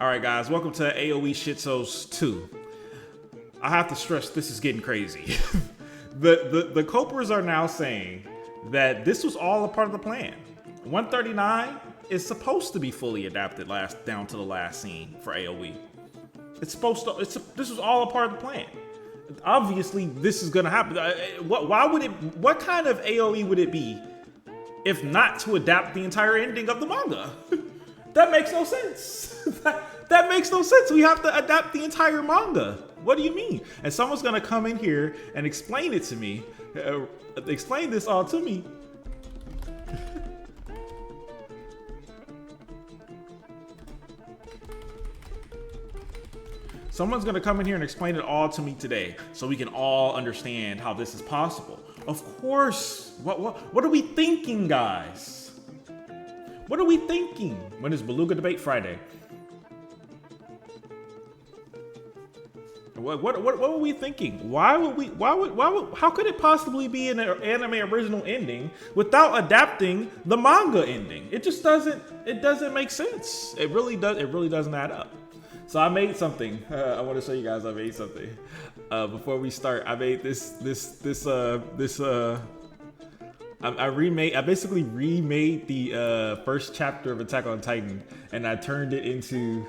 All right, guys, welcome to AOE Schizos 2. I have to stress this is getting crazy. The copers are now saying that this was all a part of the plan. 139 is supposed to be fully adapted down to the last scene for AOE. It's supposed to. This was all a part of the plan. Obviously, this is gonna happen. Why would it? What kind of AOE would it be if not to adapt the entire ending of the manga? That makes no sense. That makes no sense. We have to adapt the entire manga. What do you mean? And someone's gonna come in here and explain it to me. Explain this all to me. Someone's gonna come in here and explain it all to me today so we can all understand how this is possible. Of course. What are we thinking, guys? What are we thinking? When is Beluga Debate Friday? What were we thinking? How could it possibly be an anime original ending without adapting the manga ending? It just doesn't make sense. It really doesn't add up. So I made something. I want to show you guys I made something. Before we start, I made I basically remade the first chapter of Attack on Titan, and I turned it into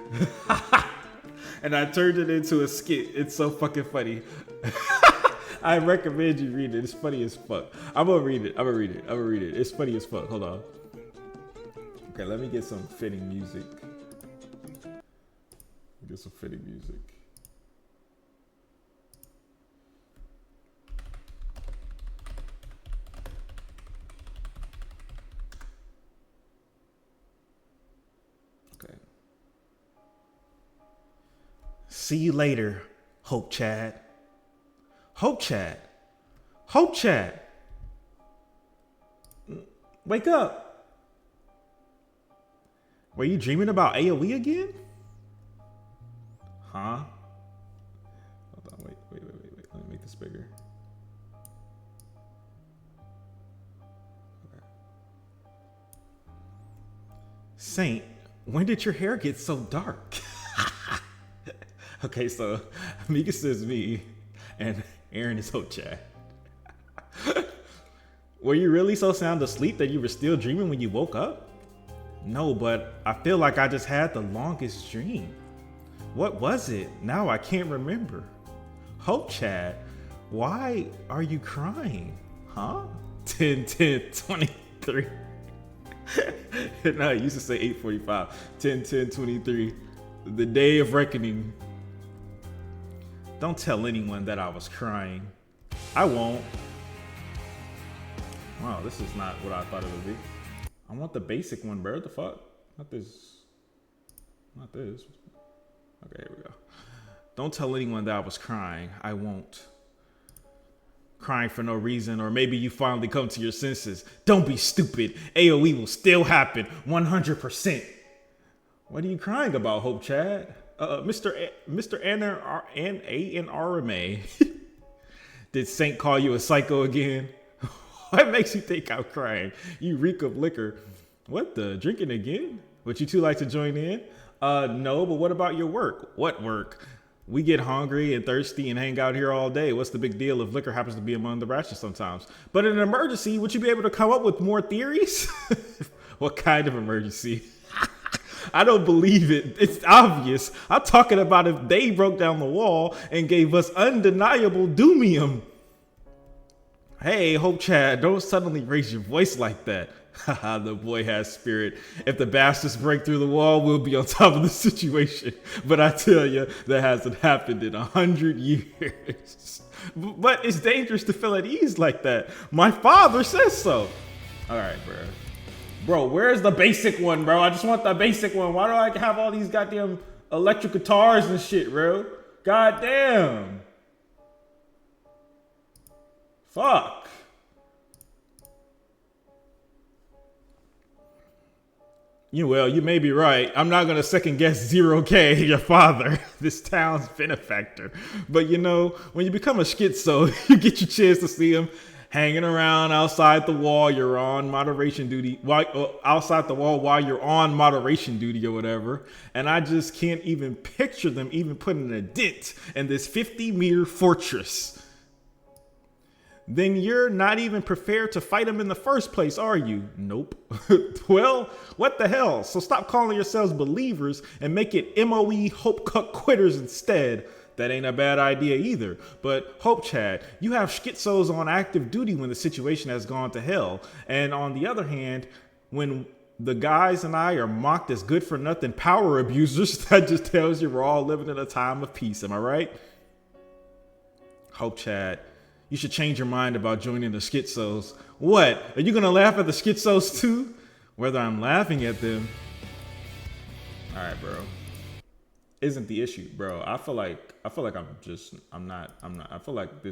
a skit. It's so fucking funny. I recommend you read it. It's funny as fuck. I'm gonna read it. It's funny as fuck. Hold on. Okay, let me get some fitting music. Okay. See you later, Hope Chad. Hope Chad. Wake up. Were you dreaming about AOE again? Huh? Hold on, wait. Let me make this bigger. Okay. Saint, when did your hair get so dark? Okay, so Mika says me, and Aaron is Hope Chad. Were you really so sound asleep that you were still dreaming when you woke up? No, but I feel like I just had the longest dream. What was it? Now I can't remember. Hope Chad, why are you crying? Huh? 10-10-23. No, I used to say 8:45. 10-10-23. The day of reckoning. Don't tell anyone that I was crying. I won't. Wow, this is not what I thought it would be. I want the basic one, bro. What the fuck? Not this. Okay, here we go. Don't tell anyone that I was crying. I won't. Crying for no reason, or maybe you finally come to your senses. Don't be stupid. AOE will still happen 100%. What are you crying about, Hope Chad? Mr. Anarame. Did Saint call you a psycho again? What makes you think I'm crying? You reek of liquor. What the? Drinking again? Would you two like to join in? No, but what about your work? What work? We get hungry and thirsty and hang out here all day. What's the big deal if liquor happens to be among the rations sometimes? But in an emergency, would you be able to come up with more theories? What kind of emergency? I don't believe it. It's obvious. I'm talking about if they broke down the wall and gave us undeniable doomium. Hey, Hope Chad, don't suddenly raise your voice like that. Haha, the boy has spirit. If the bastards break through the wall, we'll be on top of the situation. But I tell you, that hasn't happened in 100 years. But it's dangerous to feel at ease like that. My father says so. All right, bro. Bro, where's the basic one, bro? I just want the basic one. Why do I have all these goddamn electric guitars and shit, bro? God damn. Fuck. You may be right. I'm not gonna second guess 0K, your father, this town's benefactor. But when you become a schizo, you get your chance to see him. hanging around outside the wall. You're on moderation duty. Outside the wall while you're on moderation duty or whatever. And I just can't even picture them even putting a dent in this 50-meter fortress. Then you're not even prepared to fight them in the first place, are you? Nope. Well, what the hell? So stop calling yourselves believers and make it MOE Hope Cut Quitters instead. That ain't a bad idea either. But Hope Chad, you have schizos on active duty when the situation has gone to hell. And on the other hand, when the guys and I are mocked as good for nothing power abusers, that just tells you we're all living in a time of peace. Am I right? Hope Chad, you should change your mind about joining the schizos. What? Are you going to laugh at the schizos too? Whether I'm laughing at them. All right, bro. Isn't the issue, bro. I feel like I feel like this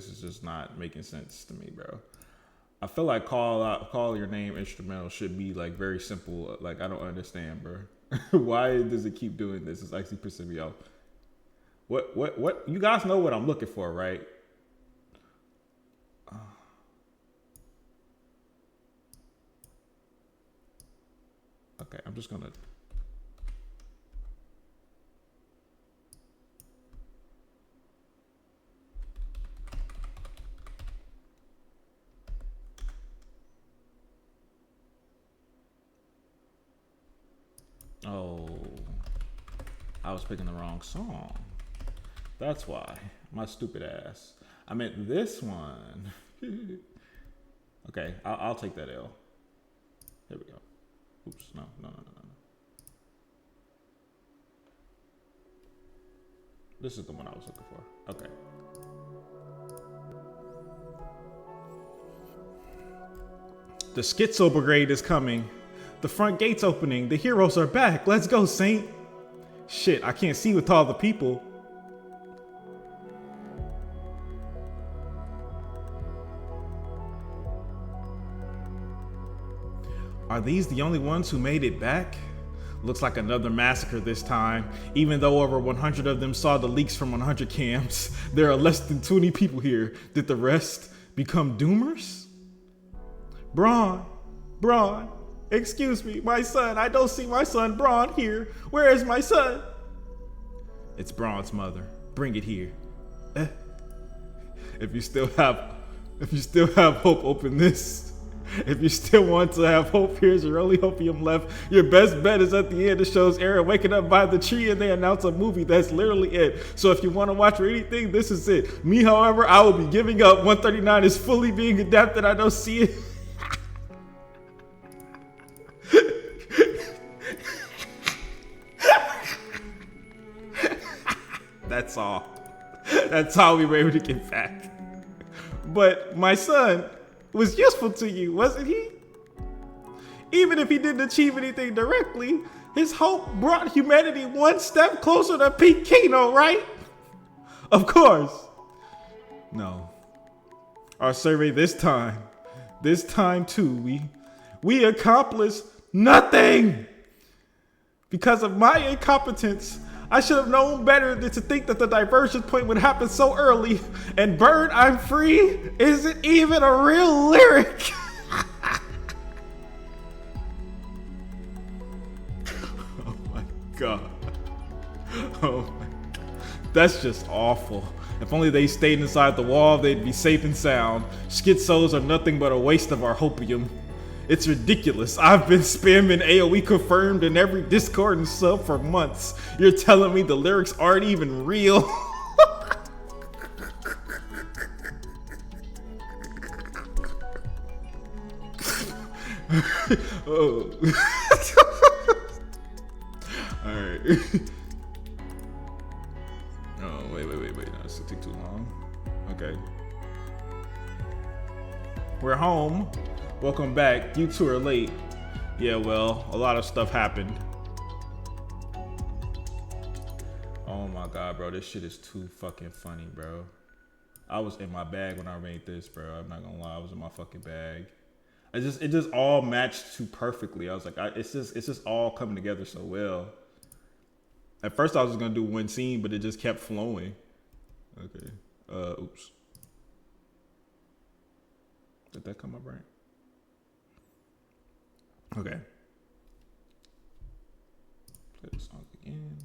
is just not making sense to me, bro. I feel like call your name instrumental should be like very simple. Like, I don't understand, bro. Why does it keep doing this? It's actually pissing me off. What? You guys know what I'm looking for, right? Okay, I'm just gonna. Oh, I was picking the wrong song. That's why. My stupid ass. I meant this one. Okay, I'll take that L. There we go. Oops, no. This is the one I was looking for. Okay. The Schizo Brigade is coming. The front gate's opening. The heroes are back. Let's go, Saint. Shit, I can't see with all the people. Are these the only ones who made it back? Looks like another massacre this time. Even though over 100 of them saw the leaks from 100 camps, there are less than 20 people here. Did the rest become doomers? Braun, excuse me, my son. I don't see my son Braun here. Where is my son? It's Braun's mother. Bring it here. If you still have hope, open this. If you still want to have hope, here's your only hopium left. Your best bet is at the end. It shows Aaron waking up by the tree and they announce a movie. That's literally it. So if you want to watch or anything, this is it. Me, however, I will be giving up. 139 is fully being adapted. I don't see it. That's all. That's all we were able to get back. But my son was useful to you, wasn't he? Even if he didn't achieve anything directly, his hope brought humanity one step closer to Pete Kano, right? Of course. No. Our survey this time too, we accomplished nothing. Because of my incompetence, I should have known better than to think that the diversion point would happen so early. And Bird, I'm free isn't even a real lyric. Oh my God. Oh my God. That's just awful. If only they stayed inside the wall, they'd be safe and sound. Schizos are nothing but a waste of our hopium. It's ridiculous. I've been spamming AOE confirmed in every Discord and sub for months. You're telling me the lyrics aren't even real? Oh. Alright. Oh, wait. No, this will take too long. Okay. We're home. Welcome back. You two are late. Yeah, well, a lot of stuff happened. Oh my God, bro. This shit is too fucking funny, bro. I was in my bag when I made this, bro. I'm not gonna lie. I was in my fucking bag. It just all matched too perfectly. I was like, it's just all coming together so well. At first I was just gonna do one scene, but it just kept flowing. Okay. Oops. Did that come up right? Okay. Play the song again.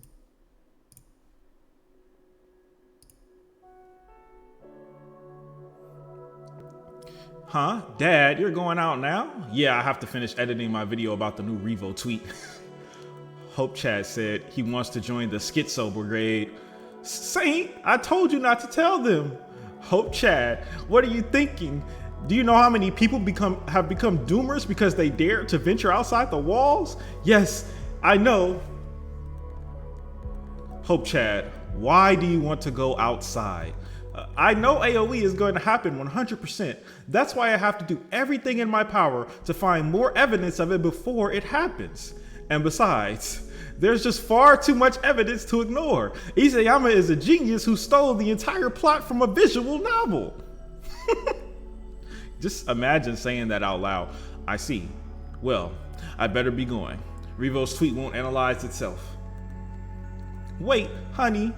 Huh? Dad, you're going out now? Yeah, I have to finish editing my video about the new Revo tweet. Hope Chad said he wants to join the Schizo Brigade. Saint, I told you not to tell them. Hope Chad, what are you thinking? Do you know how many people have become doomers because they dared to venture outside the walls? Yes, I know. Hope Chad, why do you want to go outside? I know AOE is going to happen 100%. That's why I have to do everything in my power to find more evidence of it before it happens. And besides, there's just far too much evidence to ignore. Isayama is a genius who stole the entire plot from a visual novel. Just imagine saying that out loud. I see. Well, I better be going. Revo's tweet won't analyze itself. Wait, honey.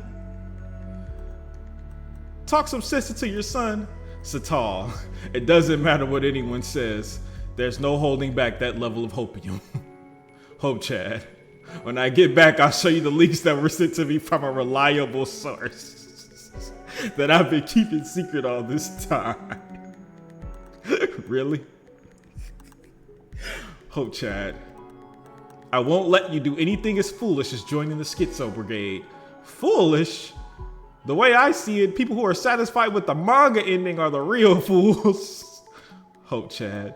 Talk some sense into your son. Satal, it doesn't matter what anyone says. There's no holding back that level of hopium. Hope Chad, when I get back, I'll show you the leaks that were sent to me from a reliable source that I've been keeping secret all this time. Really? Hope Chad, I won't let you do anything as foolish as joining the Schizo Brigade. Foolish? The way I see it, people who are satisfied with the manga ending are the real fools. Hope Chad.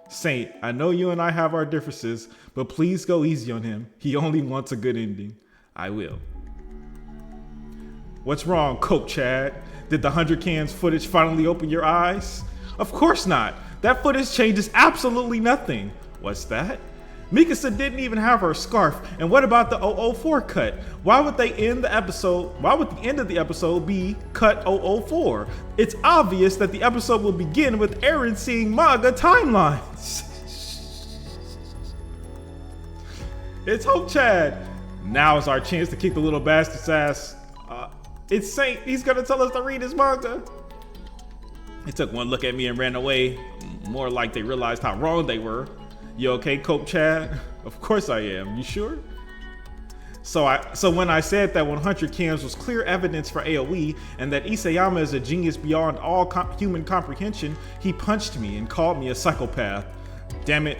Saint, I know you and I have our differences, but please go easy on him. He only wants a good ending. I will. What's wrong, Cope Chad? Did the 100 cans footage finally open your eyes? Of course not. That footage changes absolutely nothing. What's that? Mikasa didn't even have her scarf. And what about the 004 cut? Why would the end of the episode be cut 004? It's obvious that the episode will begin with Eren seeing manga timelines. It's Hope Chad. Now is our chance to kick the little bastard's ass. It's Saint. He's gonna tell us to read his manga. They took one look at me and ran away. More like they realized how wrong they were. You okay, Cope Chad? Of course I am. You sure? So when I said that 100 cams was clear evidence for AOE and that Isayama is a genius beyond all human comprehension, he punched me and called me a psychopath. Damn it.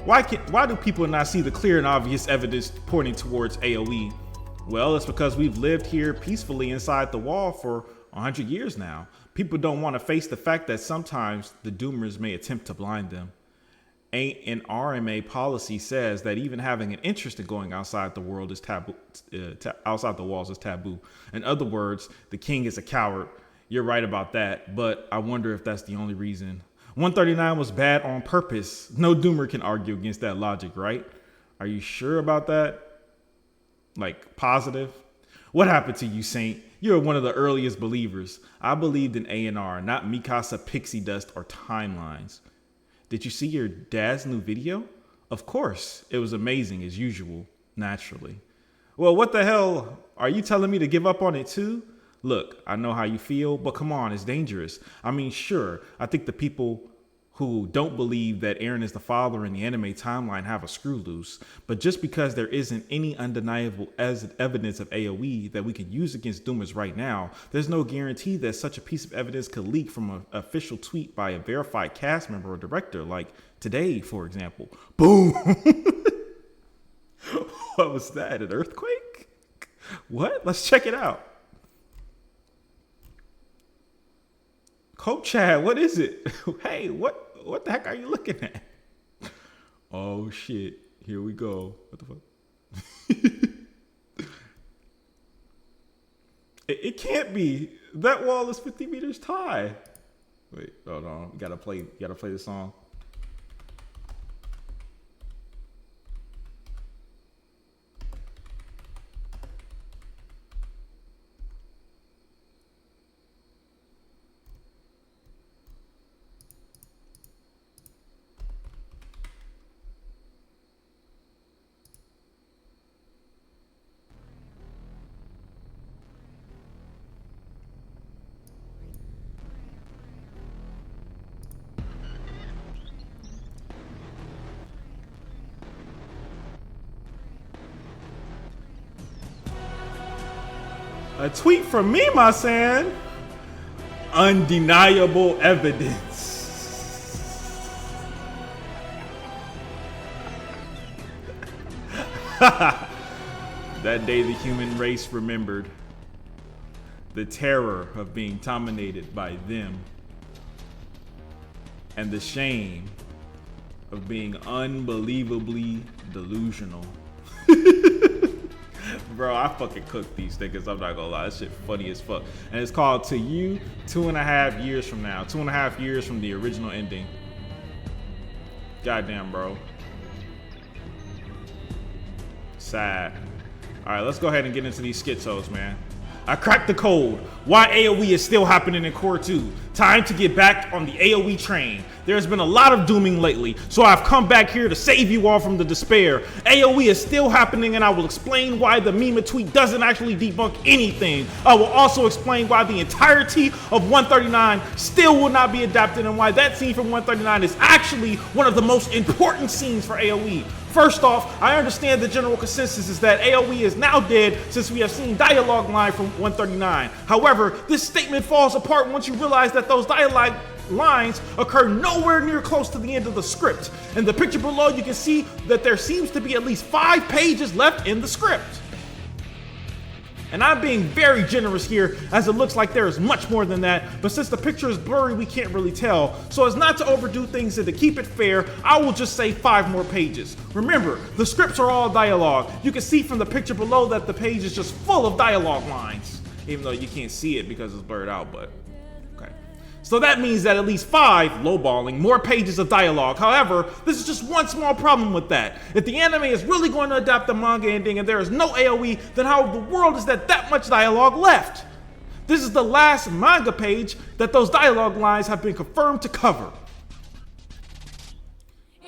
Why do people not see the clear and obvious evidence pointing towards AOE? Well, it's because we've lived here peacefully inside the wall for 100 years now. People don't want to face the fact that sometimes the doomers may attempt to blind them. An RMA policy says that even having an interest in going outside the world is taboo. Outside the walls is taboo. In other words, the king is a coward. You're right about that, but I wonder if that's the only reason. 139 was bad on purpose. No doomer can argue against that logic, right? Are you sure about that? Like, positive? What happened to you, Saint? You're one of the earliest believers. I believed in A&R, not Mikasa, pixie dust, or timelines. Did you see your dad's new video? Of course, it was amazing as usual, naturally. Well, what the hell? Are you telling me to give up on it too? Look, I know how you feel, but come on, it's dangerous. I mean, sure, I think the people who don't believe that Eren is the father in the anime timeline have a screw loose. But just because there isn't any undeniable evidence of AOE that we can use against Doomers right now, there's no guarantee that such a piece of evidence could leak from an official tweet by a verified cast member or director, like today, for example. Boom! What was that, an earthquake? What? Let's check it out. Cope Chad, what is it? Hey, what the heck are you looking at? Oh shit, here we go. What the fuck? It can't be. That wall is 50 meters high. Wait, hold on. You gotta play the song. A tweet from me, my son. Undeniable evidence. That day the human race remembered the terror of being dominated by them and the shame of being unbelievably delusional. Bro, I fucking cooked these niggas. I'm not gonna lie. That shit funny as fuck. And it's called To You 2.5 years from now. 2.5 years from the original ending. Goddamn, bro. Sad. All right, let's go ahead and get into these schizos, man. I cracked the code. Why AOE is still happening in Core 2. Time to get back on the AOE train. There's been a lot of dooming lately, so I've come back here to save you all from the despair. AOE is still happening, and I will explain why the meme tweet doesn't actually debunk anything. I will also explain why the entirety of 139 still will not be adapted, and why that scene from 139 is actually one of the most important scenes for AOE. First off, I understand the general consensus is that AOE is now dead since we have seen dialogue line from 139. However, this statement falls apart once you realize that those dialogue lines occur nowhere near close to the end of the script. In the picture below, you can see that there seems to be at least 5 pages left in the script. And I'm being very generous here, as it looks like there is much more than that, but since the picture is blurry, we can't really tell. So as not to overdo things and to keep it fair, I will just say 5 more pages. Remember, the scripts are all dialogue. You can see from the picture below that the page is just full of dialogue lines, even though you can't see it because it's blurred out, but okay. So that means that at least 5, lowballing, more pages of dialogue. However, this is just one small problem with that. If the anime is really going to adapt the manga ending and there is no AOE, then how in the world is that much dialogue left? This is the last manga page that those dialogue lines have been confirmed to cover.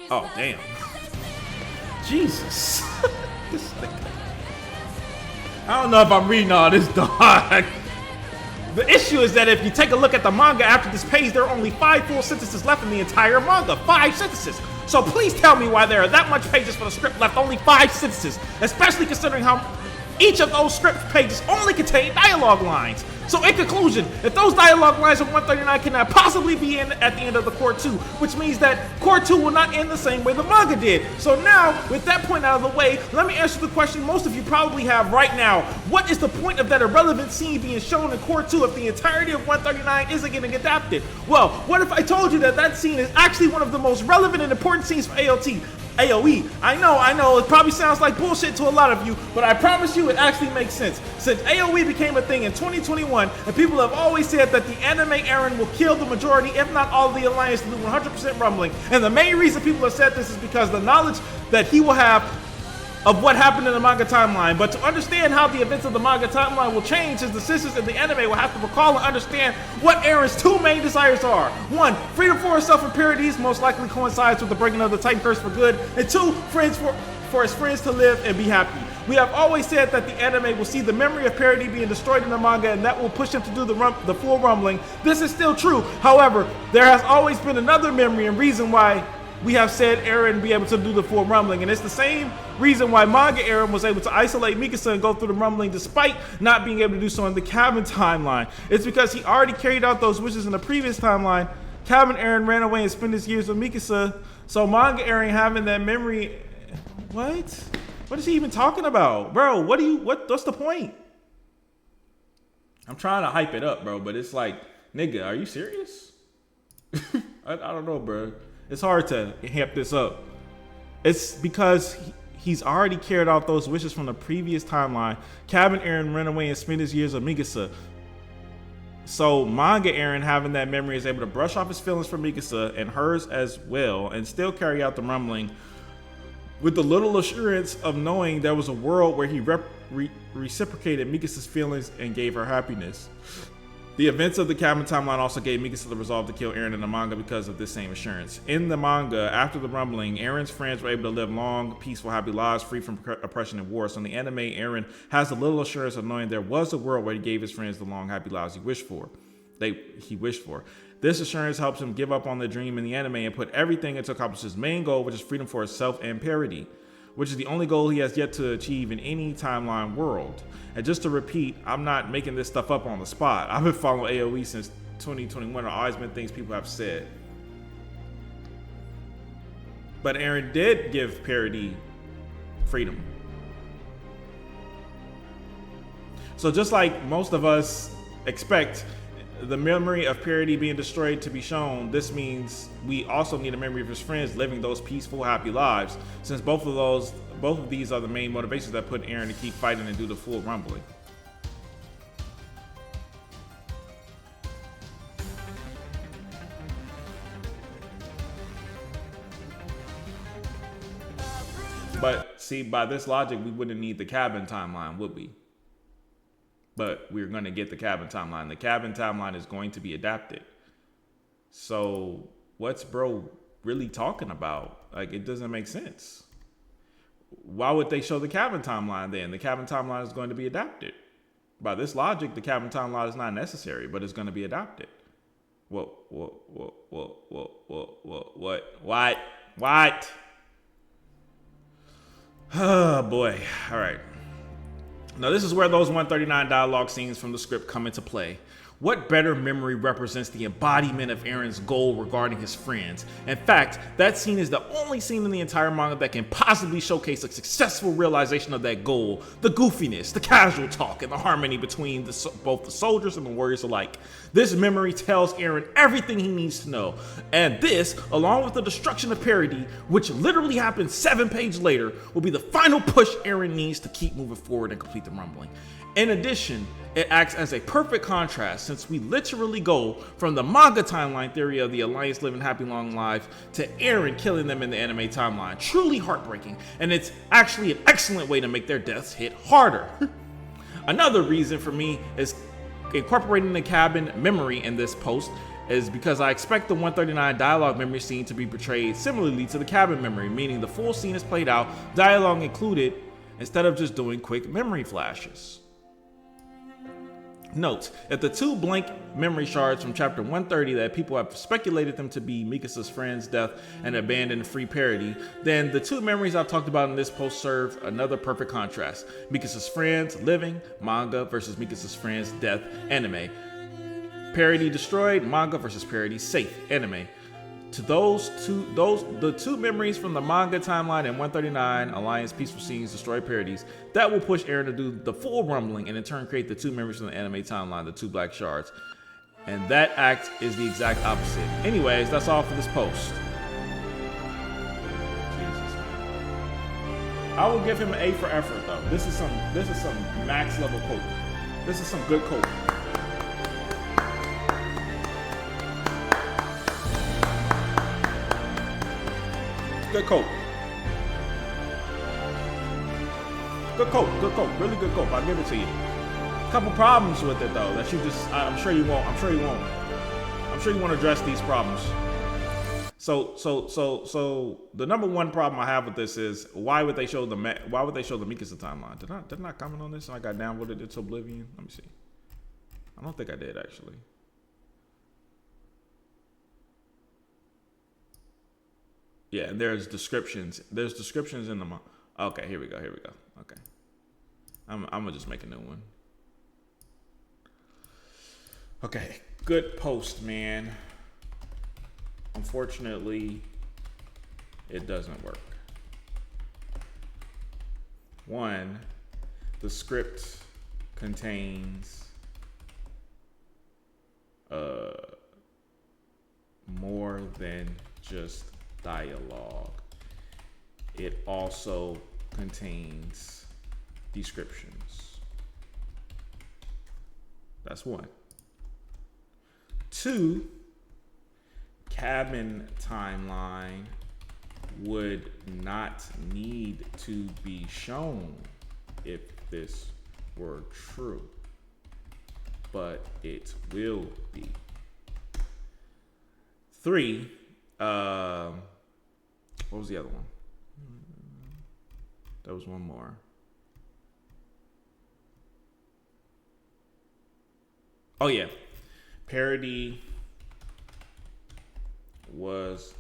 Oh, damn. Jesus. This thing. I don't know if I'm reading all this, dog. The issue is that if you take a look at the manga after this page, there are only 5 full sentences left in the entire manga. 5 sentences. So please tell me why there are that much pages for the script left, only 5 sentences, especially considering how each of those script pages only contain dialogue lines. So in conclusion, if those dialogue lines of 139 cannot possibly be in at the end of the Core 2, which means that Core 2 will not end the same way the manga did. So now, with that point out of the way, let me answer the question most of you probably have right now. What is the point of that irrelevant scene being shown in Core 2 if the entirety of 139 isn't getting adapted? Well, what if I told you that that scene is actually one of the most relevant and important scenes for AOE. I know, it probably sounds like bullshit to a lot of you, but I promise you it actually makes sense. Since AOE became a thing in 2021, and people have always said that the anime Eren will kill the majority, if not all of the Alliance through 100% rumbling. And the main reason people have said this is because the knowledge that he will have of what happened in the manga timeline. But to understand how the events of the manga timeline will change, his decisions in the anime will have to recall and understand what Eren's 2 main desires are. 1, freedom for himself and Paradise, most likely coincides with the breaking of the Titan Curse for good. And 2, friends for his friends to live and be happy. We have always said that the anime will see the memory of Paradise being destroyed in the manga, and that will push him to do the full rumbling. This is still true. However, there has always been another memory and reason why we have said Eren be able to do the full rumbling, and it's the same reason why manga Eren was able to isolate Mikasa and go through the rumbling despite not being able to do so in the Cabin timeline. It's because he already carried out those wishes in the previous timeline. Cabin Eren ran away and spent his years with Mikasa, so manga Eren having that memory. What? What is he even talking about? Bro, what's the point? I'm trying to hype it up, bro, but it's like, nigga, are you serious? I don't know, bro. It's hard to amp this up. It's because he's already carried out those wishes from the previous timeline. Cabin Eren ran away and spent his years with Mikasa. So manga Eren having that memory is able to brush off his feelings for Mikasa and hers as well and still carry out the rumbling with the little assurance of knowing there was a world where he reciprocated Mikasa's feelings and gave her happiness. The events of the Cabin timeline also gave Mikasa the resolve to kill Eren in the manga because of this same assurance. In the manga, after the rumbling, Eren's friends were able to live long, peaceful, happy lives free from oppression and war. So in the anime, Eren has a little assurance of knowing there was a world where he gave his friends the long, happy lives he wished for. This assurance helps him give up on the dream in the anime and put everything into accomplish his main goal, which is freedom for himself and Paradise. which is the only goal he has yet to achieve in any timeline world. And just to repeat, I'm not making this stuff up on the spot. I've been following AOE since 2021. It's always been things people have said. But Eren did give Parody freedom. So just like most of us expect the memory of Parody being destroyed to be shown, this means we also need a memory of his friends living those peaceful, happy lives, since both of these are the main motivations that put Eren to keep fighting and do the full rumbling. But see, by this logic, we wouldn't need the cabin timeline, would we? But we're going to get the cabin timeline. The cabin timeline is going to be adapted. So what's bro really talking about? Like, it doesn't make sense. Why would they show the cabin timeline then? The cabin timeline is going to be adapted. By this logic, the cabin timeline is not necessary, but it's going to be adapted. What? Oh boy. All right. Now this is where those 139 dialogue scenes from the script come into play. What better memory represents the embodiment of Eren's goal regarding his friends? In fact, that scene is the only scene in the entire manga that can possibly showcase a successful realization of that goal. The goofiness, the casual talk, and the harmony between both the soldiers and the warriors alike. This memory tells Eren everything he needs to know. And this, along with the destruction of Parody, which literally happens 7 pages later, will be the final push Eren needs to keep moving forward and complete the rumbling. In addition, it acts as a perfect contrast since we literally go from the manga timeline theory of the Alliance living happy long lives to Eren killing them in the anime timeline. Truly heartbreaking, and it's actually an excellent way to make their deaths hit harder. Another reason for me is incorporating the cabin memory in this post is because I expect the 139 dialogue memory scene to be portrayed similarly to the cabin memory, meaning the full scene is played out, dialogue included, instead of just doing quick memory flashes. Note, if the 2 blank memory shards from chapter 130 that people have speculated them to be Mikasa's friend's death and abandoned free Parody, then the 2 memories I've talked about in this post serve another perfect contrast. Mikasa's friends living, manga, versus Mikasa's friends death, anime. Parody destroyed, manga, versus Parody safe, anime. To the 2 memories from the manga timeline and 139 Alliance peaceful scenes destroy Parodies, that will push Eren to do the full rumbling and in turn create the 2 memories from the anime timeline, the 2 black shards. And that act is the exact opposite. Anyways, that's all for this post. Jesus. I will give him an A for effort though. This is some max level code. This is some good code. Good coat. Good coat. Really good coat. I'll give it to you. Couple problems with it though that you just, I'm sure you won't. I'm sure you won't address these problems. So the number one problem I have with this is why would they show the Mikasa timeline? Did I comment on this? I got downvoted it to oblivion. Let me see. I don't think I did actually. Yeah, and there's descriptions. There's descriptions in the okay, here we go. Okay. I'm gonna just make a new one. Okay, good post, man. Unfortunately, it doesn't work. 1, the script contains more than just dialogue. It also contains descriptions. That's 1. 2, cabin timeline would not need to be shown if this were true, but it will be. 3, what was the other one? There was one more. Oh yeah, Parody was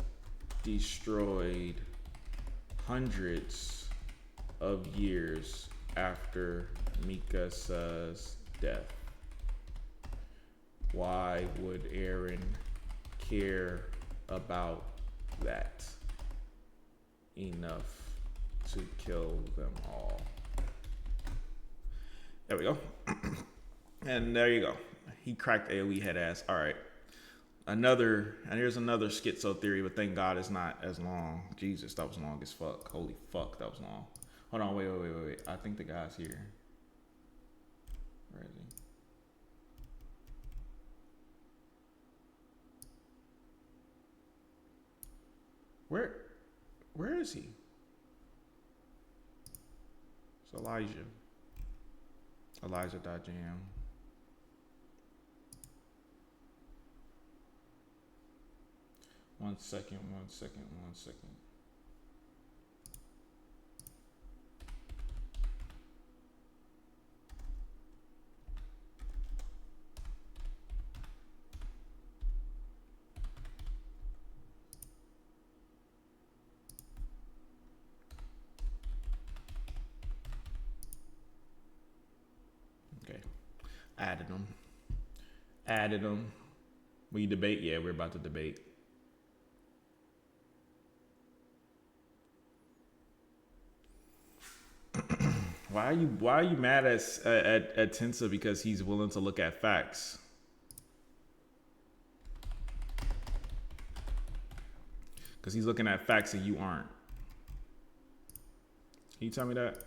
destroyed hundreds of years after Mikasa's death. Why would Aaron care about that enough to kill them all? There we go. And there you go. He cracked AoE head ass. All right. And here's another schizo theory, but thank God it's not as long. Jesus, that was long as fuck. Holy fuck, that was long. Hold on, wait. I think the guy's here. Where is he? Where where is he? It's Elijah. Elijah.jam. One second. Okay. Added them. Added them. We debate? Yeah, we're about to debate. Why are you mad at Tensa because he's willing to look at facts? Because he's looking at facts and you aren't. Can you tell me that?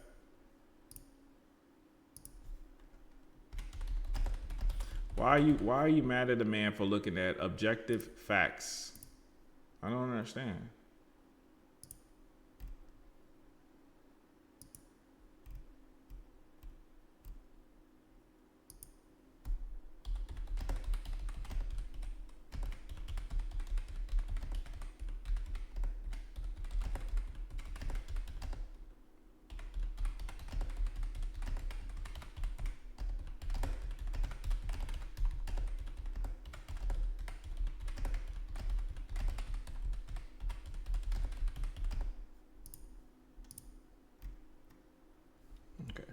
Why are you mad at the man for looking at objective facts? I don't understand. Okay.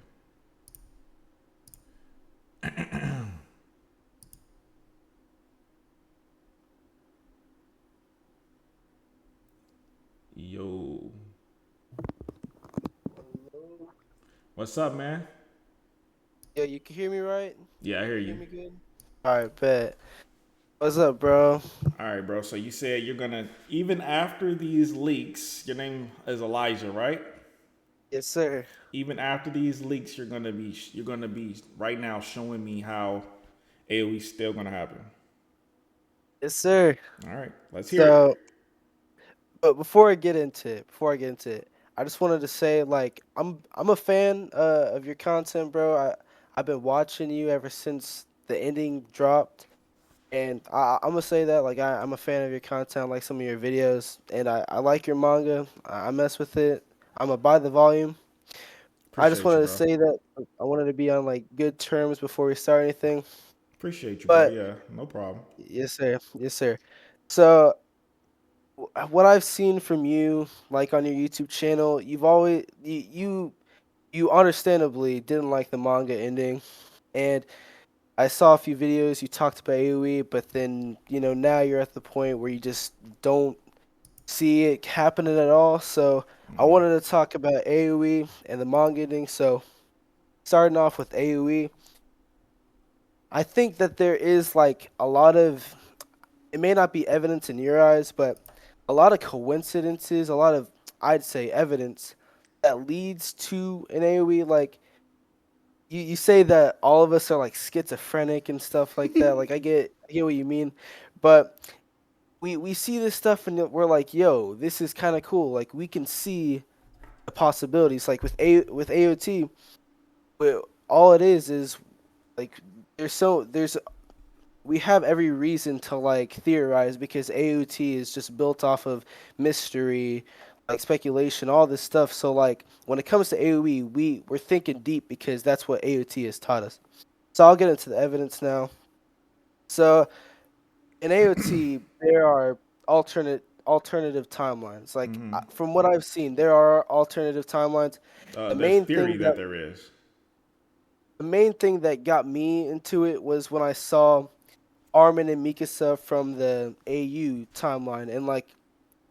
Yo, what's up, man? Yo, you can hear me right? Yeah, I hear Hear you. me good? All right, bet. What's up, bro? All right, bro. So you said you're gonna even after these leaks, your name is Elijah, right? Yes, sir. Even after these leaks, you're gonna be right now showing me how AOE still gonna happen. Yes, sir. All right, let's hear it. So, but before I get into it, I just wanted to say, like, I'm a fan of your content, bro. I've been watching you ever since the ending dropped, and I'm gonna say that, like, I'm a fan of your content. I like some of your videos, and I like your manga. I mess with it. I'm gonna buy the volume. I just Appreciate you, wanted to bro. say that I wanted to be on like good terms before we start anything. Appreciate you, bro. But Yeah, no problem. yes, sir. Yes, sir. So what I've seen from you, like on your YouTube channel, you understandably didn't like the manga ending, and I saw a few videos. You talked about AOE, but then now you're at the point where you just don't see it happening at all. So I wanted to talk about AOE and the manga ending. So starting off with AOE, I think that there is like a lot of, it may not be evidence in your eyes, but a lot of coincidences, a lot of, I'd say, evidence that leads to an AoE. Like you say that all of us are like schizophrenic and stuff like that. Like I get what you mean, but we see this stuff and we're like, yo, this is kind of cool. Like we can see the possibilities. Like with AOT, all it is like there's we have every reason to like theorize because AOT is just built off of mystery, like speculation, all this stuff. So like when it comes to AOE, we're thinking deep because that's what AOT has taught us. So I'll get into the evidence now. So in AOT, there are alternate. alternative timelines. Like from what I've seen, there are alternative timelines. The There's main theory thing that that there is. got me into it was when I saw Armin and Mikasa from the AU timeline, and like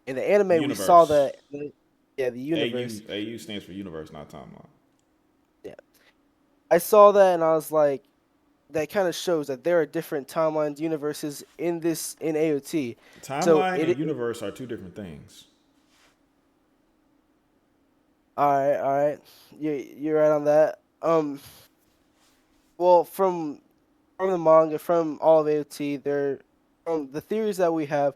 in the anime, we saw Universe. that. Yeah, the universe. AU stands for universe, not timeline. Yeah, I saw that, and I was like, that kind of shows that there are different timelines, universes in this in AOT. So Timeline and universe are two different things. all right, you're right on that. Well, from the manga, from all of AOT, there from the theories that we have,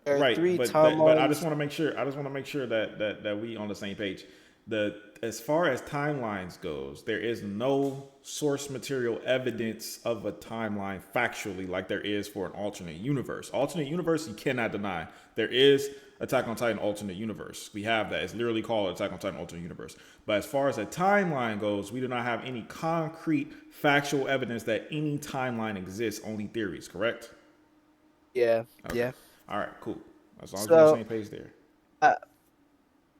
there are Right, three but I just timelines. want to make sure that we on the same page. The As far as timelines goes, there is no source material evidence of a timeline factually like there is for an alternate universe. Alternate universe you cannot deny. There is Attack on Titan alternate universe. We have that. It's literally called Attack on Titan alternate universe. But as far as a timeline goes, we do not have any concrete factual evidence that any timeline exists, only theories, correct? Yeah, Okay. yeah. All right, cool. As long as we're on the So same page there. I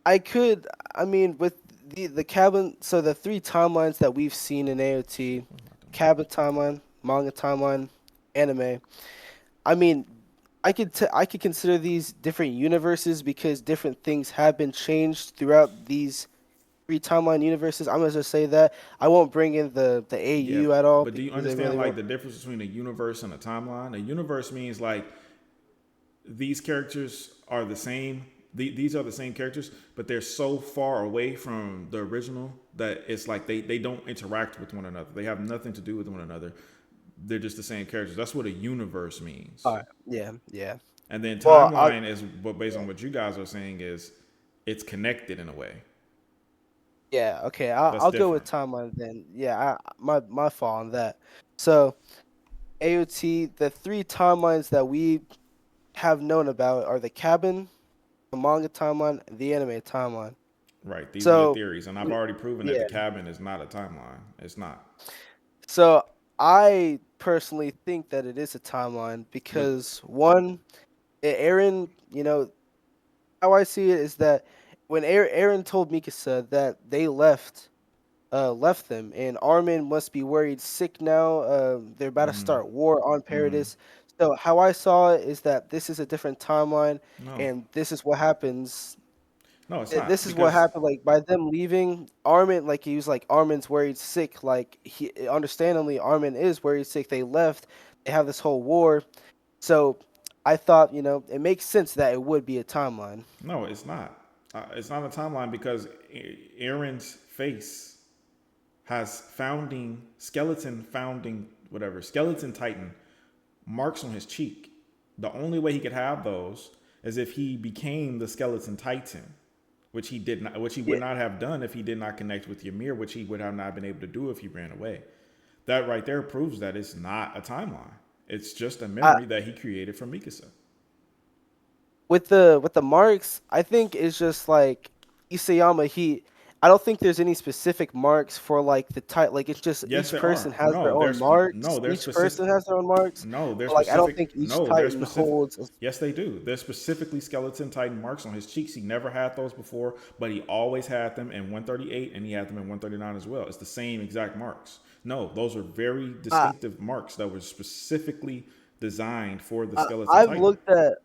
I could, I mean, with the cabin, so the three timelines that we've seen in AOT, cabin timeline, manga timeline, anime. I mean, I could consider these different universes because different things have been changed throughout these three timeline universes. I'm gonna just say that I won't bring in the Yeah, AU at all but do you because they understand really like won't. the difference between a universe and a timeline? A universe means like these characters are the same. These are the same characters, but they're so far away from the original that it's like they don't interact with one another. They have nothing to do with one another. They're just the same characters. That's what a universe means. All right. Yeah, yeah. And then Well, I'll timeline is what based on yeah. what you guys are saying is it's connected in a way. Yeah, okay. That's I'll go with different. timeline then. Yeah, my fault on that. So AOT, the three timelines that we have known about are the cabin, the manga timeline, and the anime timeline. Right. These are your So theories. And I've we, already proven that the yeah. cabin is not a timeline. It's not. So I personally think that it is a timeline But because one, Aaron, how I see it is that when Aaron told Mikasa that they left them, and Armin must be worried sick now. They're about to start war on Paradis. So how I saw it is that this is a different timeline, no. and this is what happens. No, it's not. This is what Because happened. Like by them leaving, Armin, like he was like Armin's worried sick. Like he, understandably, Armin is worried sick. They left. They have this whole war. So I thought, it makes sense that it would be a timeline. no, it's not. It's not a timeline because Aaron's face has skeleton titan marks on his cheek. The only way he could have those is if he became the skeleton titan, which he did not, which he would Yeah. not have done if he did not connect with Ymir, which he would have not been able to do if he ran away. That right there proves that it's not a timeline. It's just a memory that he created from Mikasa. With the marks, I think it's just like Isayama. I don't think there's any specific marks for like the type. Like it's just Yes, each there person are. has their own marks. No, they're Each specific. person has their own marks. No, they're But like I don't specific. think each No, they're Titan specific. holds. Yes, they do. There's specifically skeleton titan marks on his cheeks. He never had those before, but he always had them in 138 and he had them in 139 as well. It's the same exact marks. No, those are very I, distinctive marks that were specifically designed for the I skeleton titan.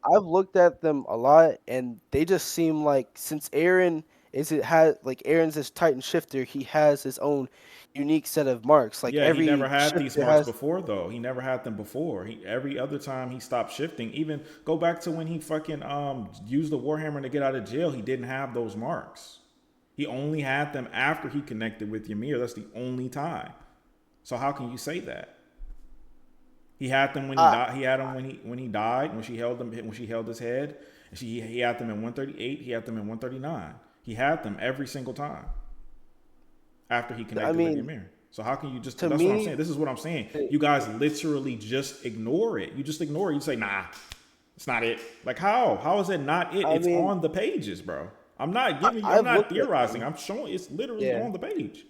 I've looked at them a lot, and they just seem like since Aaron is it has like Aaron's this Titan shifter, he has his own unique set of marks. Like Yeah, he never every had these shifter marks has. before though. He never had them before. Every other time he stopped shifting, even go back to when he fucking used the warhammer to get out of jail, he didn't have those marks. He only had them after he connected with Ymir. That's the only time. So how can you say that? He had them when he I, died. He had them when he died. When she held his head. He had them in 138. He had them in 139. He had them every single time after he I connected with mean, Ymir. So how can you just? to That's what I'm saying. me, This is what I'm saying. You guys literally just ignore it. You just ignore it. You say, nah, it's not it. Like how? How is it not it? I It's mean, on the pages, bro. I'm not giving you. I'm I've not looked at theorizing. them. I'm showing. It's literally Yeah, on the page.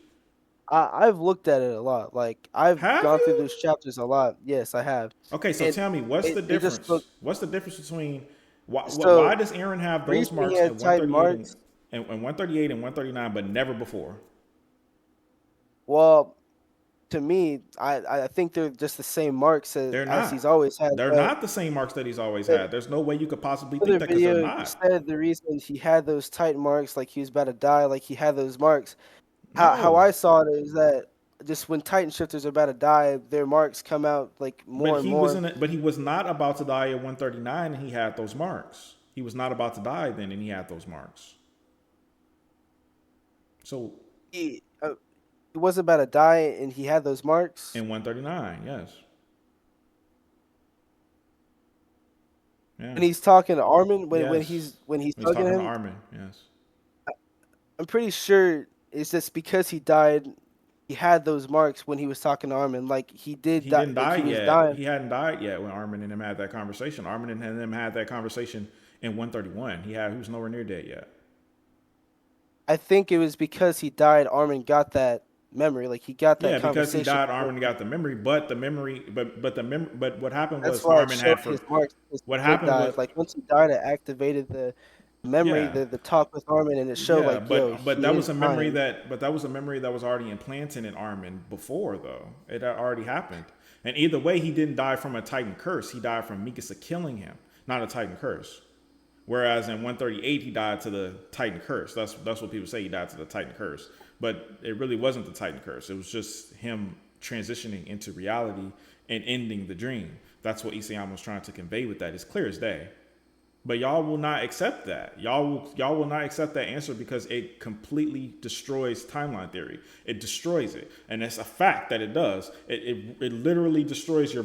I've looked at it a lot. Like I've Have gone through you? those chapters a lot. Yes, I have. Okay, so And tell me, what's the they just look. difference? What's the difference between Why So does Aaron have the those reason he marks had at tight 138 marks, and 138 and 139, but never before? well, to me, I think they're just the same marks They're as he's not. always had. They're But not the same marks that he's always the had. There's no way you could possibly think other that because they're video, you not. said the reason he had those tight marks, like he was about to die, like he had those marks. How No. I saw it is that just when Titan shifters are about to die, their marks come out like But more and he more. wasn't. But he was not about to die at 139, and he had those marks. He was not about to die then, and he had those marks. So He wasn't about to die, and he had those marks. in 139, yes, yeah, When he's talking to Armin, yes. when he's He's talking to talking to him, Armin. Yes, I'm pretty sure it's just because he died. He had those marks when he was talking to Armin, like he did he die, didn't like die he was yet. dying. He hadn't died yet when Armin and him had that conversation. Armin and him had that conversation in 131. He was nowhere near dead yet. I think it was because he died. Armin got that memory, like he got that Yeah, because he conversation. died, Armin got the memory, but what happened That's was why it Armin showed had for his marks because what he did happened die. was Like once he died, it activated the memory, yeah. the talk with Armin, and it showed Yeah, like, yo, but he that is was a memory dying. that was already implanted in Armin before though. It had already happened. And either way, he didn't die from a Titan curse. He died from Mikasa killing him, not a Titan curse. Whereas in 138, he died to the Titan curse. That's what people say, he died to the Titan curse. But it really wasn't the Titan curse. It was just him transitioning into reality and ending the dream. That's what Isayama was trying to convey with that. It's clear as day. But y'all will not accept that. Y'all will not accept that answer because it completely destroys timeline theory. It destroys it, and it's a fact that it does. It literally destroys your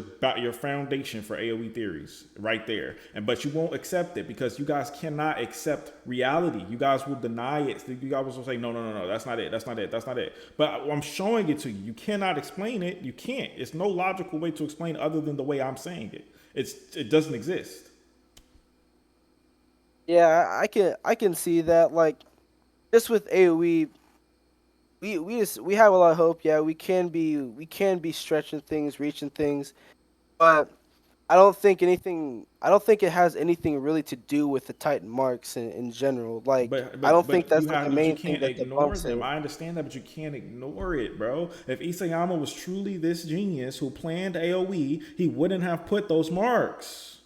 foundation for AOE theories right there. But you won't accept it because you guys cannot accept reality. You guys will deny it. You guys will say no. That's not it. That's not it. That's not it. But I'm showing it to you. You cannot explain it. You can't. It's no logical way to explain it other than the way I'm saying it. It doesn't exist. Yeah, I can see that. Like just with AOE, we have a lot of hope. Yeah, we can be stretching things, reaching things, but I don't think it has anything really to do with the Titan marks in general. Like I don't think that's like the But you main thing can't that ignore debunks them. it. I understand that, but you can't ignore it, bro. If Isayama was truly this genius who planned AOE, he wouldn't have put those marks.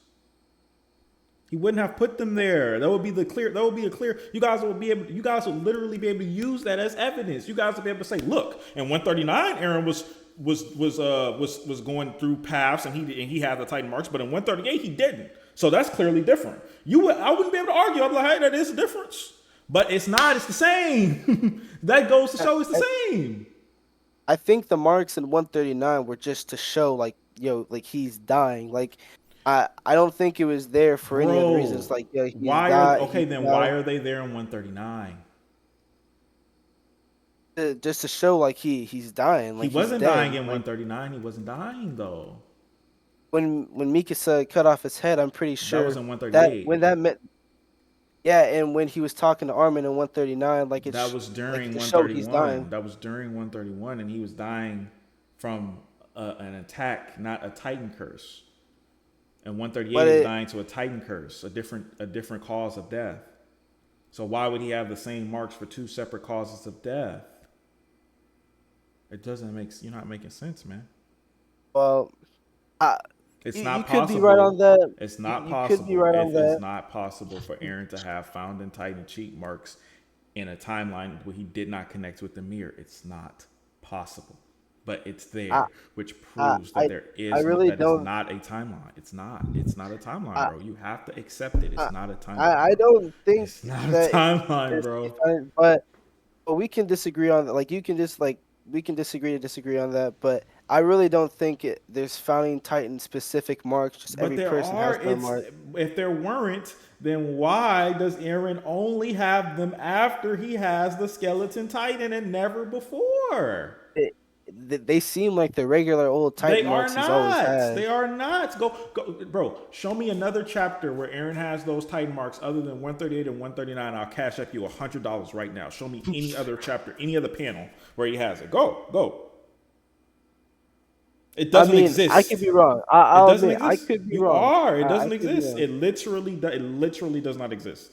He wouldn't have put them there. That would be the clear. That would be a clear. You guys will be able. You guys will literally be able to use that as evidence. You guys will be able to say, "Look, in 139, Aaron was going through paths, and he had the Titan marks, but in 138, he didn't. So that's clearly different. I wouldn't be able to argue. I'm like, hey, that is a difference, but it's not. It's the same. That goes to I, show it's I the same. I think the marks in 139 were just to show like yo like he's dying. Like I don't think it was there for any other reasons. Bro, Like yeah, why are okay he's then? Why dying. are they there in 139? Just to show like he's dying, He like he's wasn't dying dead. in Like 139. He wasn't dying though. when Mikasa cut off his head, I'm pretty That was sure in that when 138. that meant yeah, and when he was talking to Armin in 139, That was like during to show he's dying. 131. That was during 131, and he was dying from an attack, not a Titan curse. And 138, But he was it dying to a Titan curse, a different cause of death. So why would he have the same marks for two separate causes of death? It doesn't make. You're not making sense, man. well, I, It's you not could be right on possible. that. It's not You could be possible. right on It is that. not possible for Aaron to have found in Titan cheat marks in a timeline where he did not connect with the mirror. It's not possible. But it's I there, which I proves that I, there I is no really that is don't. not a timeline. It's not. It's not a timeline, I, bro. You have to accept it. It's I not a timeline, I bro. don't think It's not a that timeline, there's bro. but we can disagree on that. Like you can just like we can disagree to disagree on that. But I really don't think there's founding Titan specific marks. Just But every there person are, has their it's mark. if there weren't, then why does Aaron only have them after he has the skeleton titan and never before? It, they seem like the regular old They Titan are marks he's always not. had. They are not. Go, bro. Show me another chapter where Aaron has those titan marks other than 138 and 139. I'll cash up you $100 right now. Show me any other chapter, any other panel where he has it. Go. It I doesn't mean, I could exist. be wrong. It I'll doesn't admit, I exist. could be You wrong. are. It I doesn't could be exist. wrong. It literally does not exist.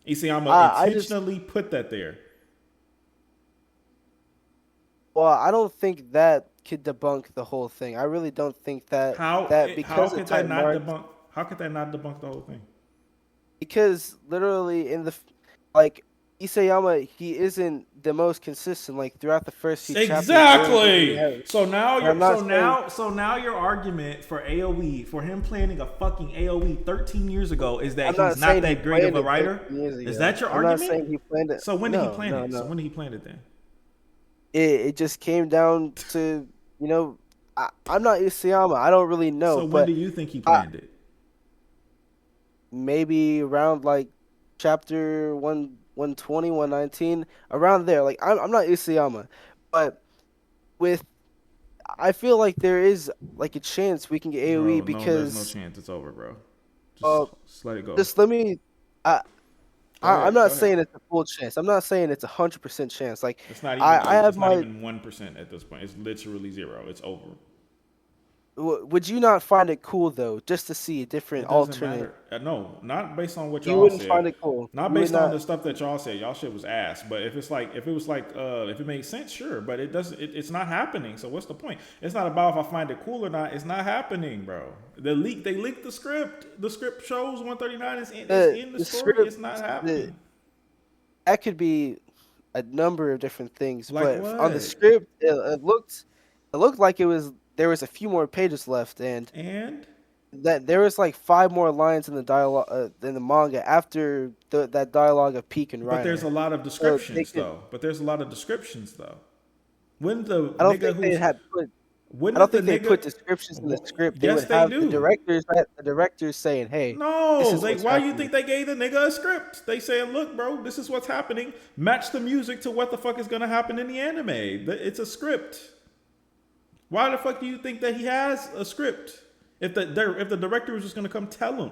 Isayama I just, intentionally put that there. well, I don't think that could debunk the whole thing. I really don't think that How because could it's that time not marked, debunk? How could that not debunk the whole thing? because literally like Isayama, he isn't the most consistent. Like throughout the first few chapters, it was really Exactly. heavy. And I'm not saying So now your argument for AOE for him planning a fucking AOE 13 years ago is that I'm he's not not saying he that great of planned a it writer. 13 years Is ago. that your I'm not argument? saying he planned it. So when did he No, plan no, it? So no. when did he plan it then? It just came down to, you know, I'm not Isayama. I don't really know, So when do but you think he I, planned it? maybe around like chapter 120, 119, around there. Like I'm not Isayama, but with I feel like there is like a chance we can get AOE Bro, no, there's no because chance. It's over, bro. uh Just let it go. just let me I, Go I'm ahead. Go not ahead. saying it's a full chance. I'm not saying it's 100% chance. Like It's not even I have it's not my even 1% at this point. It's literally zero. It's over. would you not find it cool though just to see a different It doesn't alternate? matter. No, not based on what You y'all wouldn't said. find it cool. Not You would based on not. the stuff that y'all said. Y'all shit was ass. But if it's like, if it was like, if it made sense, sure. But it doesn't. It's not happening. So what's the point? It's not about if I find it cool or not. It's not happening, bro. They leaked the script. The script shows 139 is in the The story. script It's not the happening. that could be a number of different things, Like but on the what? script it looked like there was a few more pages left, and And that there was like five more lines in the dialogue in the manga after that dialogue of Peak and but there's Reiner. a lot of So they descriptions could. though. But there's a lot of descriptions though. When the I don't nigga think they who's had put. when I don't did the think they put nigga? descriptions in the script. They Yes, would they have do. the directors saying, "Hey, this No, is they. what's Why you happening." think they gave the nigga a script? They saying, "Look, bro, this is what's happening. Match the music to what the fuck is gonna happen in the anime. It's a script. Why the fuck do you think that he has a script? If the director was just gonna come tell him,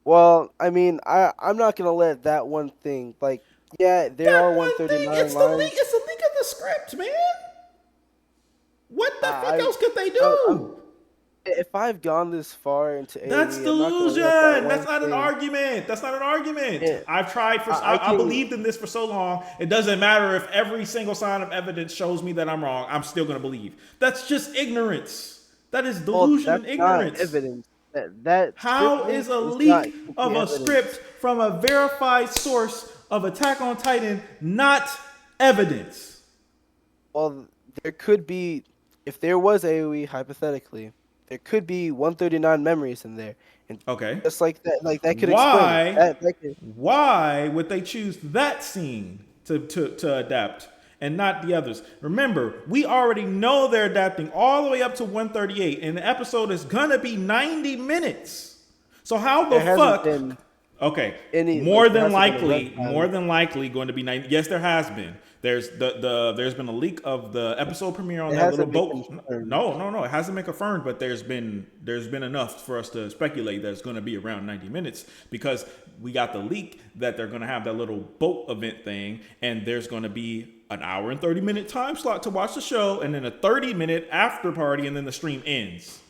Well, I mean, I'm not gonna let that one thing like yeah, there that are one thing, 139 lines. it's the leak of the script, man. What the fuck I else could they I'm do? if I've gone this far into That's AOE, I'm not gonna let that delusion. That's one not an thing. argument. That's not an argument. eh, I've tried for. I I can. believed in this for so long. It doesn't matter if every single sign of evidence shows me that I'm wrong. I'm still gonna believe. That's just ignorance. That is Well, delusion that's and not ignorance. evidence. That script How leak is a is not leak complete of a script evidence. from a verified source of Attack on Titan not evidence? Well, there could be if there was AOE hypothetically, there could be 139 memories in there, and Okay. just like that could explain it. Why That could. why would they choose that scene to adapt and not the others? Remember, we already know they're adapting all the way up to 138, and the episode is gonna be 90 minutes. So how the There hasn't fuck? been Okay, any like there hasn't been a more runtime. than likely going to be 90. Yes, there has been. There's been a leak of the episode premiere on It that little hasn't been boat. confirmed. No, it hasn't been confirmed, but there's been enough for us to speculate that it's going to be around 90 minutes because we got the leak that they're going to have that little boat event thing, and there's going to be an hour and 30-minute time slot to watch the show, and then a 30-minute after party, and then the stream ends.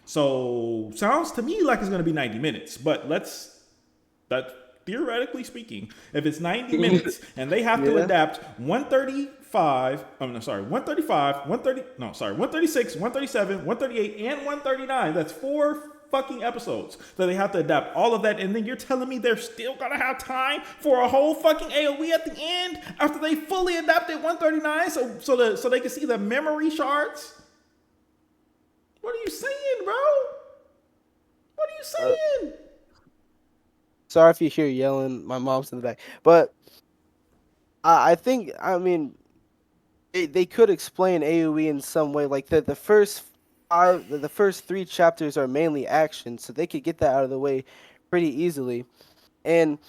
So sounds to me like it's going to be 90 minutes, but that theoretically speaking, if it's 90 minutes and they have to Yeah. adapt 135, I'm no, sorry, 135, 130, no, sorry, 136, 137, 138, and 139, that's four fucking episodes that they have to adapt all of that, and then you're telling me they're still gonna have time for a whole fucking AOE at the end after they fully adapted 139 so they can see the memory shards? What are you saying, bro? What are you Uh, saying? Sorry if you hear yelling. My mom's in the back, but I think I mean they could explain AOE in some way. Like the first the first three chapters are mainly action, so they could get that out of the way pretty easily. And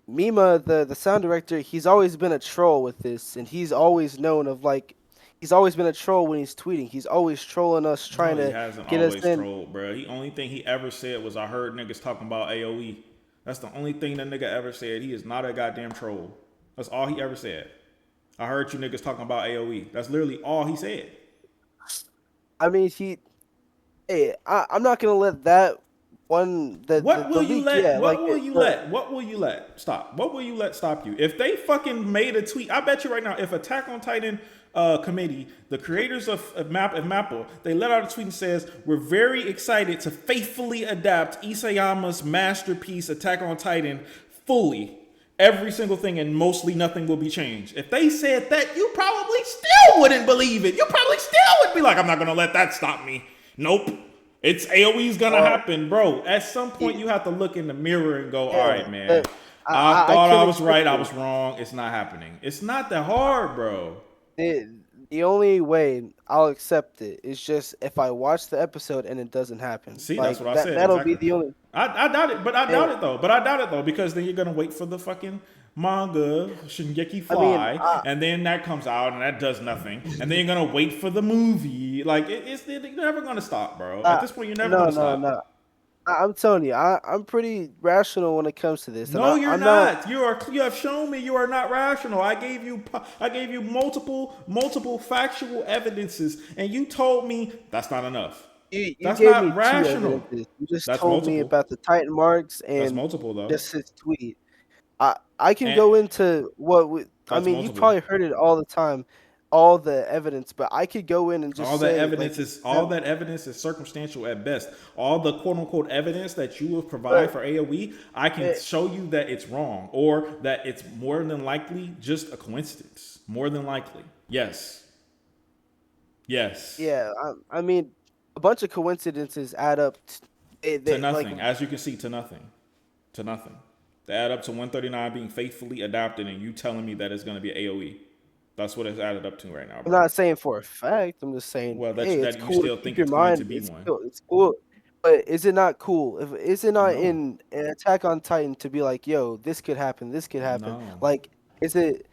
Mima, the sound director, he's always been a troll with this, and he's always known of like, he's always been a troll when he's tweeting. He's always trolling us, No, trying he to hasn't get us always in. trolled, bro. The only thing he ever said was, "I heard niggas talking about AOE." That's the only thing that nigga ever said. He is not a goddamn troll. That's all he ever said. I heard you niggas talking about AOE. That's literally all he said. I mean, hey, I'm not gonna let that one, What the will you leak, let? yeah, What like will you let? What will you let stop? What will you let stop you? If they fucking made a tweet, I bet you right now, if Attack on Titan committee, the creators of Mappa, they let out a tweet and says, "We're very excited to faithfully adapt Isayama's masterpiece Attack on Titan fully. Every single thing and mostly nothing will be changed." If they said that, you probably still wouldn't believe it. You probably still would be like, "I'm not gonna let that stop me." Nope. It's AOE's gonna well, happen, bro. At some point, it, you have to look in the mirror and go, "All yeah, right, man. I I thought can I was accept right. I it. was wrong. It's not happening. It's not that hard, bro." The only way I'll accept it is just if I watch the episode and it doesn't happen. See, that's Like what I that said that'll be exactly. the only. I doubt it, but I doubt And it though. But I doubt it though because then you're gonna wait for the fucking manga Shingeki I mean, Fly, and then that comes out and that does nothing, and then you're gonna wait for the movie. Like you're never gonna stop, bro. At uh, this point, you're never no, gonna no, stop. no. I'm telling you, I'm pretty rational when it comes to this, and No, you're I'm not. not. You have shown me you are not rational. I gave you multiple factual evidences, and you told me that's not enough. You That's gave me not two rational. evidences. You just That's told me multiple. about the Titan marks That's and multiple though. just his tweet. I can And go into I that's mean, you've multiple. probably heard it all the time, all the evidence, but I could go in and just say like All them. that evidence is circumstantial at best. All the quote unquote evidence that you will provide But for AOE, I can it, show you that it's wrong or that it's more than likely just a coincidence. More than likely. Yes. Yes. yeah, I mean, a bunch of coincidences add up. To Like nothing. As you can see, to nothing. To nothing. They add up to 139 being faithfully adapted and you telling me that it's going to be AOE. That's what it's added up to right now, I'm bro. not saying for a fact. I'm just saying, Well, hey, it's that you cool to still keep think your it's going mind. to be one. It's cool. But is it not cool? If is it not No. in Attack on Titan to be like, yo, this could happen, this could happen. No. Like, is it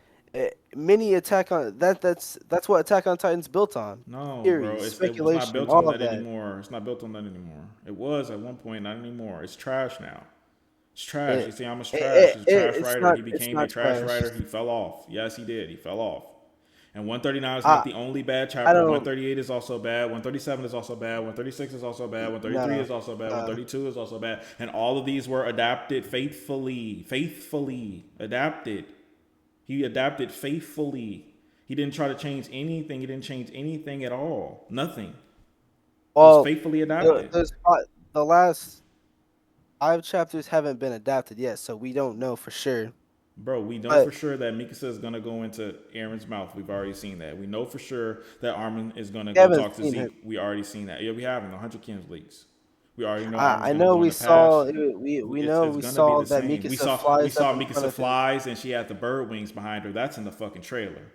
mini Attack on that's what Attack on Titan's built on. No, bro. Theories, It's not speculation, built on all of that that. anymore. It's not built on that anymore. It was at one point, not anymore. It's trash now. It's trash. It, You see, I'm a trash. He's a trash writer. He it's became a not trash trash. writer. He fell off. Yes, he did. He fell off. And 139 is not I the only bad I chapter. don't 138 is also bad. 137 is also bad. 136 is also bad. 133 no is also bad. no. 132 is also bad. And all of these were adapted faithfully. Faithfully adapted. He adapted faithfully. He didn't try to change anything. He didn't change anything at all. Nothing. It was Well, faithfully adapted. the last 5 chapters haven't been adapted yet, so we don't know for sure. Bro, we know But for sure that Mikasa is gonna go into Aaron's mouth. We've already seen that. We know for sure that Armin is gonna we go haven't talk to seen it. Zeke. We already seen that. Yeah, we have in the 100 Kins leaks. We already know Armin's I gonna know go in we the past. saw we know It's we gonna be saw the that same. Mikasa We flies up saw in front Mikasa of him. flies and she had the bird wings behind her. That's in the fucking trailer.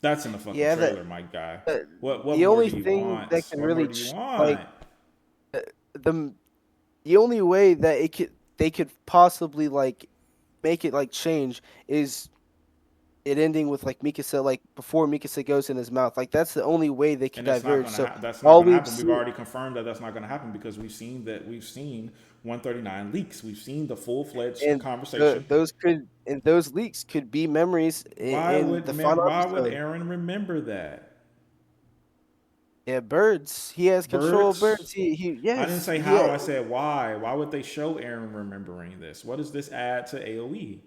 That's in the fucking Yeah, trailer, my guy. uh, What the more only do you thing want? that can What more really do you like want? the the only way that it could they could possibly like make it like change is it ending with like Mikasa like before Mikasa goes in his mouth. Like that's the only way they could And it's not diverge. gonna So that's not all gonna we've happen. We've seen, already confirmed that that's not gonna happen because we've seen 139 leaks. We've seen the full fledged and conversation. those leaks could be memories in the final Why would episode. Aaron remember that? Yeah, birds. He has control of birds. Birds? He I didn't yes. say He how. I said why. Why would they show Aaron remembering this? What does this add to AOE?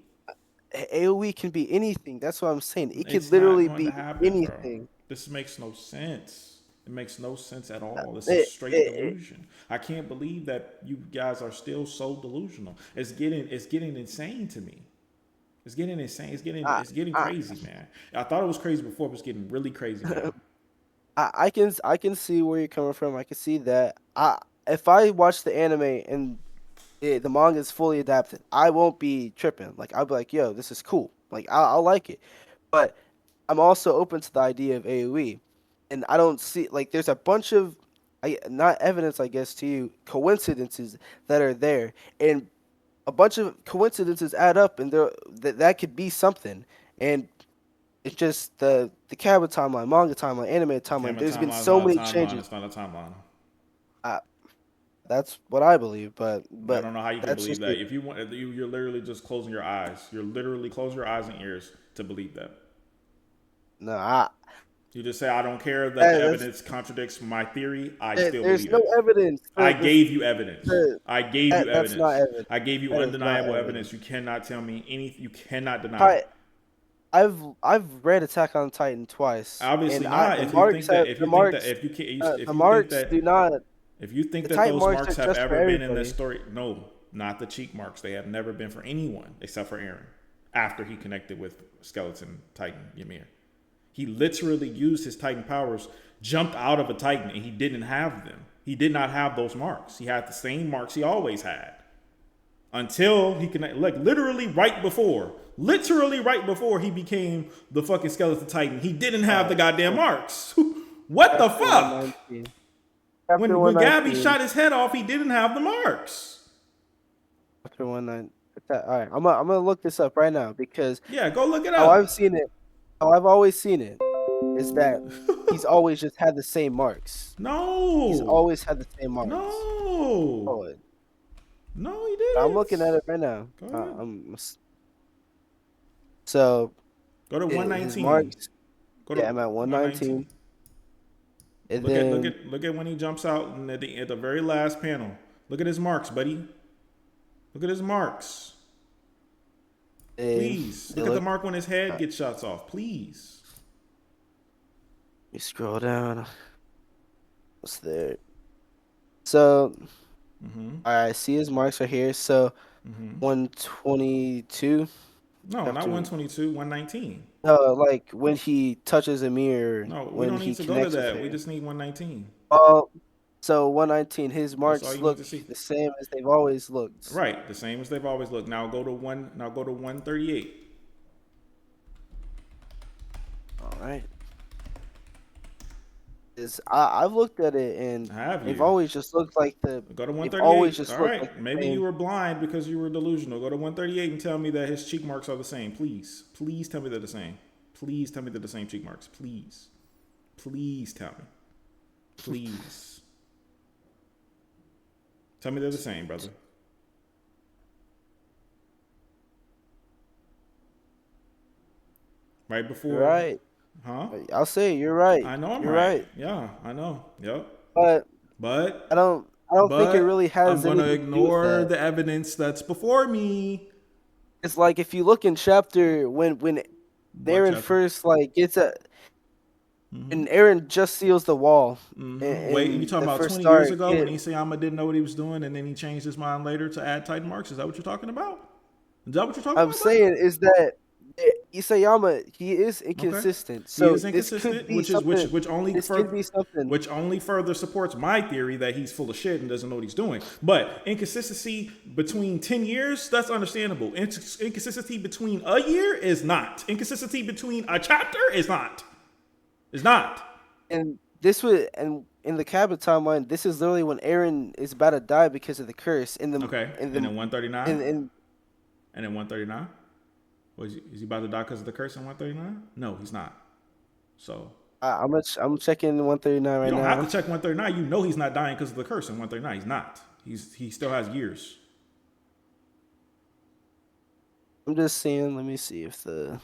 AOE can be anything. That's what I'm saying. It could It's not literally going to be happen, bro. anything. This makes no sense. It makes no sense at all. This is It, straight it, delusion. I can't believe that you guys are still so delusional. It's getting insane to me. It's getting insane. I, It's getting I, crazy, man. I thought it was crazy before, but it's getting really crazy now. I can see where you're coming from. I can see that. If I watch the anime and the manga is fully adapted, I won't be tripping. Like I'll be like, yo, this is cool. Like I'll like it. But I'm also open to the idea of AOE, and I don't see like there's a bunch of not evidence, I guess, to you coincidences that are there, and a bunch of coincidences add up, and that could be something. And it's just the Kabba timeline, manga timeline, anime timeline. Camera There's been timeline is so not a many timeline. changes. It's not a timeline. I, that's what I believe, I but don't know how you can that's believe just that. me. If you want, you're literally just closing your eyes. You're literally closing your eyes and ears to believe that. No, I You just say I don't care that the that, that's evidence contradicts my theory. I that, still there's believe no it. evidence I for this. gave you evidence. The, I gave you that's not evidence. evidence. I gave you That is not undeniable evidence. evidence. You cannot tell me any. You cannot deny it. Ti- I've read Attack on Titan twice, Obviously and I not. the If you marks think that, have if the you think that, marks if you can, if the you think marks that, do not. if you think The that Titan those marks are marks have just for ever been in this everybody. story, no, not the cheek marks. They have never been for anyone except for Aaron. After he connected with Skeleton Titan Ymir, he literally used his Titan powers, jumped out of a Titan, and he didn't have them. He did not have those marks. He had the same marks he always had until he connected. Like literally right before he became the fucking Skeleton Titan, he didn't All have the right, goddamn so marks. What the chapter one fuck? nineteen. Chapter When one Gabby nineteen. shot his head off, he didn't have the marks. Chapter 19. All right, I'm gonna look this up right now because Yeah, go look it how I've up. seen it, how I've always seen it, is that he's always just had the same marks. He's No, always had the same marks. no, Oh, no, he I'm didn't. looking at it right now. Go ahead. So Go to his 119. marks. Go to Yeah, I'm at 119. 119, and Look at look then at look at when he jumps out and at the very last panel. Look at his marks, buddy. Look at his marks. and Please they look at the look. mark when his head Uh, gets shots off. Please. you scroll down. What's there? So I see his marks right here. So 122. No, not Chapter 122, 119. No, like when he touches a mirror, No, we when don't he need to go to connects with that. We her. just need 119. Oh, so 119, his That's all marks you need to look see. the same as they've always looked. Right, the same as they've always looked. Now go to 138. All right. I've looked at it and Have they've you? always just looked like Go to they've always 138. just All looked like right. the Maybe you same. were blind because you were delusional. Go to 138 and tell me that his cheek marks are the same. Please. Please tell me they're the same. Please tell me they're the same cheek marks. Please. Please tell me. Please. Tell me they're the same, brother. Right You're before, right. huh? I'll say you're right. I know I'm You're right. right. Yeah, I know. Yep. But I But, don't I don't think it really I'm has going to anything to do with ignore that. the evidence that's before me. It's like if you look in chapter when What Aaron chapter? first like gets a and Aaron just seals the wall Wait, you in talking the about first 20 years start. ago when Isayama didn't know what he was doing and then he changed his mind later to add Titan marks? Is that what you're talking about? Is that what you're talking I'm about, buddy? saying is that Isayama he is Okay. inconsistent. He So is inconsistent, which is something. This could be something. which only further supports my theory that he's full of shit and doesn't know what he's doing. But inconsistency between 10 years, that's understandable. Inconsistency between a year is not. Inconsistency between a chapter is not. Is not. And this would and in the cabin timeline, this is literally when Aaron is about to die because of the curse. Okay. And then 139? In And then 139? Is he about to die because of the curse in 139? No, he's not. So I'm checking 139 you right don't have to now. check 139. You know he's not dying because of the curse in 139. He's not. He still has years. I'm just seeing. Let me see if the.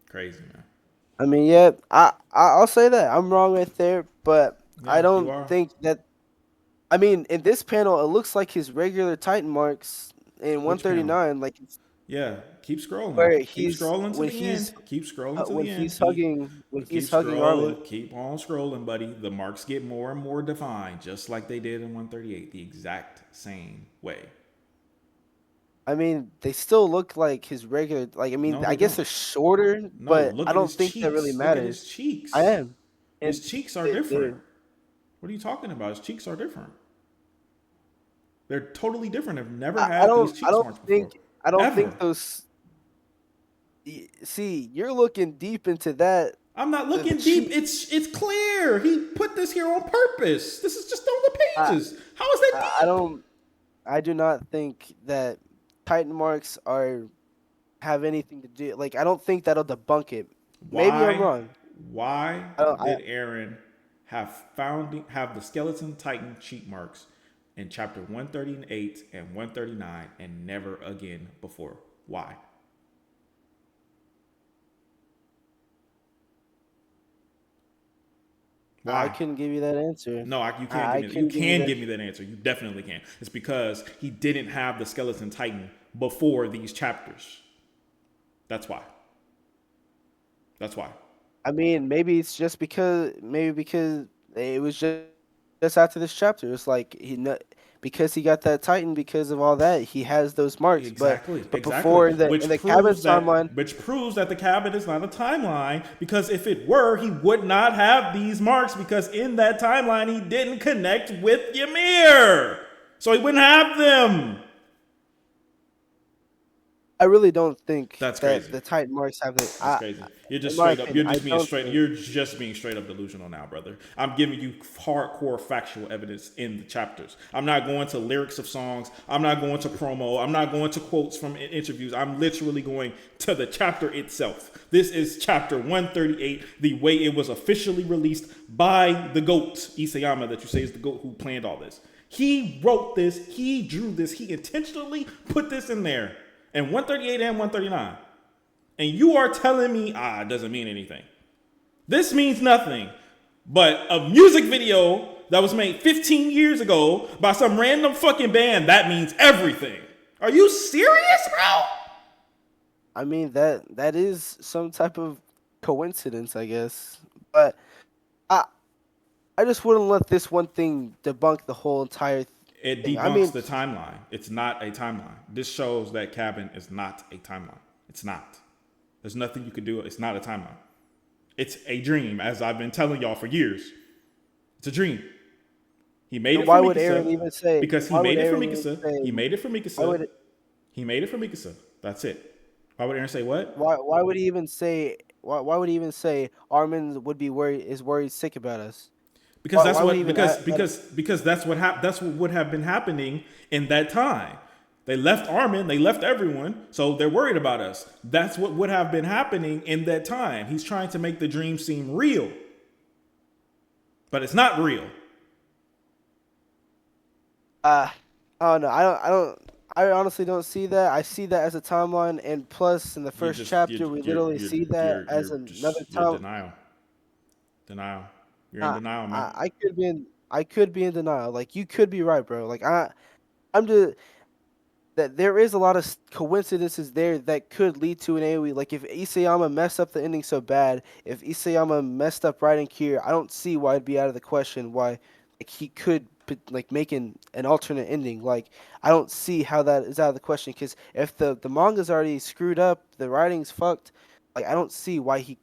Crazy, man. I mean, yeah, I'll say that I'm wrong right there, but I Yeah, you don't are. think that. I mean, in this panel, it looks like his regular Titan marks in Which panel? 139, like Yeah, keep scrolling. where Keep he's scrolling to the end. Keep scrolling to the end. when Keep he's hugging Armin. scrolling. Keep on scrolling, buddy. The marks get more and more defined, just like they did in 138, the exact same way. I mean, they still look like his regular. Like, I mean, No, I they guess don't. they're shorter, No, but look I at don't his think that really cheeks. Look at his matters. I cheeks. am, His and cheeks are they different. What are you talking about? His cheeks are different. They're totally different. I've never had these I cheeks don't marks before. think I don't Ever. think those. See, you're looking deep into that. I'm not The looking deep. cheat. It's clear. He put this here on purpose. This is just on the I, pages. How is that I deep? don't. I do not think that Titan marks are have anything to do. Like, I don't think that'll debunk it. Maybe I'm Why? wrong. Why I don't. did Aaron have the skeleton titan cheat marks in chapter 138 and 139 and never again before? Why? I Why? couldn't give you that answer. No, you can't give I me. You couldn't give you can that. give me that answer. You definitely can. It's because he didn't have the skeleton titan before these chapters. That's why. That's why. I mean, maybe it's just because it was just after this chapter. It's like because he got that Titan because of all that he has those marks. But Exactly, but exactly. before in the cabin timeline, Which proves that the cabin is not a timeline, because if it were, he would not have these marks, because in that timeline he didn't connect with Ymir. So he wouldn't have them. I really don't think That's that crazy. the Titan marks have the. That's crazy. You're In just my straight up. opinion, You're I just being don't straight. think. You're just being straight up delusional now, brother. I'm giving you hardcore factual evidence in the chapters. I'm not going to lyrics of songs. I'm not going to promo. I'm not going to quotes from interviews. I'm literally going to the chapter itself. This is chapter 138, the way it was officially released by the GOAT, Isayama, that you say is the GOAT who planned all this. He wrote this. He drew this. He intentionally put this in there. And 138 and 139. And you are telling me, it doesn't mean anything. This means nothing. But a music video that was made 15 years ago by some random fucking band, that means everything. Are you serious, bro? I mean that is some type of coincidence, I guess. But I I just wouldn't let this one thing debunk the whole entire It thing. I debunks mean, the timeline. It's not a timeline. This shows that Cabin is not a timeline. It's not. There's nothing you can do. It's not a timeline. It's a dream, as I've been telling y'all for years. It's a dream. He made then it for why would Aaron Mikasa even say? because he Why would made it for Aaron even Mikasa. He say? made it for Why Mikasa. would He made it for Mikasa. That's it. Why would Aaron say what? why would he even say? Why would he even say Armin would be worried sick about us? Because that's Why would he what even add, because that's what would have been happening in that time. They left Armin, they left everyone, so they're worried about us. That's what would have been happening in that time. He's trying to make the dream seem real, but it's not real. uh I don't know. I honestly don't see that. I see that as a timeline, and plus in the You first just chapter we literally see that as another you're time. denial. You're in I, denial, man. I could be in denial. Like you could be right, bro. Like I'm just that there is a lot of coincidences there that could lead to an AoE. Like if Isayama messed up the ending so bad, if Isayama messed up writing here, I don't see why it'd be out of the question why like he could like make an alternate ending. Like I don't see how that is out of the question because if the manga's already screwed up, the writing's fucked. Like I don't see why he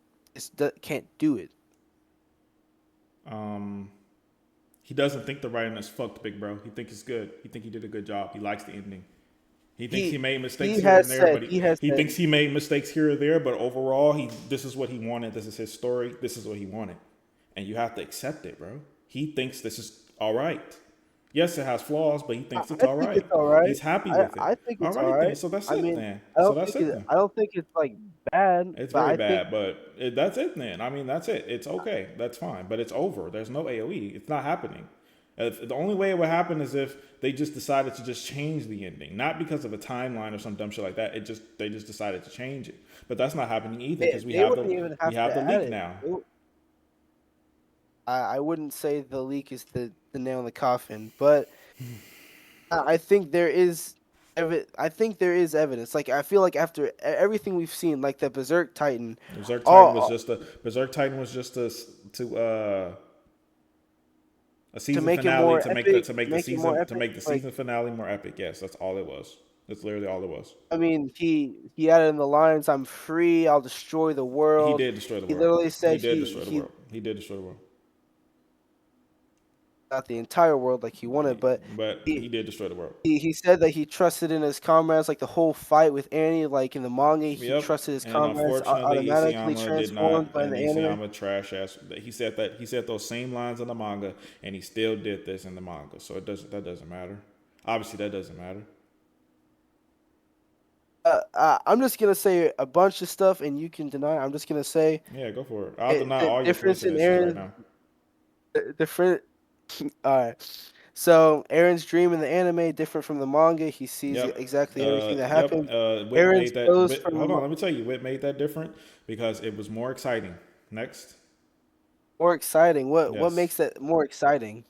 can't do it. Um, he doesn't think the writing is fucked, big bro. He thinks it's good. He think he did a good job. He likes the ending. He thinks he He made mistakes he here and has there, said but he has he said thinks he made mistakes here or there. But overall, this is what he wanted. This is his story. This is what he wanted, and you have to accept it, bro. He thinks this is all right. Yes, it has flaws, but he thinks it's I all think right. it's all right. He's happy with it. I think All it's all right then. right. So that's I it mean, then. So that's it then. I don't think it's like bad, It's but very I think bad, but that's it then. I mean, that's it. It's okay. That's fine. But it's over. There's no AOE. It's not happening. The only way it would happen is if they just decided to just change the ending, not because of a timeline or some dumb shit like that. They just decided to change it. But that's not happening either because they wouldn't even we have have to the add leak it. now. I wouldn't say the leak is the nail in the coffin, but I think there is I think there is evidence. Like I feel like after everything we've seen, like the Berserk Titan, all Berserk Titan was just a to season make it finale more epic, make it more to epic. make the Like season finale more epic. Yes, that's all it was. That's literally all it was. I mean, he added in the lines, "I'm free. I'll destroy the He world." did destroy the He world. literally He said did destroy the he world. He did destroy the world. not the entire world like he wanted, but But he he did destroy the world. he said that he trusted in his comrades. Like the whole fight with Annie, like in the manga, he Yep. trusted his And comrades unfortunately, automatically Isayama did transformed not. by And the anime. Isayama trash ass. He said those same lines in the manga, and he still did this in the manga. So that doesn't matter. Obviously, that doesn't matter. I'm just gonna say a bunch of stuff, and you can deny. I'm just gonna say Yeah, go for it. I'll deny the all your difference in coincidences right Aaron, now. different. All right. So Aaron's dream in the anime different from the manga. He sees Yep. exactly everything that Yep. happened. Wit Aaron's made that. goes from Hold on, let me tell you, Wit made that different because it was more exciting. Next. More exciting. What Yes. makes it more exciting?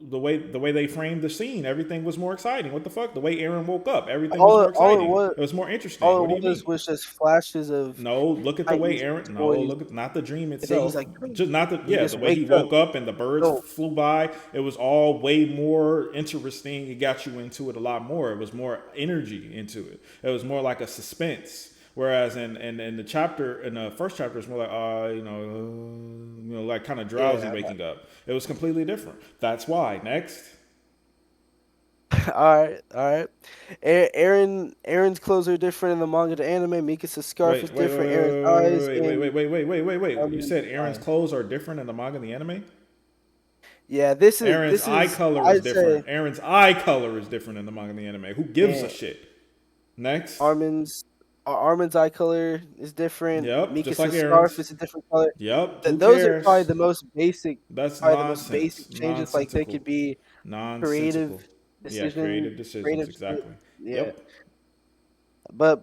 The way they framed the scene, everything was more exciting. What the fuck? The way Aaron woke up, everything was All more it, all it exciting. was It was more interesting. all What do you it mean? was just flashes of No, look at the way Titans Aaron. No, toys. look at not the dream And then he's itself. like, "Boom," Just not the and he the just way he wakes up. woke up and the birds No, flew by. It was all way more interesting. It got you into it a lot more. It was more energy into it. It was more like a suspense. Whereas in the chapter in the first chapter, it's more like like kind of drowsy yeah. waking up. It was completely different. That's why. Next. All right, all right. Aaron's clothes are different in the manga to anime. Mika's scarf is Wait, wait, wait, different. Aaron's eyes wait, wait, and wait, wait, wait, wait, wait, wait, wait. You Armin's said Aaron's eye. clothes are different in the manga and the anime? Yeah, Aaron's this eye is color is I'd say different. Aaron's eye color is different in the manga and the anime. Who gives a and shit? Next. Armin's eye color is different. Yep, just like Mika's scarf Aaron's. is a different color. Yep, who Those are cares? That's probably the most basic nonsense. changes. Like they Nonsensical. could be Nonsensical. creative Yeah, decision, creative decisions. creative. Exactly. Yeah, Yep. but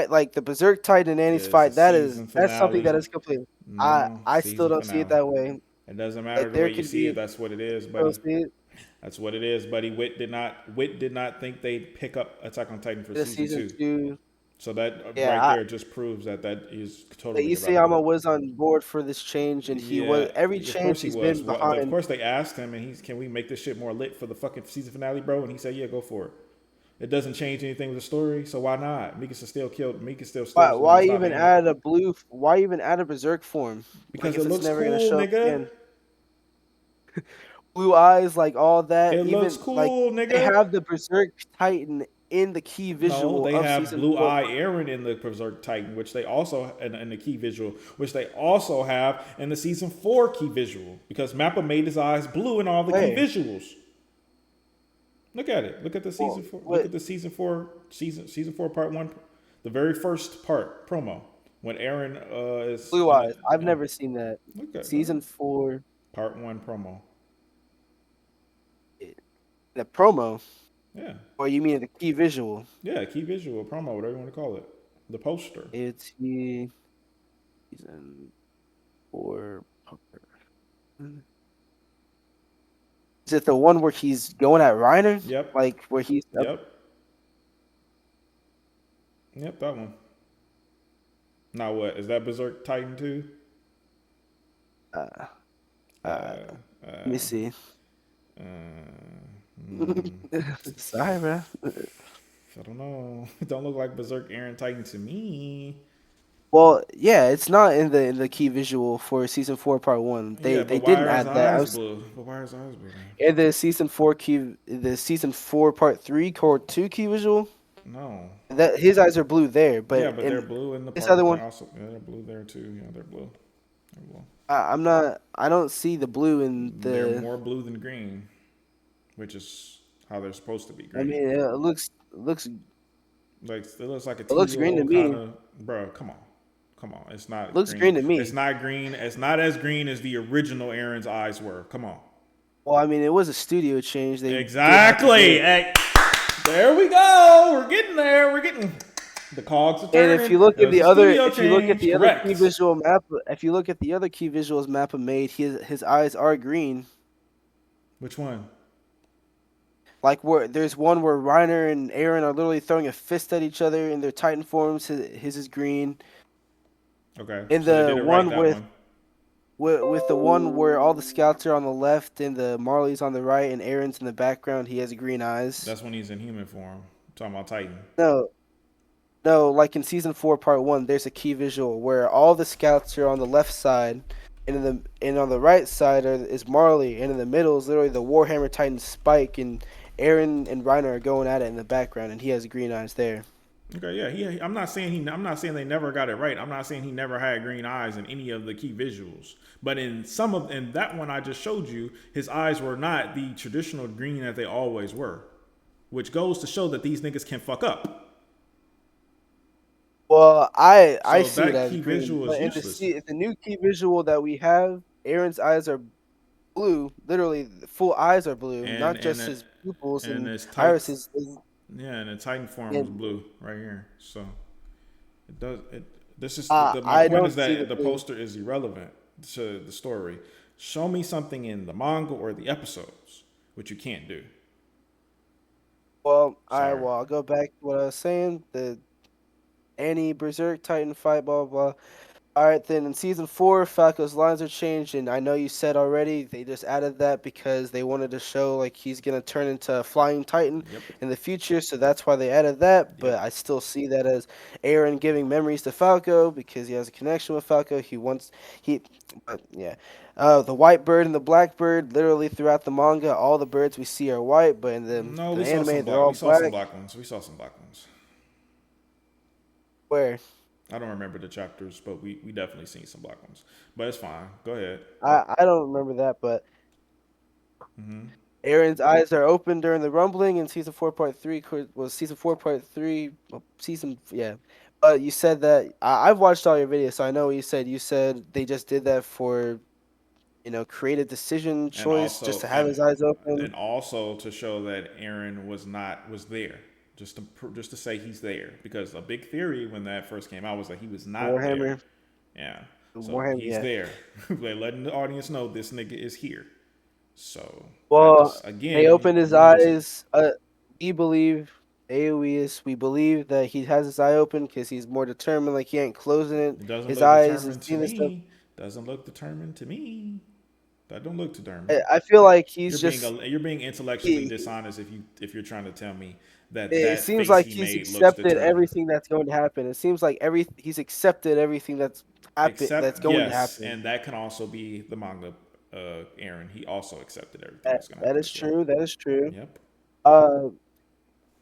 like the Berserk Titan and Annie's It's a fight, season that's something finale. that is complete. No, I still season don't see it finale. that way. It doesn't matter Like the there way you could see it. be, That's what it is, I don't buddy. see it That's what it is, buddy. Wit did not think they'd pick up Attack on Titan for in a season season two. two. So that Yeah, right there just proves that that is but totally irrelevant. Isayama was on board for this change, and he was Yeah, every of course change he he's was. been Well, of behind. course they asked him, and can we make this shit more lit for the fucking season finale, bro? And he said, yeah, go for it. It doesn't change anything with the story, so why not? Mikasa still killed. Mikasa still Why won't stop even Annie add a blue? Why even add a Berserk form? Like because it if it's looks never gonna cool, show up nigga. again. Blue eyes, like all that. It looks Even like cool, they nigga. have the Berserk Titan in the key No, visual they of have season Blue four. Eye Aaron in the Berserk Titan, which they also in the key visual, which they also have in the season 4 key visual because Mappa made his eyes blue in all the key Hey, visuals. Look at it. Look at the season well, 4. Look what at the season 4 part 1, the very first part promo when Aaron is blue in eyes? the I've yeah. never seen that. Look at bro. Season four, Part 1 promo. the promo, Yeah. or you mean the key visual? Yeah, key visual promo, whatever you want to call it. The poster. It's the season four. Is it the one where he's going at Reiner? Yep. Like where he's up? Yep. Yep, that one. Now what? Is that Berserk Titan 2? Uh, Uh, let me see. uh, mm, Sorry, bro. I don't know. It don't look like Berserk Aaron Titan to me. Well, yeah, it's not in the key visual for season four, part one. Yeah, They but why didn't are his add that. I eyes was blue? But why are his eyes blue then? in the season four, part three, core two key visual. No. That his eyes are blue there, Yeah, but but they're in blue in the this part. other one, Also, yeah, they're blue there too. Yeah, they're blue. They're blue. I'm not. I don't see the blue in They're the. more blue than green, which is how they're supposed to be I green. mean, it Like it looks like a looks green to teal kind me. of. Bro, come on, come on. It's It not looks green. green to It's me. not green. It's not as green as the original Aaron's eyes were. Come on. Well, I mean, it was a studio change. They did have to Exactly. do it. Hey, there we go. We're getting there. We're getting the cogs are And if turning. you look It at was the a other, studio if you look at change. the other key Correct. visual map, if you look at the other key visuals Mappa made, his eyes are green. Which one? Like where there's one where Reiner and Aaron are literally throwing a fist at each other in their Titan forms. His is green. Okay, And so they the did it right one that one. with the one where all the scouts are on the left and the Marley's on the right and Aaron's in the background, he has green eyes. That's when he's in human form. I'm talking about Titan. No, no, like in season four, part one, there's a key visual where all the scouts are on the left side, and on the right side is Marley, and in the middle is literally the Warhammer Titan Spike, and Aaron and Reiner are going at it in the background, and he has green eyes there. Okay, yeah, I'm not saying I'm not saying they never got it right. I'm not saying he never had green eyes in any of the key visuals. But in that one I just showed you, his eyes were not the traditional green that they always were, which goes to show that these niggas can fuck up. Well, I So see it that as key green, visual is but useless. the new key visual that we have, Aaron's eyes are blue. Literally, the full eyes are blue, And not and just it, his pupils and and his tight Iris is yeah, and the Titan form was and blue right here. So it does it. This is my I point is don't see the that the blue. poster is irrelevant to the story. Show me something in the manga or the episodes, which you can't do. Well, Sorry. I'll go back to what I was saying. The Annie Berserk Titan fight, blah blah blah. All right, then in season four, Falco's lines are changed, and I know you said already they just added that because they wanted to show like he's gonna turn into a flying titan Yep. in the future, so that's why they added that. Yep. But I still see that as Aaron giving memories to Falco because he has a connection with Falco. He, but yeah, the white bird and the black bird. Literally throughout the manga, all the birds we see are white, but in No, the we saw some anime, they're black. We all saw some black. black ones. We saw some black ones. Where I don't remember the chapters, but we definitely seen some black ones. But it's fine. Go ahead. I don't remember that, but Aaron's eyes are open during the rumbling in season 4.3 was season 4.3 season yeah. But you said that I've watched all your videos, so I know what you said. You said they just did that for create a decision and choice just also to have and his eyes open. and also to show that Aaron was there, just to say he's there, because a big theory when that first came out was that he was not there. Warhammer, Yeah, so Warhammer, he's yeah. there. They're letting the audience know this nigga is here. So that Well, just they again opened his we just eyes. We believe AOE is. We believe that he has his eye open because he's more determined. Like he ain't closing it. it doesn't His look eyes and determined to seeing this stuff. me. Doesn't look determined to me. That don't look I determined. I feel like he's just. You're being intellectually He, dishonest if you're trying to tell me that it that seems face like he he's made looks accepted determined. everything that's going to happen. It seems like he's accepted everything that's Except going to yes, happen. and that can also be the manga. Aaron, he also accepted everything that's gonna That happen is as well. true. That is true. Yep. Uh,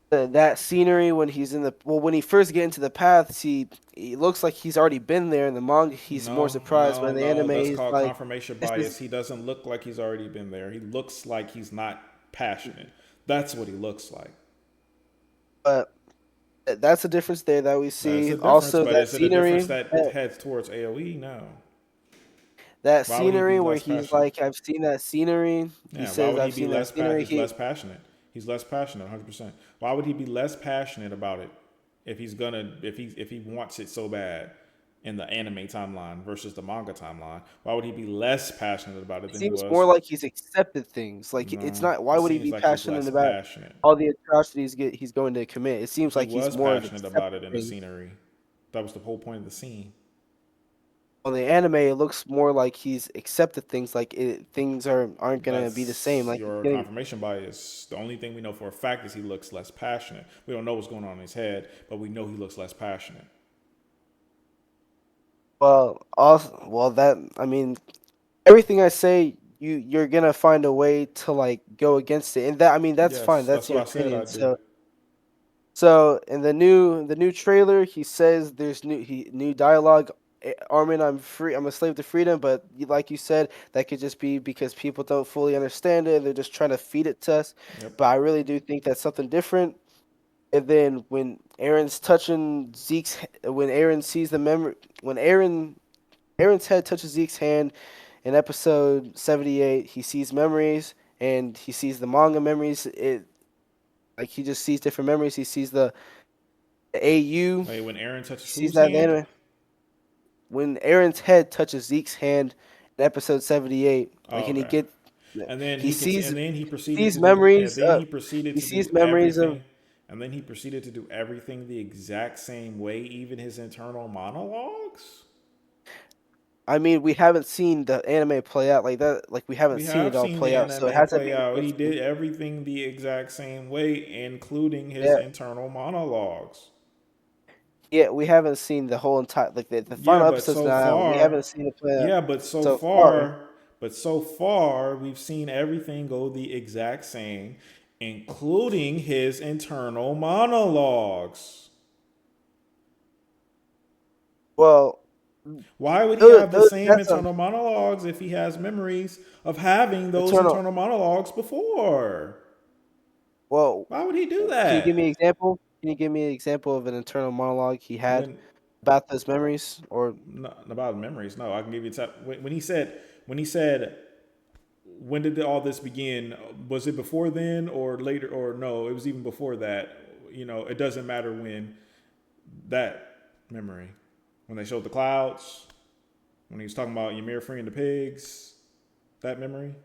that scenery when he's when he first get into the paths, he looks like he's already been there. In the manga, he's more No, surprised, but no, in the no. anime, That's he's called like, confirmation "This is." bias. He doesn't look like he's already been there. He looks like he's not passionate. That's what he looks like. But that's a difference there that we That is see. a difference, Also, but that is it a difference scenery, that heads towards AOE? No. that Why would he be scenery where less he's passionate? like, "I've seen that scenery." He Yeah, why says, would he "I've be seen that scenery." he's less passionate. He's less passionate 100%. Why would he be less passionate about it if he's gonna if he wants it so bad in the anime timeline versus the manga timeline? Why would he be less passionate about it It than he seems more was? like he's accepted things. Like it's No, not. Why it would he seems be like he's passionate less about passionate. all the atrocities he's going to commit? It seems He like he's was more of passionate about accepted it in the things. scenery. That was the whole point of the scene. On the anime, it looks more like he's accepted things. Like things aren't gonna be the same. That's Like he's your getting. confirmation bias. The only thing we know for a fact is he looks less passionate. We don't know what's going on in his head, but we know he looks less passionate. Well, also, well that I mean everything I say, you're gonna find a way to like go against it, and that I mean that's fine. Yes, That's that's what your I said opinion. I do. So in the new trailer, he says there's new dialogue. Armin, I'm free. I'm a slave to freedom. But like you said, that could just be because people don't fully understand it. They're just trying to feed it to us. Yep. But I really do think that's something different. And then when Aaron's touching when Aaron sees the memory, when Aaron's head touches Zeke's hand in episode 78, he sees memories and he sees the manga memories. It like he just sees different memories. He sees the AU. Wait, when Aaron He touches sees whose that in the hand? anime. When Aaron's head touches Zeke's hand in episode 78, Oh, and okay. And then he sees and then he he proceeded sees to do and memories. then he proceeded He to do sees memories of. everything and then he proceeded to do everything the exact same way, even his internal monologues. I mean, we haven't seen the anime play out like that. Like we haven't We seen it have all seen the play out, so it anime hasn't play been out. He confusing. did everything the exact same way, including his Yeah, internal monologues. yeah, we haven't seen the whole entire like the Yeah, final but episode's so not out. We far, haven't seen it play out yeah, so far. but so far, we've seen everything go the exact same, including his internal monologues. Well, Why would he have the same that's internal monologues if he has memories of having those eternal. internal monologues before? Well, Why would he do can you give me an that? example? Can you give me an example of an internal monologue he had When about those memories? Or not about memories, no, I can give you when he said when did all this begin? Was it before then or later? Or no, it was even before that. You know, it doesn't matter when that memory. When they showed the clouds, when he was talking about Ymir freeing the pigs. that memory?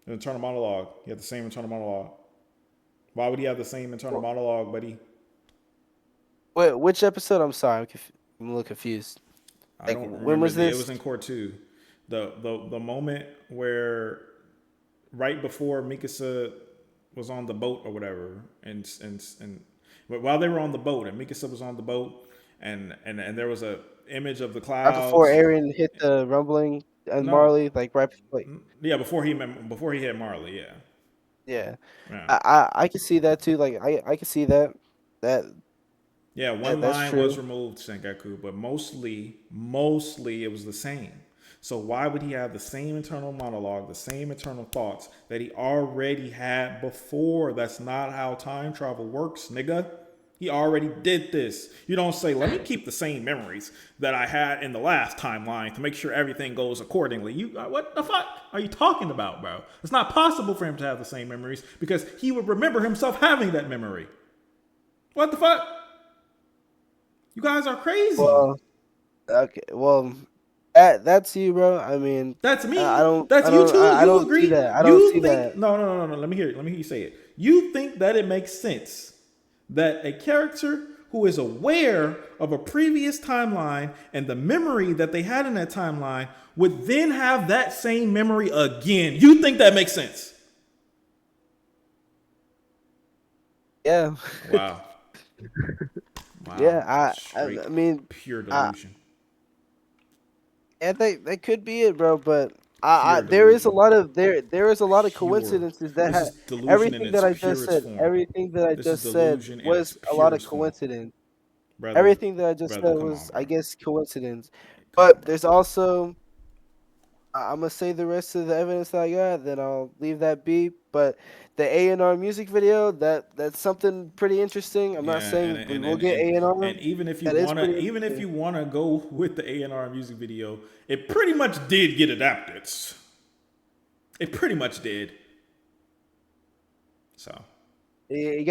An internal monologue. He had the same internal monologue. Why would he have the same internal Well, monologue, buddy? wait, which episode? I'm sorry, I'm a little confused. I Like, don't when remember. was It this? was in court two. The moment where right before Mikasa was on the boat or whatever, and but while they were on the boat and Mikasa was on the boat, and there was a image of the Right before clouds. Aaron hit the rumbling and No, Marley, like right before, like, yeah, before he hit Marley, yeah, yeah. yeah, I can see that too. Like I can see that. That yeah. One that's line was true. removed, Sengoku, but mostly it was the same. So why would he have the same internal monologue, the same internal thoughts that he already had before? That's not how time travel works, nigga. He already did this. You don't say, let me keep the same memories that I had in the last timeline to make sure everything goes accordingly. What the fuck are you talking about, bro? It's not possible for him to have the same memories because he would remember himself having that memory. What the fuck? You guys are crazy. Well, okay. Well, that's you, bro. I mean, That's me. That's you too. I You don't see agree? that. I don't see You think that. no. Let me hear it. Let me hear you say it. You think that it makes sense that a character who is aware of a previous timeline and the memory that they had in that timeline would then have that same memory again. You think that makes sense? Yeah, Wow. Wow. yeah. Straight I mean, pure I delusion. yeah, that could be it, bro. But Pure there is a delusion. lot of there is a lot of Pure. coincidences that This is delusion in everything its that I just purest said, form. This is delusion in its was a lot of purest form. coincidence. Brother, Everything that I just brother, said come was, on, I bro. guess, coincidence. Come on, But bro. there's also, I'm gonna say the rest of the evidence that I got, then I'll leave that be. But the A&R music video, that's something pretty interesting. I'm not Yeah, saying we will get A&R. and even if you That is pretty even if interesting. you wanna go with the A&R music video, it pretty much did get adapted. It pretty much did. So It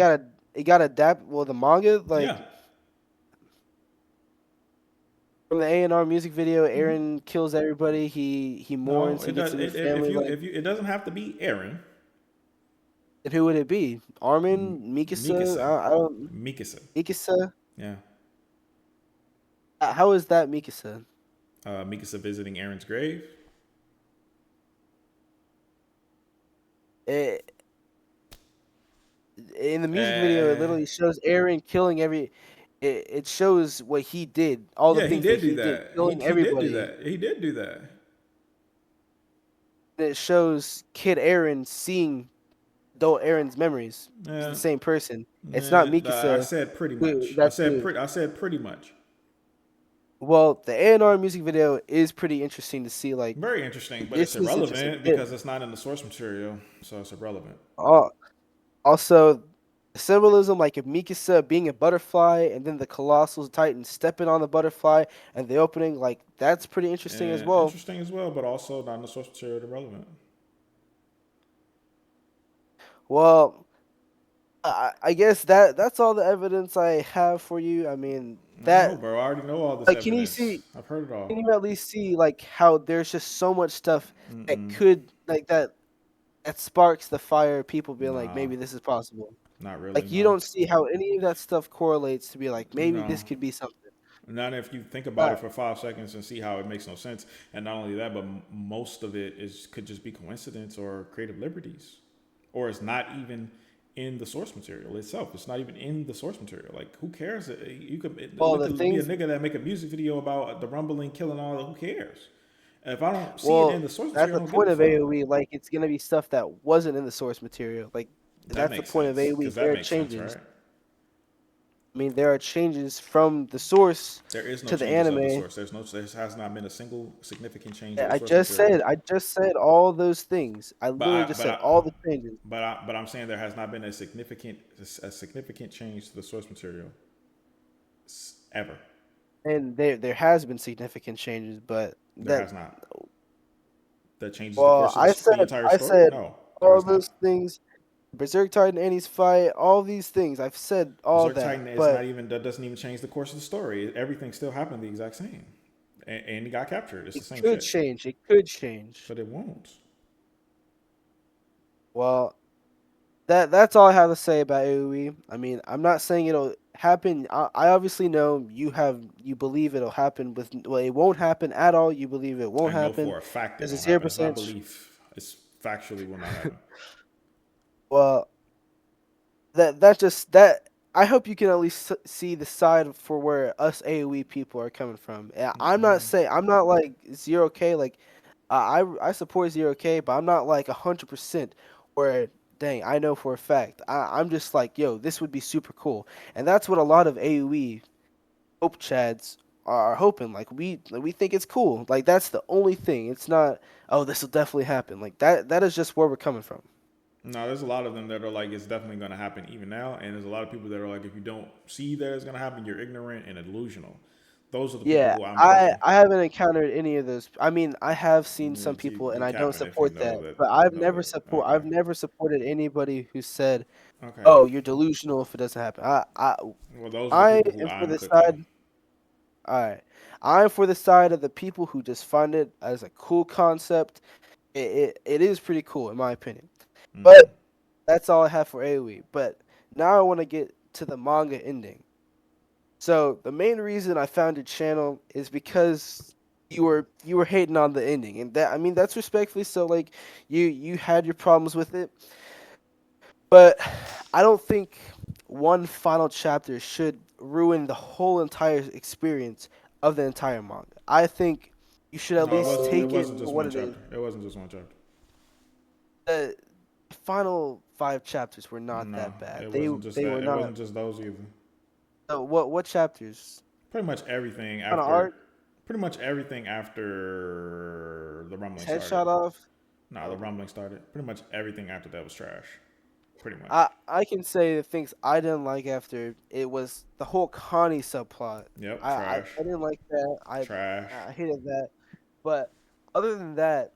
got adapt. Well, the manga, yeah, like from the A&R music video, Aaron kills everybody. He no, mourns. He it gets does. a new family. Like, If you, it doesn't have to be Aaron. and who would it be? Armin, Mikasa? Mikasa, I don't. Mikasa. Mikasa. Yeah, How is that Mikasa? Mikasa visiting Aaron's grave. It, in the music video, it Uh, literally shows Aaron killing every. It shows what he did, all the yeah, he things that did do he did, that. killing He did do everybody. that. He did do that. And it shows Kid Aaron seeing adult Aaron's memories. It's the Yeah, same person. It's not yeah. I Mikasa. said pretty Who much. that's who. I said pretty much. Well, the A&R music video is pretty interesting to see. Like, Very interesting, but it's this is interesting. irrelevant because it's not in the source material, so it's irrelevant. Uh, Also, symbolism, like if Mikasa being a butterfly and then the colossal titan stepping on the butterfly and the opening, like that's pretty interesting as And well. interesting as well, but also not in the source material, irrelevant. Well, I guess that's all the evidence I have for you. I mean, I know, that bro. I already know all this like, evidence. I've heard it can all. you at least see like how there's just so much stuff that could like that sparks the fire of people being like, Nah, maybe this is possible. not really. Like, you No, don't see how any of that stuff correlates to be like, maybe no. this could be something. Not if you think about Uh, it for 5 seconds and see how it makes no sense. And not only that, but most of it is could just be coincidence or creative liberties, or it's not even in the source material itself. It's not even in the source material. Like, who cares? You could well, look the at be a things nigga that make a music video about the rumbling, killing all that. Who cares? If I don't see it in Well, the source that's material, the I don't give point a of fuck. AOE. Like, it's gonna be stuff that wasn't in the source material. Like, That that's the makes point of sense AOE. because There that are makes sense, changes. right? I mean, there are changes from the source There is no to the changes of the anime. source. There has not been a single significant change of the source material. I just said all those things. I But literally just said all the changes, but I'm saying there has not been a significant change to the source material ever. and there has been significant changes, but There that has not. That changes the well, course of the entire I story. said No, there all has not. those things. Berserk Titan, Annie's fight, all these things. I've said all Berserk that, Titan is but not even that doesn't even change the course of the story. Everything still happened the exact same, and he got captured. It's it the same could shit, change. It could change. but it won't. Well, that's all I have to say about AOE. I mean, I'm not saying it'll happen. I obviously know you believe it'll happen with well, it won't happen at all. You believe it won't I know happen. for a fact it There's a won't zero happen. It's not percent. belief. It's factually will not happen. Well, that just that I hope you can at least see the side for where us AOE people are coming from. I'm not saying I'm not like 0K. Like I support 0K, but I'm not like 100% where dang I know for a fact. I'm just like yo, this would be super cool, and that's what a lot of AOE hope chads are hoping. Like we think it's cool. Like that's the only thing. It's not oh this will definitely happen. Like that is just where we're coming from. No, there's a lot of them that are like it's definitely going to happen even now, and there's a lot of people that are like if you don't see that it's going to happen, you're ignorant and delusional. Those are the people Yeah, who I'm I pushing. I haven't encountered any of those. I mean, I have seen some people, and You I don't capping if you support know that. that But know that. Okay, I've never supported anybody who said, okay. "Oh, you're delusional if it doesn't happen." Well, those are the I people who am for I'm the cooking. side. All right, I'm for the side of the people who just find it as a cool concept. It is pretty cool in my opinion. But that's all I have for AoE. But now I want to get to the manga ending. So the main reason I found your channel is because you were hating on the ending, and that I mean that's respectfully so. Like you had your problems with it, but I don't think one final chapter should ruin the whole entire experience of the entire manga. I think you should at No, it least wasn't. It take it wasn't for just what one it is. chapter. It wasn't just one chapter. The final five chapters were not No, that bad. it They wasn't just they that. were It not. wasn't just those either. What chapters? Pretty much everything Final after. art. Pretty much everything after the His rumbling started. headshot off. Nah, the Oh. rumbling started. Pretty much everything after that was trash. Pretty much. I can say the things I didn't like after it was the whole Connie subplot. Yep, I trash. didn't like that. Trash. I hated that. But other than that,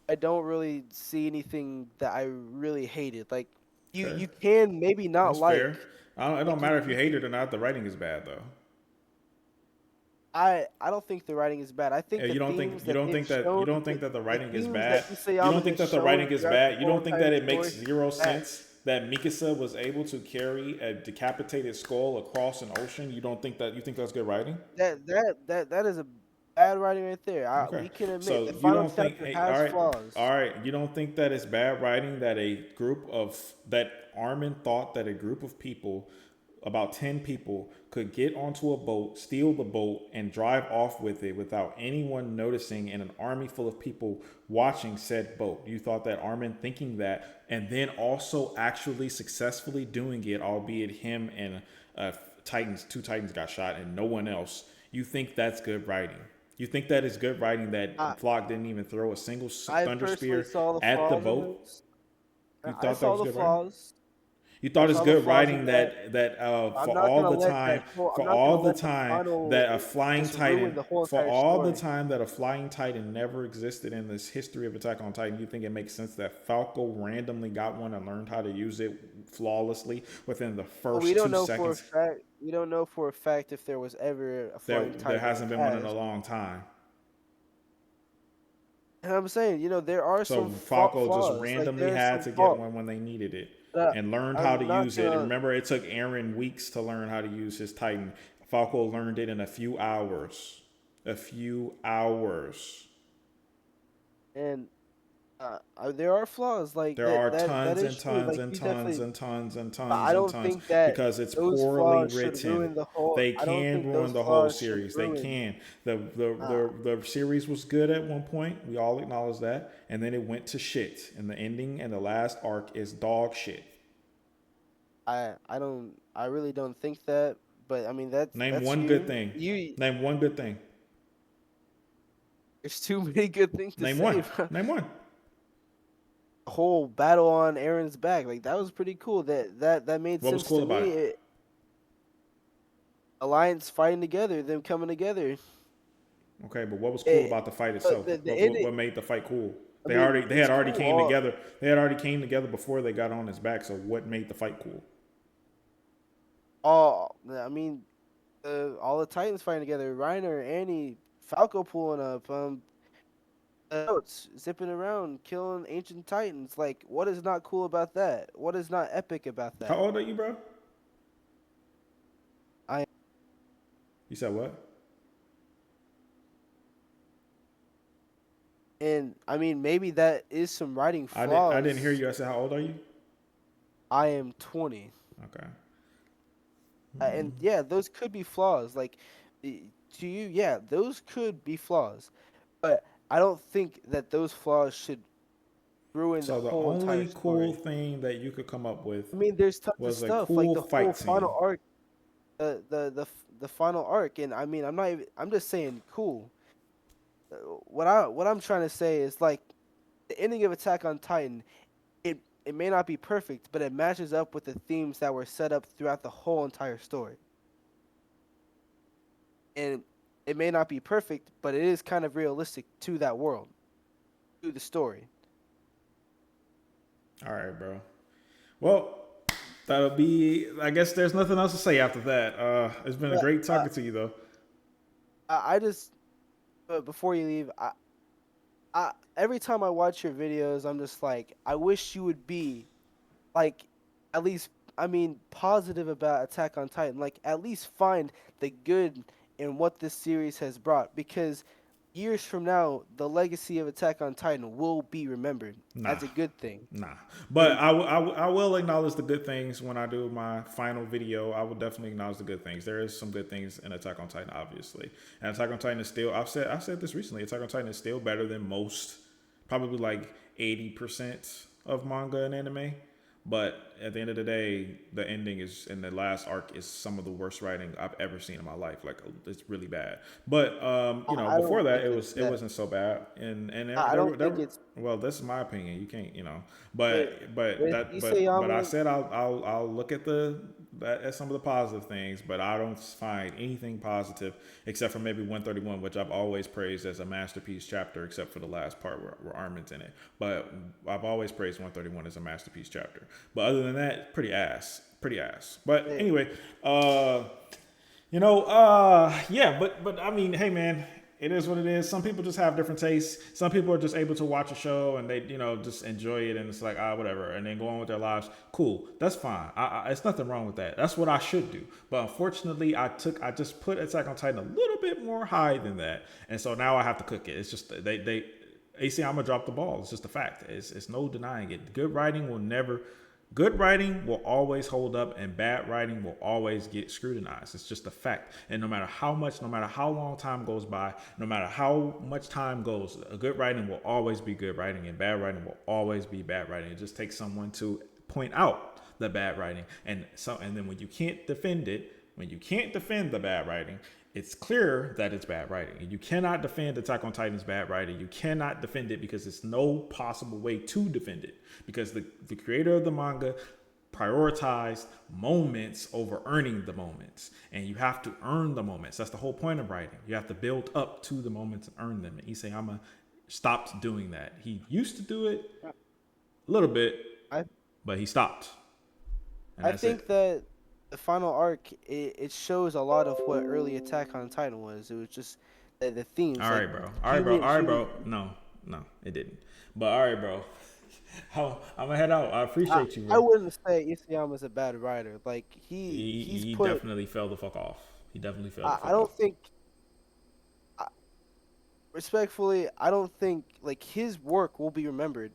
I don't really see anything that I really hated. Like Okay, you can maybe not that's fair. like It don't like matter if you you hate can it or not. The writing is bad though. I don't think the writing is bad. I think the themes that they've You shown don't think that the the writing is themes that bad. You don't Isayama think has that the shown writing is throughout the bad. You whole don't think that entire it makes story zero bad. sense that Mikasa was able to carry a decapitated skull across an ocean. You don't think that you think that's good writing? That is a bad writing right there. Okay. We can admit the So you final don't think, chapter has all flaws. right, you don't think that it's bad writing that that Armin thought that a group of people, about 10 people, could get onto a boat, steal the boat, and drive off with it without anyone noticing and an army full of people watching said boat. You thought that Armin thinking that and then also actually successfully doing it, albeit him and two Titans got shot and no one else. You think that's good writing? You think that is good writing I that Flock didn't even throw a single I thunder personally spear saw the at the flaws in boat? those. You I thought that saw was the good writing? flaws. You I thought it's saw the good flaws in writing that. for I'm not all gonna the let time I'm not gonna let the that final a flying just ruin titan the whole for entire all the story. time that a flying titan never existed in this history of Attack on Titan. You think it makes sense that Falco randomly got one and learned how to use it flawlessly within the But we first don't two know for a seconds? fact. We don't know for a fact if there was ever a flying There titan in the hasn't been one in a past. long time. And I'm saying, there are So some Falco just flaws. Like randomly there are had some to get fault. one when they needed it But and learned how to I'm not use it. And gonna. remember, it took Aaron weeks to learn how to use his Titan. Falco learned it in a few hours. A few hours. And there are flaws like There are that tons is and true. tons Like and you tons definitely, and tons and but tons I and don't tons think that because it's those poorly flaws should written. ruin the whole. They I don't can think ruin those the whole flaws should series. They ruin. can. Uh, The series was good at one point. We all acknowledge that. And then it went to shit. And the ending and the last arc is dog shit. I don't. I really don't think that. But I mean Name that's one good you. thing. You. Name one good thing. There's too many good things to Name one. say. Bro. Name one. The whole battle on Aaron's back, like that was pretty cool. That made What was sense to cool about me. it? Alliance fighting together, them coming together. Okay, but what was cool It, about the fight but itself? the ending. What made the fight cool? I mean, They it's had already cool. came together. They had already came together before they got on his back. So what made the fight cool? I mean, all the Titans fighting together. Reiner, Annie, Falco pulling up. Notes zipping around, killing ancient titans. Like, what is not cool about that? What is not epic about How that? old are you, bro? I You said what? and I mean, maybe that is some writing I didn't hear flaws. you. I said how old are you? I am 20. Okay. And yeah, those could be flaws. Like, to you, yeah, those could be flaws. But I don't think that those flaws should ruin the So the whole entire only cool story. thing that you could come up with I mean, there's tons of was a stuff like cool the whole fight final scene. arc, the final arc, and I mean, I'm not even, I'm just saying cool. What I'm trying to say is like the ending of Attack on Titan. It may not be perfect, but it matches up with the themes that were set up throughout the whole entire story. And it may not be perfect, but it is kind of realistic to that world, to the story. All right, bro. Well, that'll be. I guess there's nothing else to say after that. It's been a But great talking to you, though. I just, but before you leave, every time I watch your videos, I'm just like, I wish you would be like, at least, I mean, positive about Attack on Titan. Like, at least find the good in what this series has brought, because years from now, the legacy of Attack on Titan will be remembered Nah, as a good thing. nah. But And I will acknowledge the good things when I do my final video. I will definitely acknowledge the good things. There is some good things in Attack on Titan, obviously. And Attack on Titan is still. I've said this recently. Attack on Titan is still better than most, probably like 80% of manga and anime. But at the end of the day, the ending is in the last arc is some of the worst writing I've ever seen in my life. Like it's really bad. But I before don't that, think it's it that. wasn't so bad. And I there don't were think it's well, this is my opinion. You can't, with with but I Isayama. said I'll look at at some of the positive things, but I don't find anything positive except for maybe 131, which I've always praised as a masterpiece chapter, except for the last part where Armin's in it. But I've always praised 131 as a masterpiece chapter. But other than that, pretty ass. But eh, anyway, yeah, but I mean, hey man, it is what it is. Some people just have different tastes. Some people are just able to watch a show and they, just enjoy it and it's like, whatever, and then go on with their lives. Cool, that's fine. It's nothing wrong with that. That's what I should do. But unfortunately, I just put Attack on Titan a little bit more high than that, and so now I have to cook it. It's just they AC, I'm gonna drop the ball. It's just a fact. It's no denying it. Good writing will always hold up, and bad writing will always get scrutinized. It's just a fact. And no matter how long time goes by, no matter how much time goes, a good writing will always be good writing, and bad writing will always be bad writing. It just takes someone to point out the bad writing, and then when you can't defend it, when you can't defend the bad writing, it's clear that it's bad writing. And you cannot defend Attack on Titan's bad writing. You cannot defend it because there's no possible way to defend it. Because the creator of the manga prioritized moments over earning the moments. And you have to earn the moments. That's the whole point of writing. You have to build up to the moments and earn them. And Isayama stopped doing that. He used to do it a little bit, I but he stopped. And I that's it. think that the final arc it shows a lot of what early Attack on Titan was. It was just the themes All like right, bro. All right, bro. human All right, human. bro. No, it didn't. But all right, bro. I'm gonna head out. I I, appreciate you, I bro. wouldn't say Isayama's a bad writer. Like he's He put. definitely fell the fuck off. He definitely fell the I fuck don't off. think I- respectfully. I don't think like his work will be remembered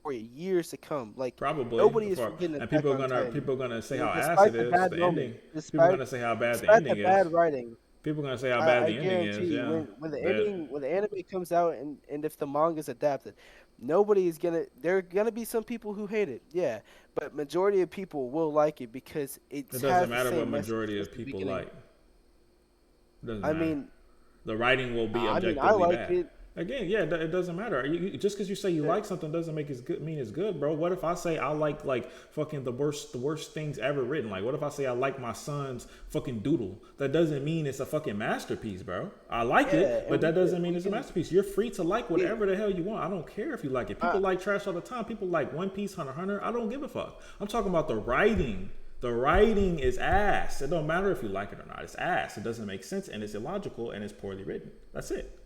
for years to come. Like Probably nobody is before, forgetting and Attack on Titan, people are gonna say how ass despite it the is. bad The ending. moments, People are despite gonna say how bad the despite the ending is. bad writing. People are gonna say how bad I the ending guarantee is. you, Yeah, that when the anime comes out and if the manga is adapted, nobody is gonna. There are gonna be some people who hate it, yeah, but majority of people will like it because it it doesn't has the matter what same message majority since of the people beginning. like. It doesn't I matter. mean, The writing will be I objectively like bad. it. Again, yeah, it doesn't matter. Just because you say you Uh, like something doesn't make it good. Mean it's good, bro. What if I say I like fucking the worst things ever written? Like, what if I say I like my son's fucking doodle? That doesn't mean it's a fucking masterpiece, bro. I like Yeah, it, but and that doesn't mean we it's a can masterpiece. You're free to like we whatever the hell you want. I don't care if you like it. People uh, like trash all the time. People like One Piece, Hunter x Hunter. I don't give a fuck. I'm talking about the writing. The writing is ass. It don't matter if you like it or not. It's ass. It doesn't make sense and it's illogical and it's poorly written. That's it.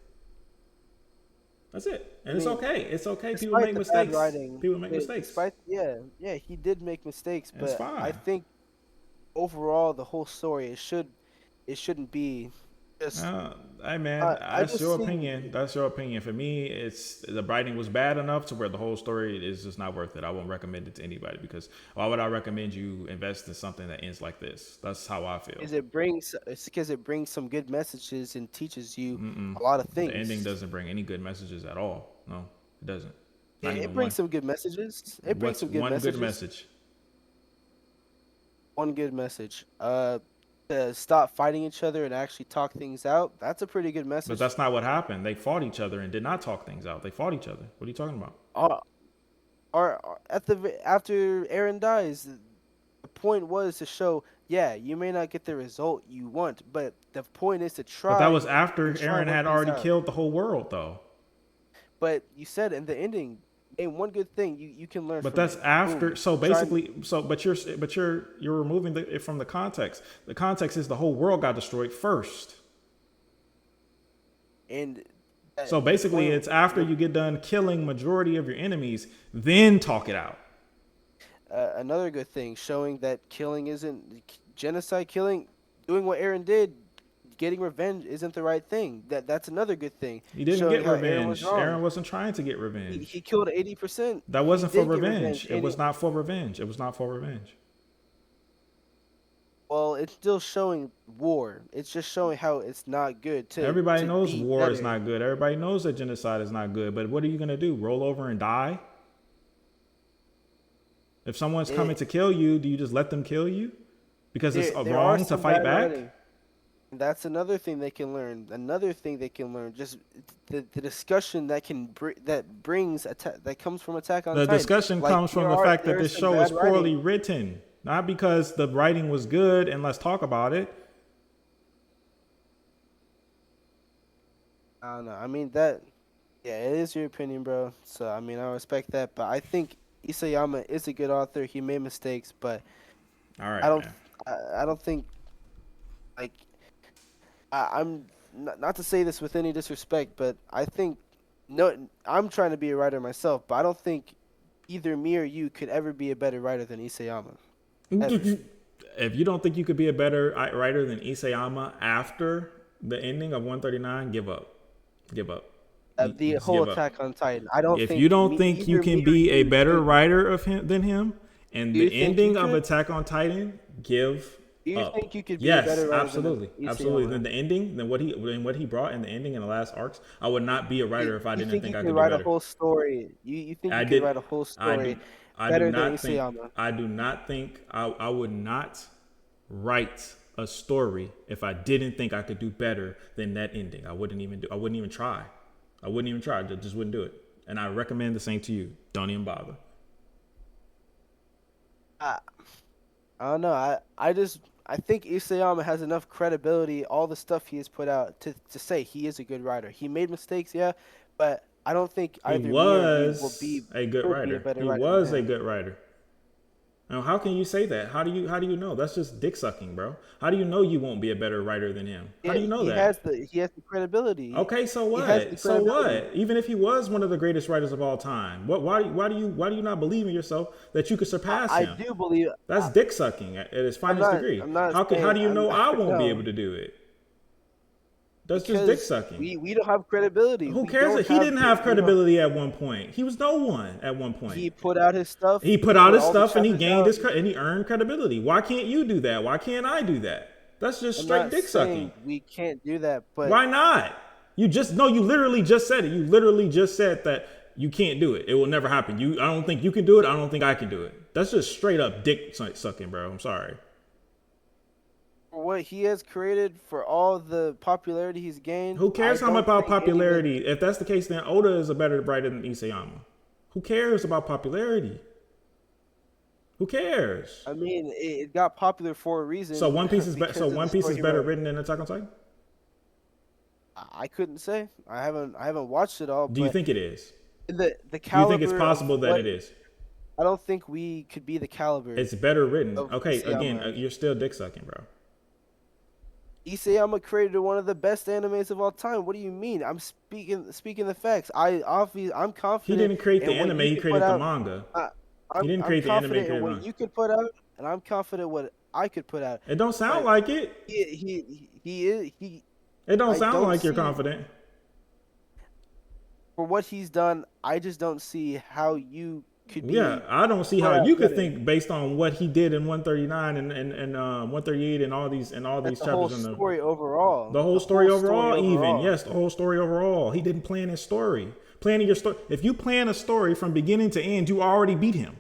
That's it. I And it's mean, okay. It's okay. People despite make the bad mistakes. writing, People make mistakes. despite he did make mistakes, It's but I fine. think overall the whole story it shouldn't be just. Uh, hey man, I that's just your opinion. seen. That's your opinion. For me, it's the writing was bad enough to where the whole story is just not worth it. I won't recommend it to anybody because why would I recommend you invest in something that ends like this? That's how I feel. It's because it brings some good messages and teaches you Mm-mm. a lot of The ending things. doesn't bring any good messages at all. No, it doesn't. Not It even brings one. some good messages. It brings What's some good one good messages. message? One good message. To stop fighting each other and actually talk things out. That's a pretty good But message. that's not what happened. They fought each other and did not talk things out. They fought each other. What are you talking about? Or, or after Aaron dies, the point was to show, yeah, you may not get the result you want, but the point is to But that try was and after try and Aaron work had things already out. killed the whole world, though. But you said in the ending, and one good thing you can learn But from that's it. after. Boom. So Try basically, you're removing it from the context. The context is the whole world got destroyed first. and So the basically, point. it's after you get done killing majority of your enemies, then talk it out. Another good thing, showing that killing isn't genocide. Killing, doing what Aaron did, getting revenge isn't the right thing. That's another good thing, He didn't showing get how Aaron was revenge. wrong. Aaron wasn't trying to get He revenge. killed 80%. That He wasn't for did get revenge, revenge. It was not for revenge. It was not for revenge. well, it's still showing war. It's just showing how it's not good Everybody to knows be war is better. not good. Everybody knows that genocide is not good. But what are you gonna do? Roll over and die? If someone's coming It, to kill you, do you just let them kill you? Because it's there are wrong to some fight bad back? writing. That's another thing they can learn. Another thing they can learn, just the discussion that brings that comes from Attack on The Titan. discussion Like comes from the fact that there is this some show is bad poorly writing. written, not because the writing was good and let's talk about it. I don't know. I mean that. Yeah, it is your opinion, bro. So I mean I respect that, but I think Isayama is a good author. He made mistakes, but All I right, don't. man. I don't think like I'm not to say this with any disrespect, but I think no. I'm trying to be a writer myself, but I don't think either me or you could ever be a better writer than Isayama. Ever. If you don't think you could be a better writer than Isayama after the ending of 139, give up. Give up. The Just whole give up. Attack on Titan. I don't If you think don't think you either can me or be a you better could. writer of him than him, and Do the you think you ending of could? Attack on Titan, give Do you up. think you could be a Yes, better writer than absolutely, absolutely. Isayama? Then the ending, then what he brought in the ending in the last arcs, I would not be a writer if I You didn't think think you I could could do write a better. whole story? You think I you could did. write a whole I do. story I do better than not think. Isayama? I do not think. I would not write a story if I didn't think I could do better than that ending. I wouldn't even do. I wouldn't even try. I wouldn't even try. Just wouldn't do it. And I recommend the same to you. Don't even bother. I, I don't know. I think Isayama has enough credibility, all the stuff he has put out to say he is a good writer. He made mistakes, yeah, but I don't think He either me or you will was a good could be a writer. better He writer than was a him. good writer. Now, how can you say that? How do you know? That's just dick sucking, bro. How do you know you won't be a better writer than him? How Yeah, do you know he that? has the credibility. Okay, so He has the what? So credibility. what? Even if he was one of the greatest writers of all time, why do you not believe in yourself that you could surpass I him? do believe. That's dick sucking at its I'm finest not. degree. I'm not How saying. do you I'm know I won't be able no to do it? That's just dick because sucking. we don't have credibility. Who We cares don't that he have didn't have we don't. credibility at one point? He was no one at one point. He put out his stuff. He put He out put his all the stuff and he chapters gained out. and he earned credibility. Why can't you do that? Why can't I do that? That's just I'm straight not dick sucking. saying we can't do that, but Why not? You literally just said it. You literally just said that you can't do it. It will never happen. I don't think you can do it. I don't think I can do it. That's just straight up dick sucking, bro. I'm sorry. for what he has created, for all the popularity he's gained, Who I cares how much don't about think anyone. popularity? If that's the case, then Oda is a better writer than Isayama. Who cares about popularity? Who cares? I mean, it got popular for a So reason One Piece is because of the One Piece story is he better wrote. written than Attack on Titan. I couldn't say. I haven't watched it all, Do you but think it is? the Do you think it's caliber of possible that what it is? I don't think we could be the caliber It's better written. of Okay, again, Isayama. you're still dick sucking, bro. Isayama created one of the best animes of all time. What do you mean? I'm speaking the facts. I'm He confident didn't create the in what anime. you He can put created the out. manga. I, He didn't I'm create the anime. He confident in created the what manga. you could put out, and I'm confident what I could put out. It don't sound But like it. he is he. It don't I sound don't like you're see confident. for what he's done. I just don't see how you could Yeah, be I don't see put how out you could better. think based on what he did in 139 and 138 and all That's these the whole chapters in story overall. the whole The story whole story overall. Even overall. yes, the whole story overall. He didn't plan his story. Planning your story. If you plan a story from beginning to end, you already beat him.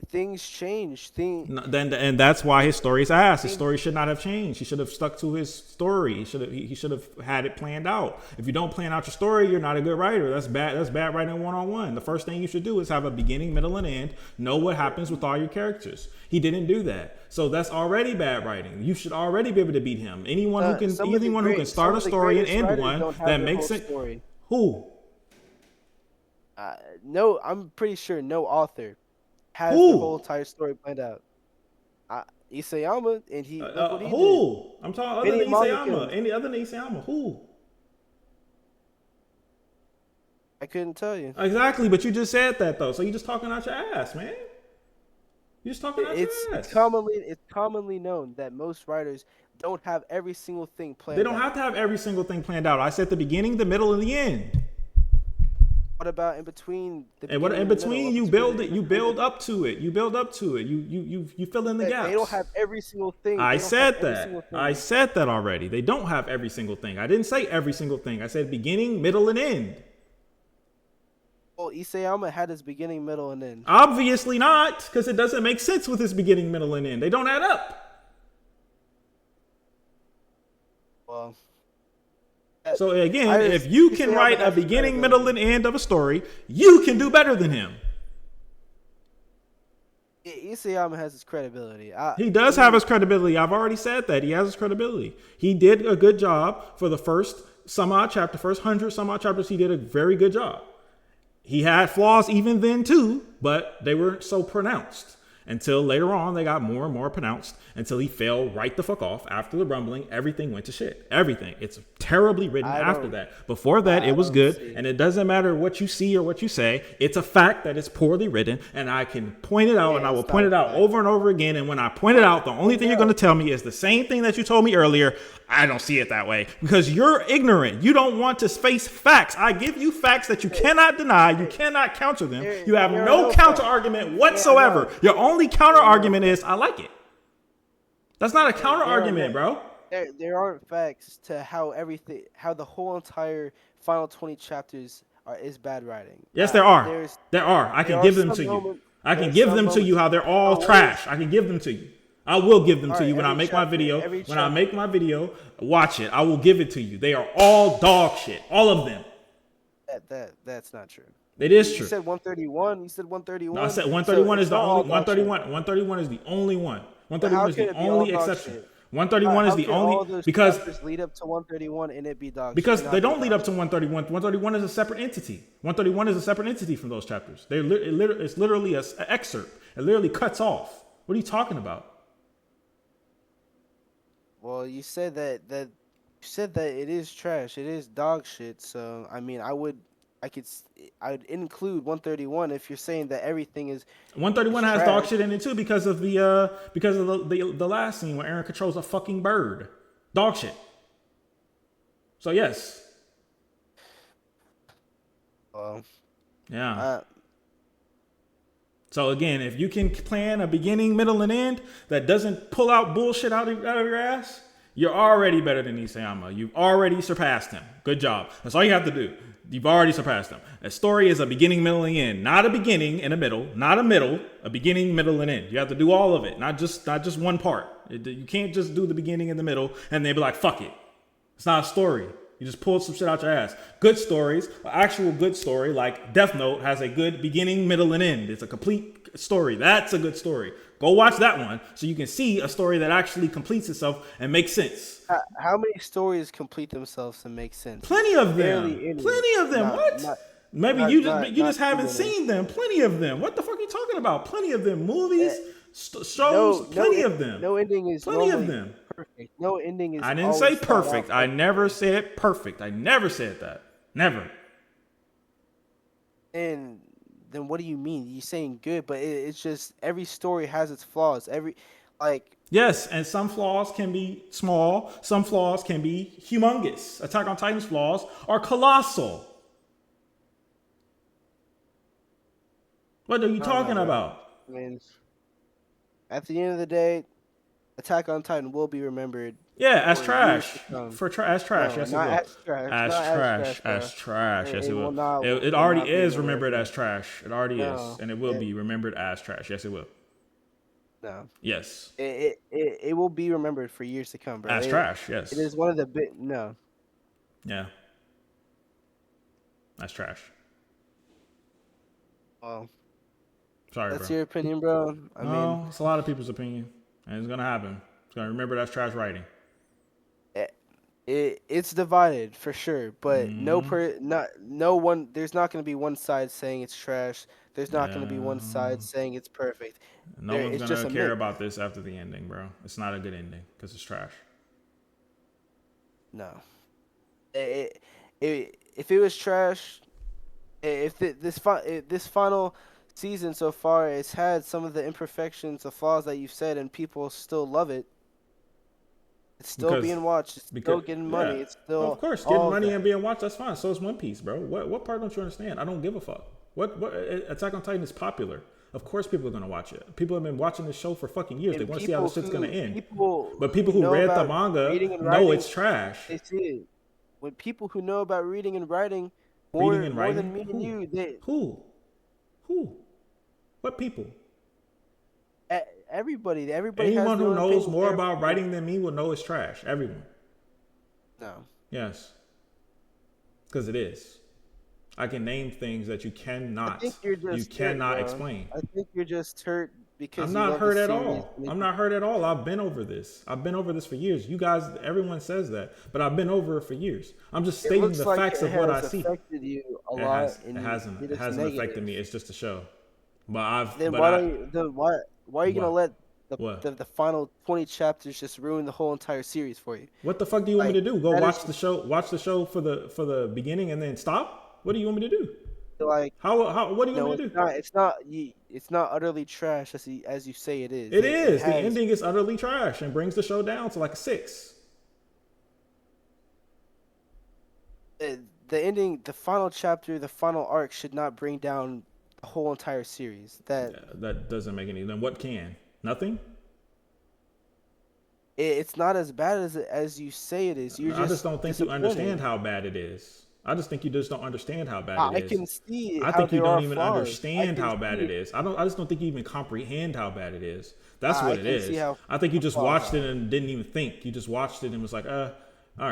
Things change. Then and that's why his story is ass. His Things story should not have changed. He should have stuck to his story. He should have had it planned out. If you don't plan out your story, you're not a good writer. That's bad. That's bad writing 101. The first thing you should do is have a beginning, middle, and end. Know what happens with all your characters. He didn't do that, so that's already bad writing. You should already be able to beat him. Anyone who can start a story and end one that makes it. Story. Who? No, I'm pretty sure no author has Who? the whole entire story planned out. Isayama, and look what he did. Who? I'm talking other Many than manga Isayama. killers. Any other than Isayama? Who? I couldn't tell you. Exactly, but you just said that though, so you just talking out your ass, man. You just talking out your It's ass. commonly known that most writers don't have every single thing planned They don't out. have to have every single thing planned out. I said the beginning, the middle, and the end. What about in between the And what beginning in and the middle? between, you build it. You build up to it. You build up to it. You fill in the gaps. They don't have every single thing. I They don't have said every that. single thing. I said that already. They don't have every single thing. I didn't say every single thing. I said beginning, middle, and end. Well, Isayama had his beginning, middle, and end. Obviously not, because it doesn't make sense with his beginning, middle, and end. They don't add up. Well, So again, if you can write a beginning, middle, and end of a story, you can do better than him. Isayama has his credibility. He does have his credibility. I've already said that. He has his credibility. He did a good job for the first some odd chapter, first 100 some odd chapters. He did a very good job. He had flaws even then too, but they weren't so pronounced. Until later on, they got more and more pronounced until he fell right the fuck off. After the rumbling, everything went to shit. Everything. It's terribly written after that. Before that, it was good. And it doesn't matter what you see or what you say. It's a fact that it's poorly written. And I can point it out, and I will point it out over and over again. And when I point it out, the only thing you're going to tell me is the same thing that you told me earlier. I don't see it that way because you're ignorant. You don't want to face facts. I give you facts that you cannot deny. You cannot counter them. You have no counter argument whatsoever. Your only counter argument is, I like it. That's not a counter argument, bro. There aren't facts to how the whole entire final 20 chapters is bad writing. Yes, there are. There are. I can give them to you. I can give them to you how they're all trash. I can give them to you. I will give them to you when I make my video. When I make my video, watch it. I will give it to you. They are all dog shit. All of them. That's not true. It is true. You said 131. You said 131. No, I said 131 is the only 131. 131 is the only one. 131 is the only exception. 131 is the only because lead up to 131 and it be dog. Because they don't lead up to 131. 131 is a separate entity. 131 is a separate entity from those chapters. It's literally an excerpt. It literally cuts off. What are you talking about? Well, you said that it is trash. It is dog shit. So I mean, I would include 131 if you're saying that everything is. 131 has dog shit in it too because of the last scene where Aaron controls a fucking bird. Dog shit. So yes. Yeah. So again, if you can plan a beginning, middle, and end that doesn't pull out bullshit out of your ass, you're already better than Isayama. You've already surpassed him. Good job. That's all you have to do. You've already surpassed him. A story is a beginning, middle, and end. Not a beginning and a middle. Not a middle. A beginning, middle, and end. You have to do all of it. Not just one part. You can't just do the beginning and the middle and then be like, fuck it. It's not a story. You just pulled some shit out your ass. Good stories, an actual good story like Death Note has a good beginning, middle, and end. It's a complete story. That's a good story. Go watch that one so you can see a story that actually completes itself and makes sense. How many stories complete themselves and make sense? Plenty of them. Plenty of them. Maybe you just haven't seen them. Plenty of them. What the fuck are you talking about? Plenty of them. Movies, shows, plenty of them. No ending is plenty of them. perfect. No ending is I didn't say always thought perfect. out I never perfectly. said perfect. I never said that. Never. And then what do you mean? You're saying good, but it's just every story has its flaws. Like Yes, and some flaws can be small, some flaws can be humongous. Attack on Titan's flaws are colossal. What are you I don't know, talking bro. about? I mean, at the end of the day, Attack on Titan will be remembered Yeah, as for years trash. to come. As trash. No, Yes, it not will. as trash. As Not as trash. trash, bro. As trash. Yes, It it will. will not. It Will already not be is remembered. remembered as trash. It already is, No, and it will be remembered as trash. Yes, it will. no. Yes, It will be remembered for years to come, bro. as trash. It Yes. is one of the big. No, Yeah, that's trash. well, Sorry, that's bro. your opinion, bro. I mean, No, it's a lot of people's opinion, and it's gonna happen. It's gonna remember that's trash writing. it's divided for sure, but no one. There's not going to be one side saying it's trash. There's not going to be one Yeah, side saying it's perfect. no one's It's just gonna a care mix. about this after the ending, bro. It's not a good ending because it's trash. No, if it was trash, if this final season so far, it's had some of the imperfections, the flaws that you've said, and people still love it. It's still Because being watched. It's because still getting yeah, money. It's of still course, getting all of money that. and being watched, that's fine. So is One Piece, bro. What part don't you understand? I don't give a fuck. What Attack on Titan is popular. Of course people are gonna watch it. People have been watching this show for fucking years. They And want to see how this shit's gonna end. people But who people who know read the about manga reading and know writing, it's trash. they see it. When people who know about reading and writing Reading and more writing? than me and Who? you, Who? Who? What people? everybody has Anyone their who own knows opinion. more about writing than me will know it's trash. Everyone. No, Yes. Because it is. I can name things that I think you're you just hurt, cannot bro. explain. I think you're just hurt I'm because you not love the hurt at series. all. I'm not hurt at all. I've been over this. I've been over this for years. You guys, everyone says that, but I've been over it for years. I'm just It stating looks the like facts it of what I has see. affected you a It lot, has. It and hasn't. it It is hasn't affected negative. me. It's just a show. Then But I. why are you gonna What? let What? the final 20 chapters just ruin the whole entire series for you? What the fuck do you want me Like to do? Go that is watch the just show. Watch the show for the beginning and then stop. What do you want me to do? like How? What do you want no, me to do? it's not utterly trash as you say it is. It It is. The has ending is utterly trash and brings the show down to like a 6. the ending, the final chapter, the final arc should not bring down the whole entire series. Yeah, that doesn't make any. Then what can? Nothing. It's not as bad as you say it is. You're I just just don't think you understand disappointed. how bad it is. I just think you just don't understand how bad it I is. can see I how think you there don't are even flaws. I understand can how bad it see is. I just don't think you even comprehend how bad it is. That's I what it can see is. how I think you just flaws watched are. it and didn't even think. You just watched it and was like, all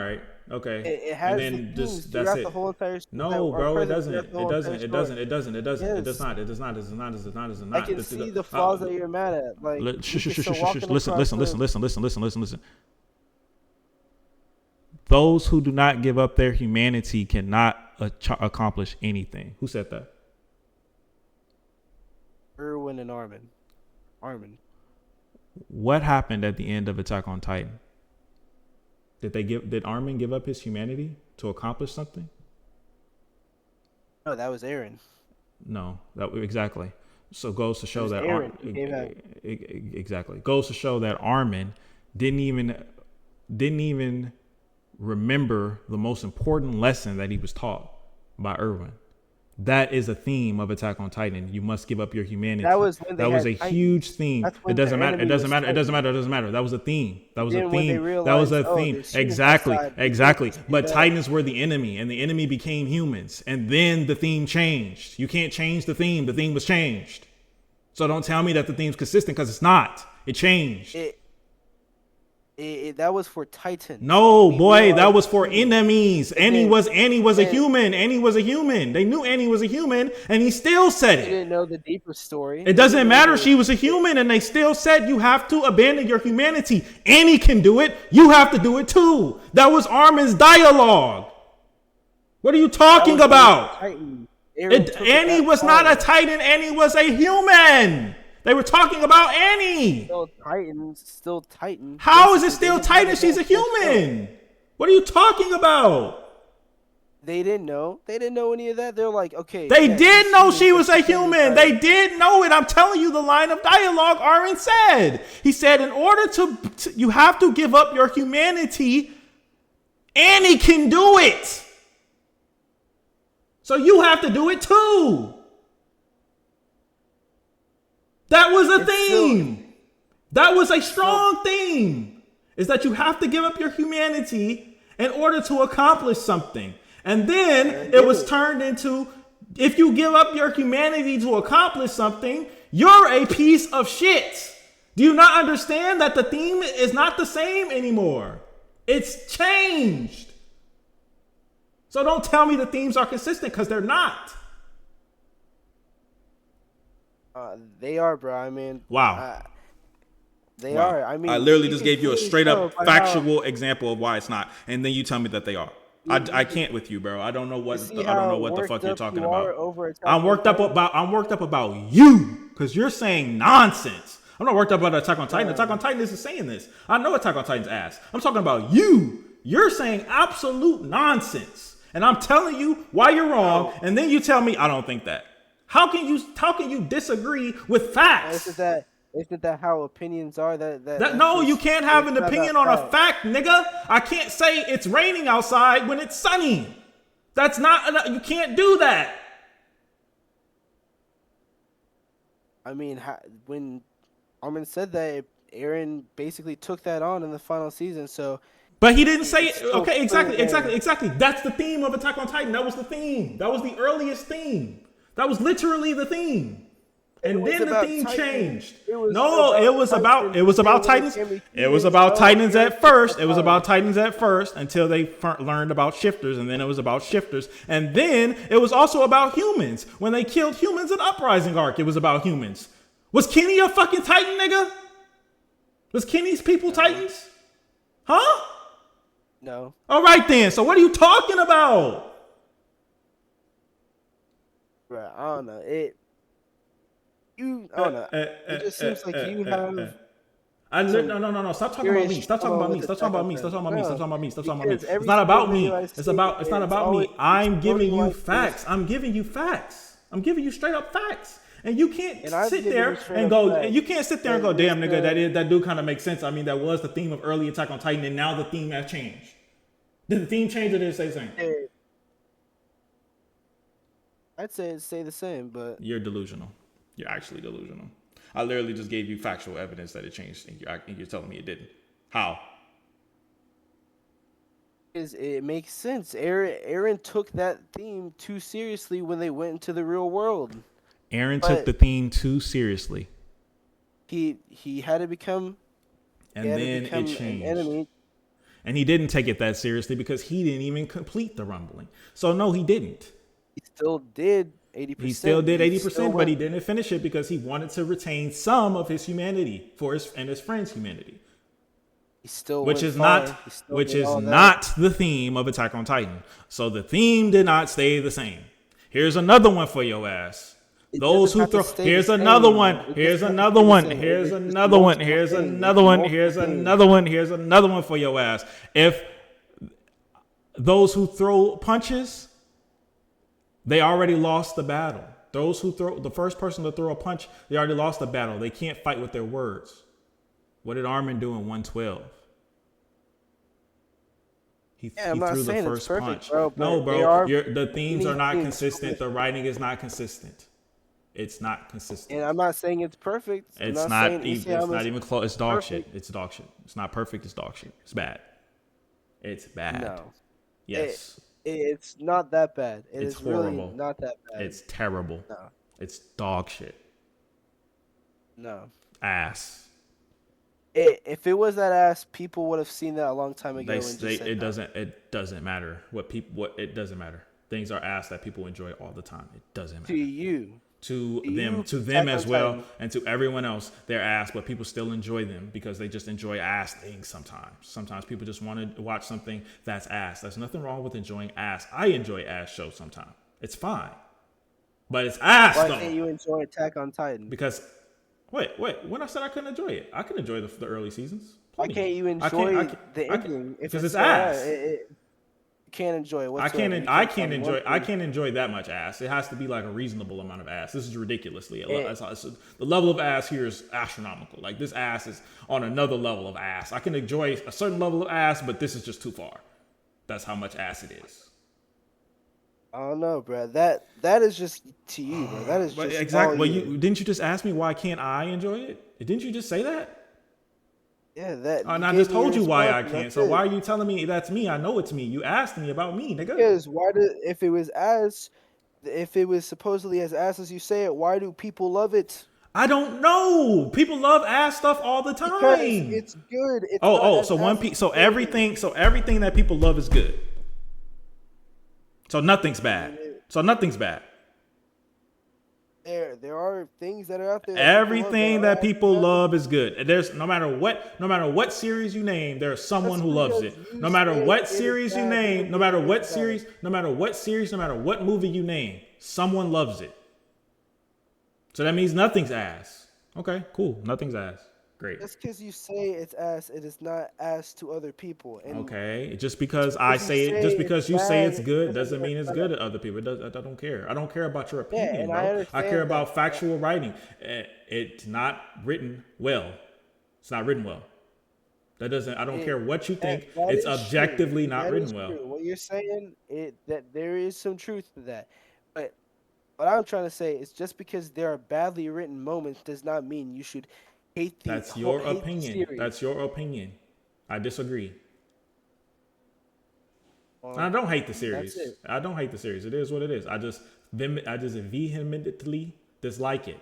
right, okay. It And has the then themes just that's throughout the it. whole entire that No, are bro, it present doesn't. throughout the It whole doesn't. entire It story. doesn't. It doesn't. It doesn't. It does Yes, not. It does not. It does not. It does not. It does I not. can see the flaws that you're mad at. Like Luke is still walking Listen, across listen, the. listen, listen, listen, listen, listen, listen. Those who do not give up their humanity cannot accomplish anything. Who said that? Irwin and Armin. Armin. What happened at the end of Attack on Titan? Did Armin give up his humanity to accomplish something? No, that was Aaron. No, exactly. So goes to It show was that Aaron who gave out. exactly goes to show that Armin didn't even remember the most important lesson that he was taught by Irwin. That is a theme of Attack on Titan. You must give up your humanity. That was when they That was a had huge Titans. theme. That's It when doesn't their matter. It enemy doesn't was matter. It doesn't Titans. matter. It doesn't matter. That was a theme. That was a Then when they theme. That was realized, a oh, theme. there's humans Exactly. outside, they Exactly. just But did that. Titans were the enemy, and the enemy became humans. And then the theme changed. You can't change the theme. The theme was changed. So don't tell me that the theme's consistent because it's not. It changed. That was for Titans. No, We boy, that realized was for humans. enemies. And Annie then- was a and human. Annie was a human. They knew Annie was a human, and he still said They it. didn't know the deeper story. It doesn't matter. She was a human, and they still said you have to abandon your humanity. Annie can do it. You have to do it too. That was Armin's dialogue. What are you talking about? Titan. Annie was not a Titan. Annie was a human. They were talking about Annie. Still Titan. How is it Basically, still Titan? She's a human. What are you talking about? They didn't know. They didn't know any of that. They're like, okay. They yeah, did she's know she was a but she's not human. Titan. They did know it. I'm telling you the line of dialogue Aaron said. He said, in order to you have to give up your humanity. Annie can do it. So you have to do it too. That was a theme. That was a strong theme. Is that you have to give up your humanity in order to accomplish something. And then it was turned into, if you give up your humanity to accomplish something, you're a piece of shit. Do you not understand that the theme is not the same anymore? It's changed. So don't tell me the themes are consistent, because they're not. They are, bro. I mean, Wow. They are. I mean, I literally just gave you a straight up factual how, example of why it's not, and then you tell me that they are. I can't with you, bro. I don't know what the fuck you're talking about. I'm worked up about you, because you're saying nonsense. I'm not worked up about Attack on Titan. Attack on Titan isn't saying this. I know Attack on Titan's ass. I'm talking about you. You're saying absolute nonsense, and I'm telling you why you're wrong, and then you tell me I don't think that. How can you disagree with facts? Isn't that how opinions are? No, you can't have an opinion on a fact, nigga. I can't say it's raining outside when it's sunny. That's not, you can't do that. I mean, when Armin said that, Aaron basically took that on in the final season, so. But he didn't say it. Okay, exactly. That's the theme of Attack on Titan. That was the theme. That was the earliest theme. That was literally the theme. And then the theme changed. It was about Titans. It was about Titans at first. It was about Titans at first until they learned about shifters, and then it was about shifters, and then it was also about humans. When they killed humans in Uprising arc, it was about humans. Was Kenny a fucking Titan, nigga? Was Kenny's people Titans? Huh? No. All right then. So what are you talking about? Right, I don't know. It just seems like you have. No. Stop talking about me. Stop talking about me. Stop talking about me. Stop talking about me. Stop talking about me. It's not about me. It's not about me. I'm giving you facts. I'm giving you facts. I'm giving you straight up facts. And you can't sit there and go. You can't sit there and go, damn nigga, that do kind of make sense. I mean, that was the theme of early Attack on Titan, and now the theme has changed. Did the theme change, or did it stay the same? I'd say it stay the same, but you're delusional. You're actually delusional. I literally just gave you factual evidence that it changed, and you're telling me it didn't. How? It makes sense. Aaron took that theme too seriously when they went into the real world. Aaron took the theme too seriously. He had to become. And then it changed. An enemy. And he didn't take it that seriously because he didn't even complete the rumbling. So no, he didn't. He still did 80%. He still did 80%, but he didn't finish it because he wanted to retain some of his humanity and his friend's humanity. He still which is not the theme of Attack on Titan. So the theme did not stay the same. Here's another one for your ass. Those who throw. Here's another one. Here's another one. Here's another one. Here's another one. Here's another one. Here's another one for your ass. If those who throw punches, they already lost the battle. Those who throw, the first person to throw a punch, they already lost the battle. They can't fight with their words. What did Armin do in 112? He threw the first punch. Bro, no, bro. The themes are not consistent. The writing is not consistent. It's not consistent. And I'm not saying it's perfect. It's not even close. It's dog shit. It's dog shit. It's not perfect. It's dog shit. It's bad. It's bad. No. Yes. It's not that bad. It's horrible. Really not that bad. It's terrible. No. It's dog shit. No. Ass. If it was that ass, people would have seen that a long time ago. It doesn't matter it doesn't matter. Things are ass that people enjoy all the time. It doesn't matter. To them as well, and to everyone else, they're ass, but people still enjoy them because they just enjoy ass things sometimes. Sometimes people just want to watch something that's ass. There's nothing wrong with enjoying ass. I enjoy ass shows sometimes. It's fine. But it's ass, though. Why can't you enjoy Attack on Titan? Because Wait. When I said I couldn't enjoy it, I can enjoy the early seasons. Why Plenty. can't you I enjoy can, the I can, ending if because it's it's so ass? ass. You can't enjoy it whatsoever. You can't find one I thing. can't enjoy that much ass. It has to be like a reasonable amount of ass. This is ridiculously. It, The level of ass here is astronomical. Like this ass is on another level of ass. I can enjoy a certain level of ass, but this is just too far. That's how much ass it is. I don't know, bro. That is just to you, bro. That is But just all exactly. Well, you. you didn't you just ask me why can't I enjoy it? Didn't you just say that? Yeah, that And you I gave just me your told you why response, I and can't. that's So why it. are you telling me that's me? I know it's me. You asked me about me, nigga. Because why do if it was as if it was supposedly as ass as you say it, why do people love it? I don't know. People love ass stuff all the Because time. it's good. It's not as ass as you say it is. So everything that people love is good. So nothing's I bad. mean, So nothing's bad. there are things that are out there that people love that Everything are that as people bad as love is good. And there's no matter what series you name, there's someone just who loves because it. you No matter say what it is series you bad name, doesn't mean it is bad. no matter what movie you name, someone loves it. So that means nothing's ass. Okay, cool. Nothing's ass. Great. Just because you say it's ass, it is not ass to other people. And Okay, just because you say just it's because you say bad, it's it good doesn't doesn't mean mean it's it's bad. good to other people. I don't care. I don't care about your Yeah, opinion, and I bro. I care understand that. about factual writing. It's not written well. It's not written well. That doesn't. I don't It care what you think. that It's is true. objectively not That is written well. true. What you're saying, that there is some truth to that. But what I'm trying to say is just because there are badly written moments does not mean you should That's your hate the opinion. series. That's your opinion. I disagree. I Um, don't hate the that's series. it. I don't hate the series. It is what it is. I just vehemently dislike it.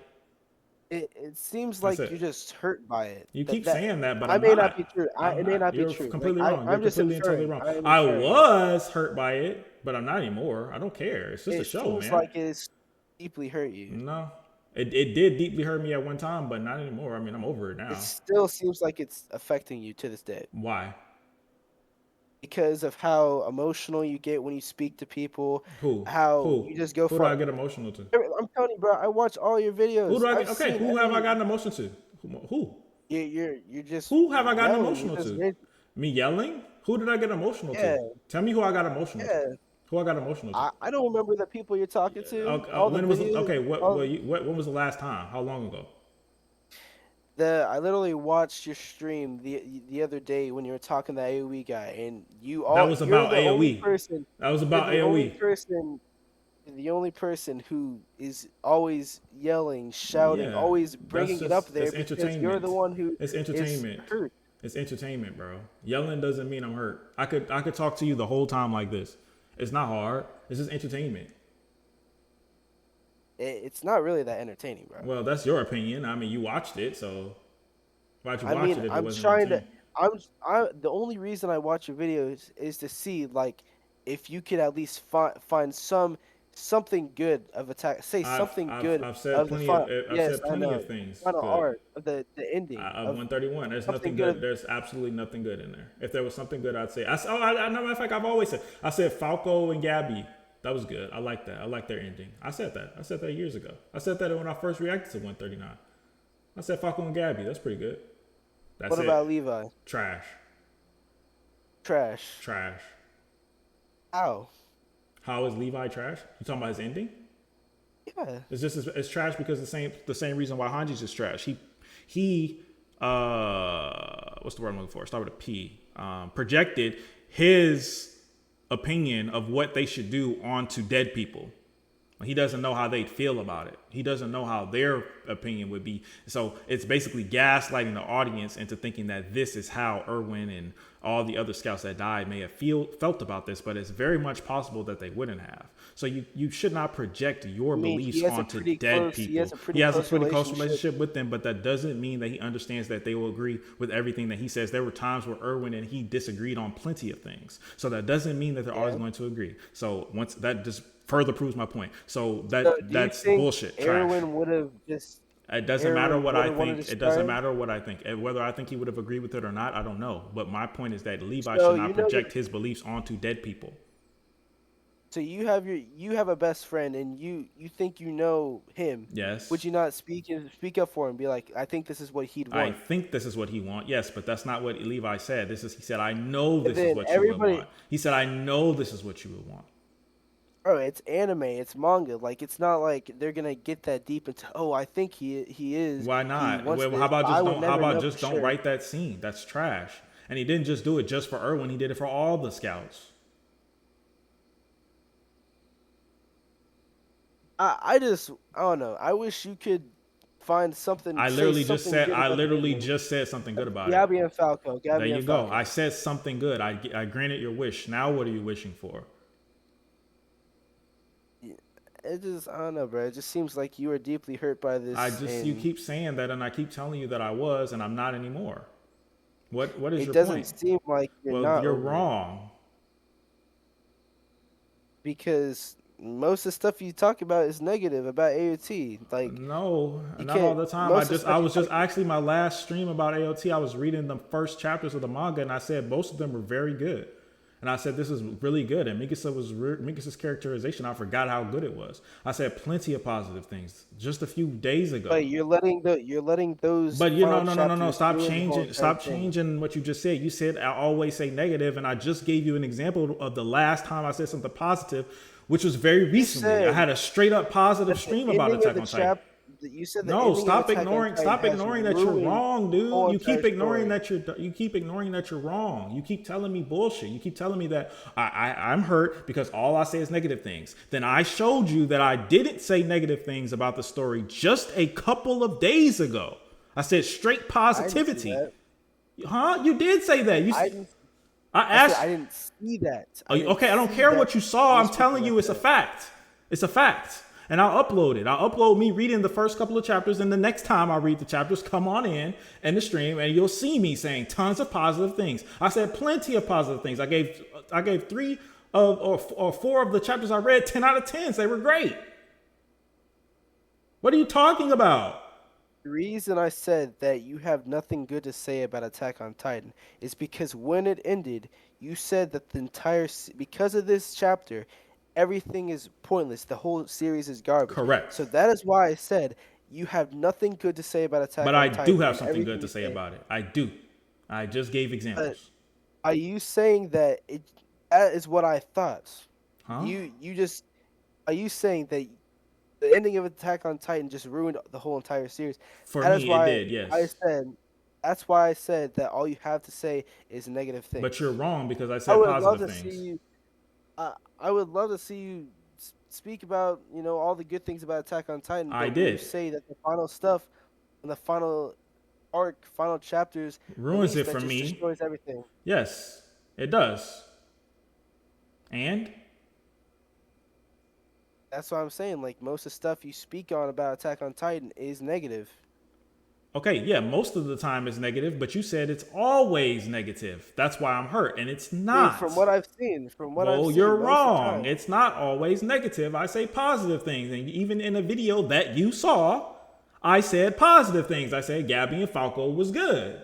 It seems That's like you're it. just hurt by it. You keep That saying that, but I I'm may not not. be true. I'm It may not. not be You're true. Like completely wrong. You're I'm just completely and totally inferring. wrong. I am I inferring. was hurt by it, but I'm not anymore. I don't care. It's just a It show, seems man. like it's deeply hurt you. No. It did deeply hurt me at one time, but not anymore. I mean, I'm over it It now. still seems like it's affecting you to this day Why? because of how emotional you get when you speak to people, Who? how Who? you just go Who do I for. get emotional to? I'm telling you, bro. I watch all your Who videos. do I I've get? Okay, seen who have I every. gotten emotional to? Who? You're just Who have I gotten yelling. emotional to? You're- Me yelling? Who did I get emotional to? yeah, Tell me who I got emotional to. yeah. Who I got emotional to? I don't remember the people you're talking to. All the When was videos. okay? All, When was the last time? How long ago? I literally watched your stream the other day when you were talking to the AOE guy, and That was you're about the only AOE. person. That was You're about the only AOE. person. The only person who is always yelling, shouting, Yeah, always that's bringing it up just there it's because you're the entertainment. one who It's is entertainment. hurt. It's entertainment, bro. Yelling doesn't mean I'm hurt. I could talk to you the whole time like this. It's not hard. It's just entertainment. It's not really that entertaining, bro. Well, that's your opinion. I mean, you watched it, so why'd you I watch mean, it if it I'm wasn't trying to. entertaining? The only reason I watch your videos is to see like if you could at least find something good of attack. Say something good I've said of the plenty of fun. I've Yes, said I plenty of know. things Final good. art of the ending Of of 131. There's something nothing good good. of. There's absolutely nothing good in there. If there was something good, I'd say. I know. Matter of fact, I've always said. I said Falco and Gabby. That was good. I like that. I like their ending. I said that. I said that years ago. I said that when I first reacted to 139. I said Falco and Gabby. That's pretty good. That's What it. about Levi? Trash. Trash. Trash. How? How is Levi trash? You talking about his ending? Yeah. It's trash because the same reason why Hanji's is trash. He what's the word I'm looking for? Start with a P. Projected his opinion of what they should do onto dead people. He doesn't know how they'd feel about it. He doesn't know how their opinion would be. So it's basically gaslighting the audience into thinking that this is how Irwin and all the other scouts that died may have felt about this, but it's very much possible that they wouldn't have. So you should not project your I mean, beliefs onto dead people. He has a He has a close pretty close relationship. relationship with them, but that doesn't mean that he understands that they will agree with everything that he says. There were times where Irwin and he disagreed on plenty of things. So that doesn't mean that they're always going to agree. So once that just further proves my point. So So do you that's think bullshit. Trash. Erwin would have just It doesn't matter Erwin what would I have wanted think. to It doesn't start? matter what I think. And whether I think he would have agreed with it or not, I don't know. But my point is that Levi So should not project his beliefs onto dead people. So you have a best friend and you think you know him. Would Yes. you not speak up for him? Be like, I think this is what he'd I want. think this is what he want. Yes, but that's not what Levi said. He said, I know And this is then what you would everybody, want. He said, I know this is what you would want. bro, it's anime, it's manga. Like it's not like they're gonna get that deep into. Oh, I think Why he not? wants Well, this, but I would how never about know for just don't sure. write that scene? That's trash. And he didn't just do it just for Erwin, he did it for all the scouts. I don't know. I wish you could find something, say something good I about the literally ending. just said something good about it. Gabby and Falco, There Gabby you and go. I Falco. said something good. I granted your wish. Now what are you wishing for? It just I don't know, bro. It just seems like you were deeply hurt by this, You and keep saying that, and I keep telling you that I was, and I'm not anymore. What is it your doesn't point? seem like you're Well, not you're over it wrong. because most of the stuff you talk about is negative about AOT. Like No, you not all can't. the time. Most of the I stuff you was talk. just actually my last stream about AOT. I was reading the first chapters of the manga, and I said most of them were very good. And I said this is really good. And Mikasa's characterization. I forgot how good it was. I said plenty of positive things just a few days ago. But you're letting those But you final know, no. chapters ruin the whole entire Stop thing. changing what you just said. You said I always say negative, and I just gave you an example of the last time I said something positive, which was very You recently. I said had a straight up positive that the stream about ending of Attack the on Titan. chap. You said the No, ending of Attack on Titan stop has ignoring that you're ruined wrong, the dude. whole entire story. You keep ignoring that you're wrong. You keep telling me bullshit. You keep telling me that I'm hurt because all I say is negative things. Then I showed you that I didn't say negative things about the story just a couple of days ago. I said straight I didn't see positivity. that. Huh? You did say that. I didn't. I I said asked. I didn't see that. Oh, I didn't okay, I don't see care that what you you saw. were I'm speaking telling about you it's a that. fact. It's a fact. And I'll upload it. I'll upload me reading the first couple of chapters, and the next time I read the chapters, come on in the stream, and you'll see me saying tons of positive things. I said plenty of positive things. I gave three of or four of the chapters I read 10 out of 10s. They were great. What are you talking about? The reason I said that you have nothing good to say about Attack on Titan is because when it ended, you said that because of this chapter, everything is pointless. The whole series is garbage. Correct. So that is why I said you have nothing good to say about But Attack I on do Titan, have and something good everything to you say say. about it. I do. I just gave But examples. are you saying that that is what I thought? Huh? You just are you saying that the ending of Attack on Titan just ruined the whole entire series? For That is me, it why did, I yes. said that's why I said that all you have to say is negative But you're things. wrong because I I said would love positive to see things. you. I would love to see you speak about all the good things about Attack on Titan, I but when you did. say that the final stuff, and the final arc, final chapters Ruins released it that for just me. destroys everything. Yes, it does. And That's what I'm saying. Like most of the stuff you speak on about Attack on Titan is negative. okay, yeah, most of the time it's negative, but you said it's always negative. That's why I'm hurt, and it's I mean, not. from what I've Well, seen, you're most of the wrong. time. It's not always negative. I say positive things. And even in a video that you saw, I said positive things. I said Gabby and Falco was good.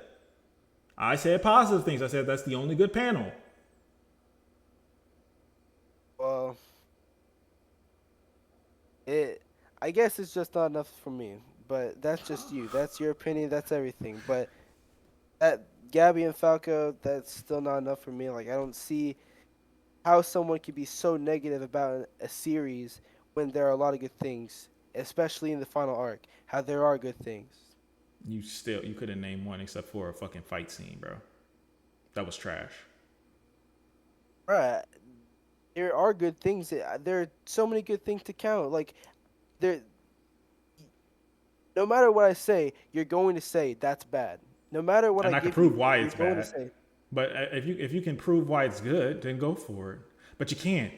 I said positive things. I said that's the only good panel. Well, it. I guess it's just not enough for me. But that's just you. That's your opinion. That's everything. But that Gabby and Falco, that's still not enough for me. Like I don't see how someone could be so negative about a series when there are a lot of good things, especially in the final arc. How there are good things. You couldn't name one except for a fucking fight scene, bro. That was trash. Right. There are good things. There are so many good things to count. Like there, no matter what I say, you're going to say that's bad. No matter what I And I could give prove you, why you're it's going to bad. say But if you can prove why it's good, then go for it. But you can't.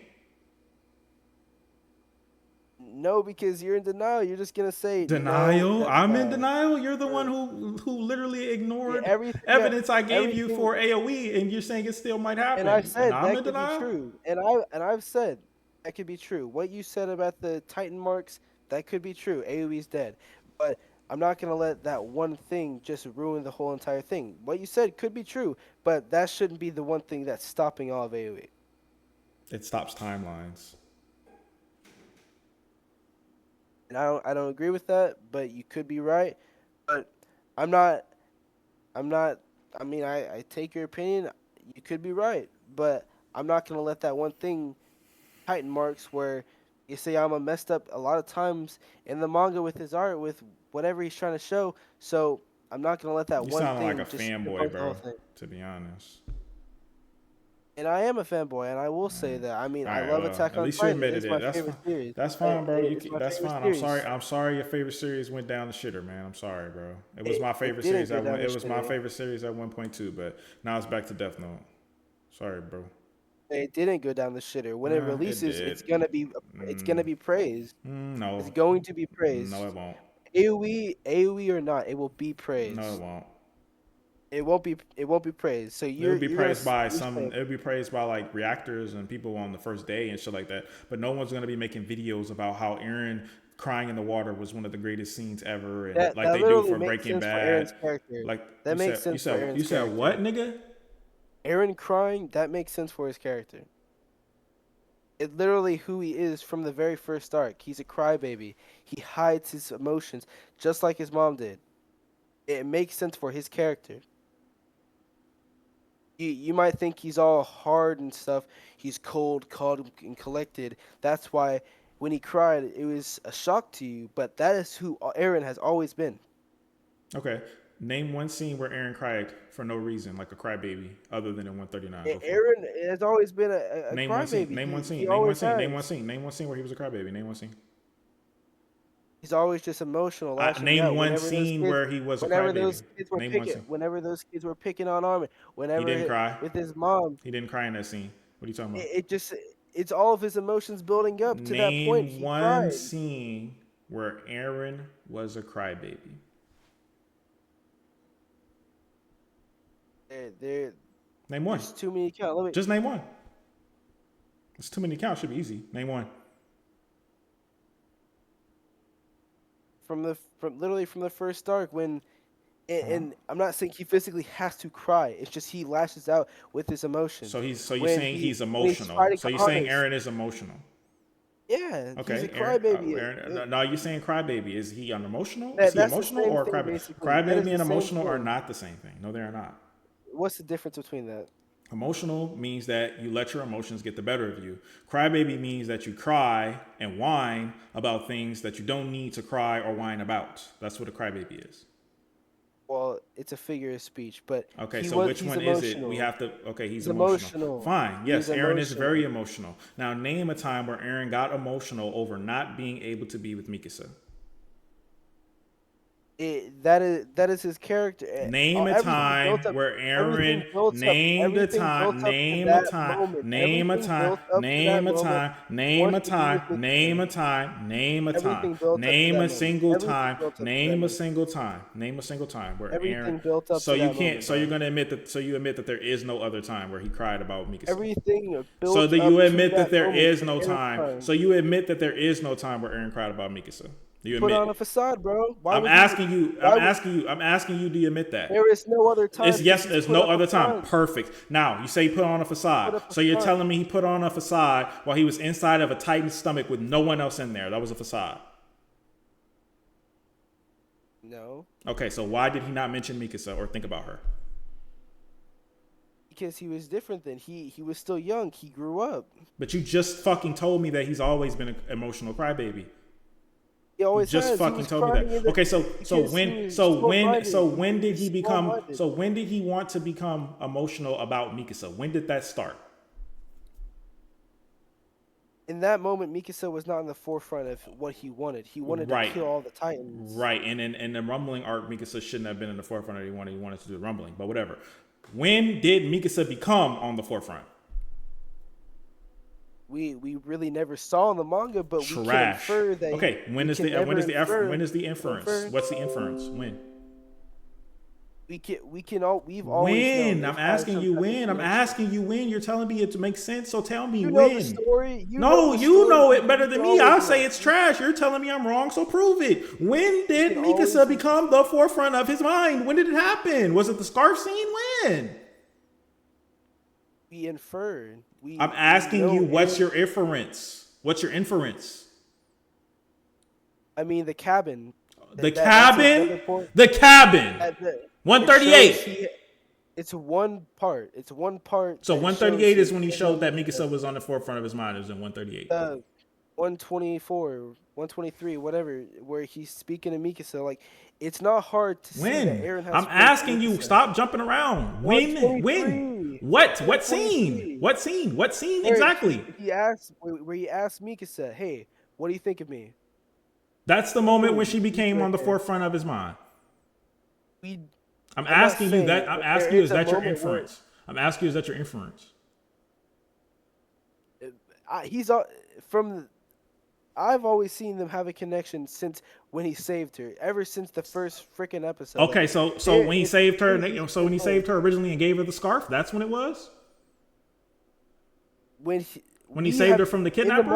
no because you're in denial. You're just gonna say no. Denial? That's I'm in bad. denial. You're the one Or who literally yeah, ignored everything. Yeah, evidence I gave you everything. for AOE, and you're saying it still might And I've happen. And said I'm that in could be denial. true. And I've said that could be true. What you said about the Titan marks, that could be true. AoE's dead. But I'm not gonna let that one thing just ruin the whole entire thing. What you said could be true, but that shouldn't be the one thing that's stopping all of AoE. It stops timelines. and I don't agree with that, but you could be right. But I'm not I'm not I mean I take your opinion. You could be right, but I'm not gonna let that one thing Titan marks where you say I'm a messed up a lot of times in the manga with his art with whatever he's trying to show. So I'm not gonna let that You one sound like a thing just fanboy, debunk the whole bro. thing. To be honest. And I am a fanboy, and I will say that. I mean, All I right, love well, Attack at on least you Titan. It admitted is it. my That's fine. favorite series. That's fine, bro. It's my That's favorite fine. I'm sorry. series. I'm sorry your favorite series went down the shitter, man. I'm sorry, bro. It was my It favorite didn't series go at down one. the It was my shitter. favorite series at 1.2, but now it's back to Death Note. Sorry, bro. It didn't go down the shitter. When it It releases, did. it's gonna be praised. It's No, going to be no, it praised. won't. AOE or not, it will be No, it praised. won't. It won't be praised. So It would be you're gonna praised by you're some. saying It would be praised by like reactors and people on the first day and shit like that. But no one's gonna be making videos about how Aaron crying in the water was one of the greatest scenes ever, and that like that they do literally for makes Breaking sense for Bad. Aaron's character. Like That makes sense for you Aaron's said what, character. nigga? Aaron crying, that makes sense for his character. It's literally who he is from the very first arc. He's a crybaby. He hides his emotions just like his mom did. It makes sense for his character. You might think he's all hard and stuff. He's cold, calm, and collected. That's why when he cried, it was a shock to you. But that is who Aaron has always been. Okay, name one scene where Aaron cried for no reason, like a crybaby, other than in 139. Go for it. Aaron has always been a Name one scene. crybaby. Name one He scene. Name one always scene. Name one has. scene. Name one scene where he was a crybaby. Name one scene. He's always just emotional, lashing Name out. one scene where he was a crybaby. Name one scene. Whenever those kids were picking on Armin, He didn't whenever cry. with his mom, He didn't cry in that scene. What are you talking about? it just it's all of his emotions building up to that point. Name He one cried. scene where Aaron was a crybaby. There, Name one. there's too many count. Let me Just name one. It's too many counts. Should be easy. Name one. from literally from the first arc when. And I'm not saying he physically has to cry. It's just he lashes out with his emotions. So you're When saying he's when he's emotional. fighting So you're saying Kahanes, Aaron is emotional. yeah, he's a Okay, crybaby. No, you're saying crybaby. Is he unemotional? Is That he that's the emotional same or a thing crybaby? basically. That is Crybaby the and same emotional are thing. not the same thing. No, they are not. What's the difference between that? Emotional means that you let your emotions get the better of you. Crybaby means that you cry and whine about things that you don't need to cry or whine about. That's what a crybaby is. Well, it's a figure of speech, but Okay, so which he's one is it? We emotional. have to. Okay, he's He's emotional. emotional. Fine. He's Yes, Aaron is very emotional. emotional. Now, name a time where Aaron got emotional over not being able to be with Mikasa. That is his character. Name a Everything built time up. where Aaron Everything built up to that moment. Everything built up to that moment. Once he was Mikasa. Everything built up to name that a moment. single Everything time, built up to that name a moment. single time, name a single time where Aaron. Everything built up So to you that can't. moment, So you're bro. gonna admit that. So you admit that there is no other time where he cried about Mikasa. Everything So built that you up to admit that that there moment is for no Aaron time. crying. So you admit that there is no time where Aaron cried about Mikasa. You Put on admit. a facade, bro. Why I'm would he? asking you. I'm Why would? asking you. I'm asking you. Do you admit that? There is no other It's time, so yes. he's There's put no up a other time. front. Perfect. Now you say he put on a Put facade. up a So you're front. telling me he put on a facade while he was inside of a Titan's stomach with no one else in there. That was a facade. No, Okay. So why did he not mention Mikasa or think about her? because he was different then. He was still young. He grew up. But you just fucking told me that he's always been an emotional crybaby. He You always just has. He fucking was told me that. crying in the Okay, so because he was small-minded. when He did was he become small-minded. so when did he want to become emotional about Mikasa? When did that start? In that moment, Mikasa was not in the forefront of what he wanted. He wanted to Right. kill all the Titans. Right. And in the rumbling arc, Mikasa shouldn't have been in the forefront of what he wanted to do the rumbling, but whatever. When did Mikasa become on the forefront? We really never saw in the manga, but we can Trash. infer that Okay, we can never infer. when is the We can inference? infer. What's the inference? When? We've always known. When? I'm There's had asking some you type of when. I'm connection. asking you when. You're telling me it to make sense, so tell me You know the when. story. You know No, the you story. know it better We than can me. always I say know. it's trash. You're telling me I'm wrong, so prove it. When We did can always Mikasa become the forefront of his mind? When did it happen? Was it the scarf scene? When? we infer. I'm We asking know you, what's Aaron. your inference? What's your inference? I mean, the cabin. The That's another cabin? point. The cabin. It shows 138. he. It's one part. It's one part So that shows 138 he is when he cares about showed that Mikasa. Mikasa was on the forefront of his mind. It was in 138. 124, 123, whatever, where he's speaking to Mikasa. Like, it's not hard to see that When? Eren has I'm feelings for asking you, Mikasa. stop jumping around. When? When? 123, What? What scene? 123, What scene? What scene where exactly? he asked Mikasa, "Hey, what do you think of me?" That's the moment when Boom, she speech became right on the there. forefront of his mind. We, I'm I'm not asking you saying, that. I'm but there asking you, is is a that your moment where inference? I'm asking you, is that your inference? he's from. I've always seen them have a connection since when he saved her. Ever since the first freaking episode, like Okay, so there, when he it's saved her, clear he's so when he saved her originally and gave her the scarf, that's when it was. when When he we saved have her from the in the kidnappers.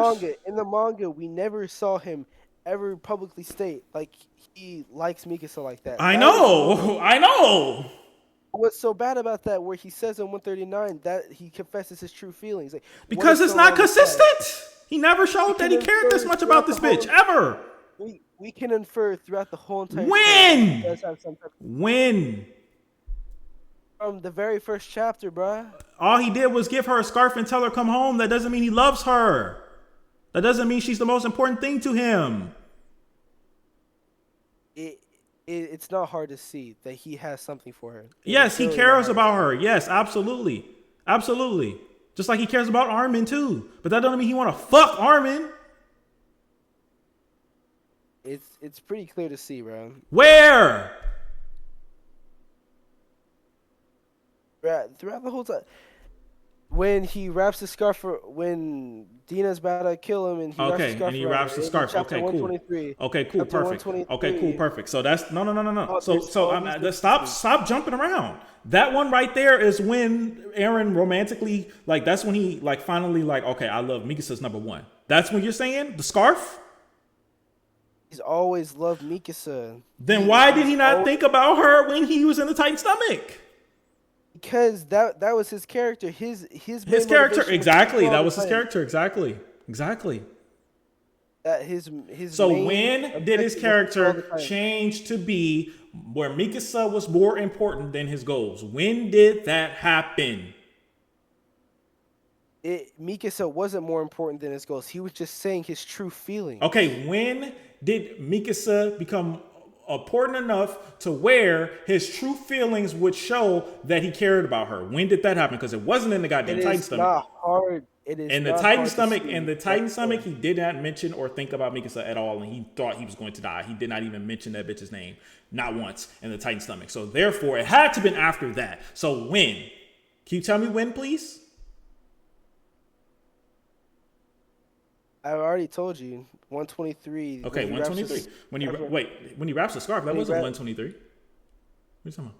manga we never saw him ever publicly state like he likes Mikasa like that. I That was one know, I know. what's so bad about that where he says in 139 that he confesses his true feelings. Like what Because is it's so not wrong with that? consistent. He never We showed that can he cared this infer much about throughout this the bitch whole ever. we can infer throughout the whole entire story that he When? does have some type When? from the very first chapter, bruh. All he did was give her a scarf and tell her come home. That doesn't mean he loves her. That doesn't mean she's the most important thing to him. It, it's not hard to see that he has something for her. It is Yes, he really not cares hard to about see. her. Yes, absolutely. Absolutely. Just like he cares about Armin too. But that doesn't mean he want to fuck Armin. It's pretty clear to see, bro. Where? Throughout the whole time, when he wraps the scarf for when Dina's about to kill him, and he wraps the Okay, scarf and he around wraps her the in scarf. chapter Okay, cool. 123. Okay, cool, Chapter perfect. Okay, cool, 123. perfect. So that's no. Oh, So there's so all I'm these stop differences. stop jumping around. That one right there is when Aaron romantically like that's when he like finally like okay I love Mikasa's number one. That's when you're saying the scarf. He's always loved Mikasa. Then why did He's he not always think about her when he was in the Titan stomach? because that was his character. His His main character motivation was to exactly. kill all That the was his Titans. character exactly. Exactly. That his So main when did his objective was to kill all the character Titans. change to be where Mikasa was more important than his goals? When did that happen? Mikasa wasn't more important than his goals. He was just saying his true feelings. Okay, when did Mikasa become important enough to where his true feelings would show that he cared about her? When did that happen? Because it wasn't in the goddamn It Titan is stomach. not hard. It is In the not Titan hard to stomach, in see. the Titan stomach, he did not mention or think about Mikasa at all, and he thought he was going to die. He did not even mention that bitch's name, not once in the Titan stomach. So therefore, it had to have been after that. So when? Can you tell me when, please? I already told you 123. Okay, When he wraps 123. When he scarf- when he wraps the scarf, that when he wasn't wrap- 123. What are you talking about?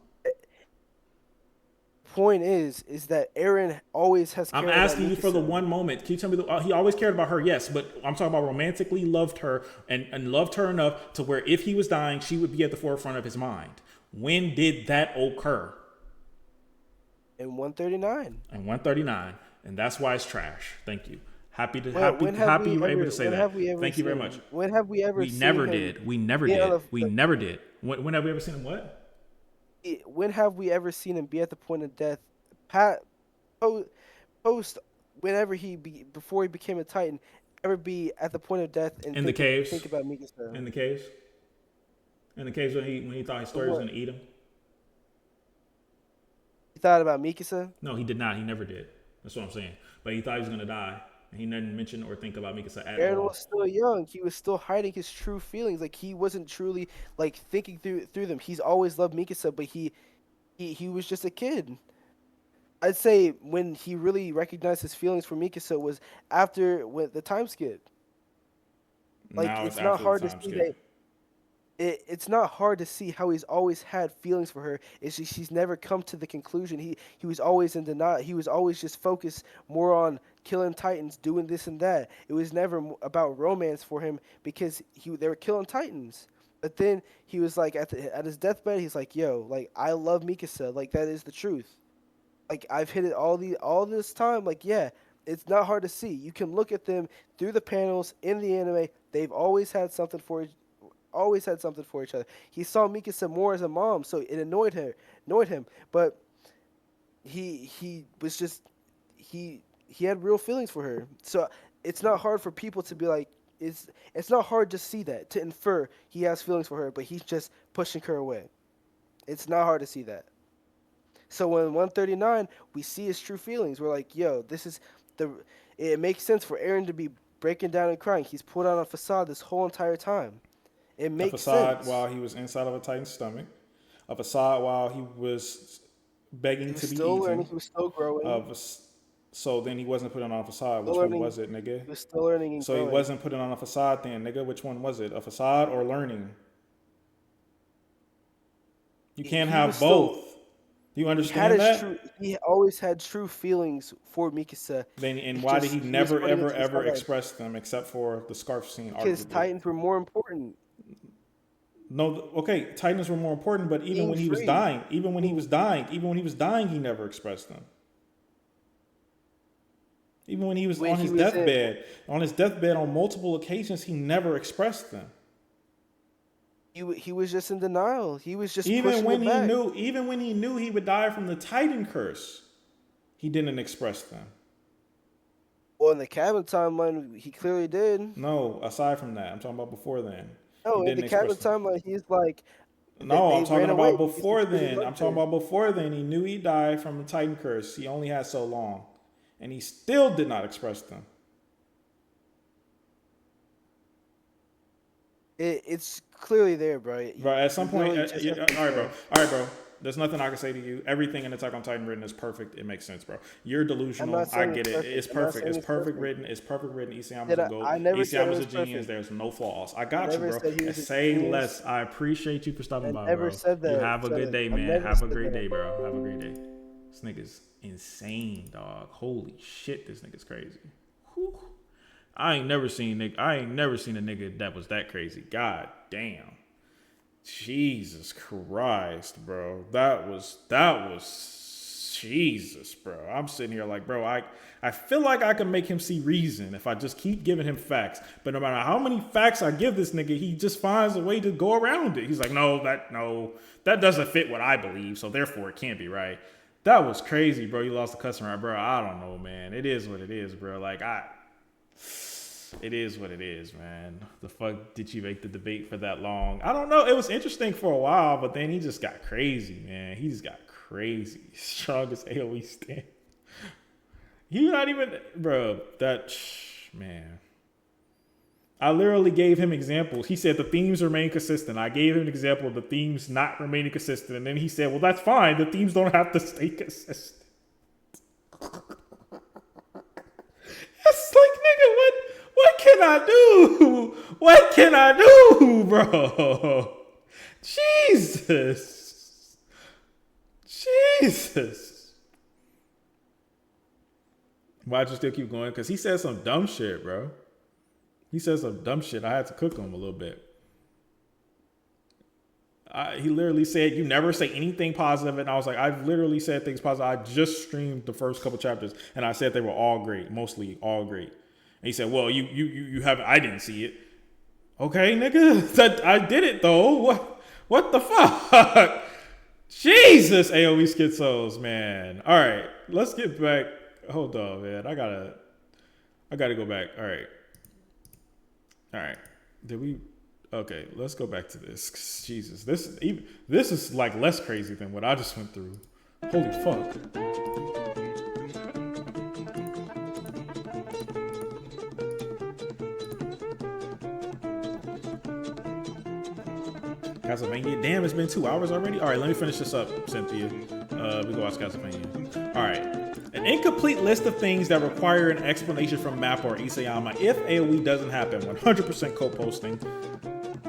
point is that Eren always has I'm cared about asking you for the Mikasa. one moment. Can you tell me he always cared about her? Yes, but I'm talking about romantically loved her and loved her enough to where if he was dying, she would be at the forefront of his mind. When did that occur? In 139. And 139, and that's why it's trash. Thank you. Happy to Well, happy you were able to say when that. have we ever Thank you very seen much. him? When have we ever We seen never him did. We never be did. on We never did. When have we ever seen him? What? when have we ever seen him be at the point of death? Pat post whenever before he became a Titan, ever be at the point of death and In the caves. think about Mikasa. In the caves. In the caves when he thought his story was What? gonna eat him. He thought about Mikasa. No, he did not. He never did. That's what I'm saying. But he thought he was gonna die. And he didn't mention or think about Mikasa at Eren all. was still young. He was still hiding his true feelings. Like he wasn't truly like thinking through them. He's always loved Mikasa, but he was just a kid. I'd say when he really recognized his feelings for Mikasa was after when the time skip. Like Now it's it's not after the hard to time see skip. that it's not hard to see how he's always had feelings for her. It's just she's never come to the conclusion. He was always in denial. He was always just focused more on killing Titans, doing this and that. It was never about romance for him because they were killing Titans. But then he was like at his deathbed, he's like, "Yo, like I love Mikasa. Like that is the truth. Like I've hit it all this time. Like yeah, it's not hard to see. You can look at them through the panels in the anime. They've always had something always had something for each other. He saw Mikasa more as a mom, so it annoyed him. But he was just he had real feelings for her. So it's not hard for people to be like it's not hard to see that, to infer he has feelings for her, but he's just pushing her away. It's not hard to see that. So when 139 we see his true feelings, we're like, yo, this is the it makes sense for Aaron to be breaking down and crying. He's put on a facade this whole entire time. It A makes facade sense. while he was inside of a Titan's stomach. A facade while he was begging He was to be still learning, eaten. he was still growing, Of a so then he wasn't putting on a facade. still Which one learning, was it, nigga? he was still learning and So he growing. wasn't putting on a facade then, nigga. Which one was it? A facade or learning? You can't He was have still both. Do you he had understand his that? true he always had true feelings for Mikasa. Then and It's why did just he he was never putting it ever to the ever side express them except for the scarf scene, because arguably? Titans were more important. No, okay, Titans were more important, but even Being when he was free. dying, he never expressed them. Even when he was When on he his was in deathbed on multiple occasions, he never expressed them. he was just in denial. He was just Even pushing it when back. he knew he would die from the Titan curse, he didn't express them. Well, in the cabin timeline, he clearly did. No, aside from that, I'm talking about before then. He No, in didn't the cabin express them. timeline, he's like No, they I'm talking ran away about because he before really then. I'm loved talking her. about before then. He knew he'd die from the Titan curse. He only had so long. And he still did not express them. It's clearly there, bro. But at some You point, literally just have to all right, bro. say. All right, bro. There's nothing I can say to you. Everything in Attack on Titan written is perfect. It makes sense, bro. You're I'm delusional. not I saying get it's it. perfect. It's I'm not perfect. saying It's it's perfect perfect. written. It's perfect written. Isayama's Did a I, goat. I never said it Isayama's a was genius. perfect. There's no flaws. I I got you, never bro. said he was a Say genius. less. I appreciate you for stopping I by, never bro. said You that. have a good day, I man. never Have a said great that. day, bro. Have a great day. This nigga's insane, dog. Holy shit, this nigga's crazy. Whew. I ain't never seen a nigga that was that crazy. God damn. Jesus Christ, bro. That was Jesus, bro. I'm sitting here like, bro, I feel like I can make him see reason if I just keep giving him facts. But no matter how many facts I give this nigga, he just finds a way to go around it. He's like, no, that doesn't fit what I believe, so therefore it can't be right. That was crazy, bro. You lost a customer, bro. I don't know, man. It is what it is, bro. It is what it is, man. The fuck did you make the debate for that long? I don't know. It was interesting for a while, but then he just got crazy, man. He just got crazy. Strongest AOE stand. He not even, bro. Man. I literally gave him examples. He said the themes remain consistent. I gave him an example of the themes not remaining consistent, and then he said, "Well, that's fine. The themes don't have to stay consistent." It's like, nigga, what can I do? What can I do, bro? Jesus. Why'd you still keep going? Because he said some dumb shit, bro. He said some dumb shit. I had to cook him a little bit. He literally said, you never say anything positive. And I was like, I've literally said things positive. I just streamed the first couple chapters and I said they were all great, mostly all great. And he said, well, you haven't, I didn't see it. Okay, nigga, that I did it though. What the fuck? Jesus, AOE Schizos, man. All right, let's get back. Hold on, man. I gotta go back. All right. Did we? Okay, let's go back to this. Jesus, this is like less crazy than what I just went through. Holy fuck. Castlevania. Damn, it's been 2 hours already. All right, let me finish this up, Cynthia. We go watch Castlevania. All right. An incomplete list of things that require an explanation from Mappa or Isayama if AOE doesn't happen. 100% co-posting.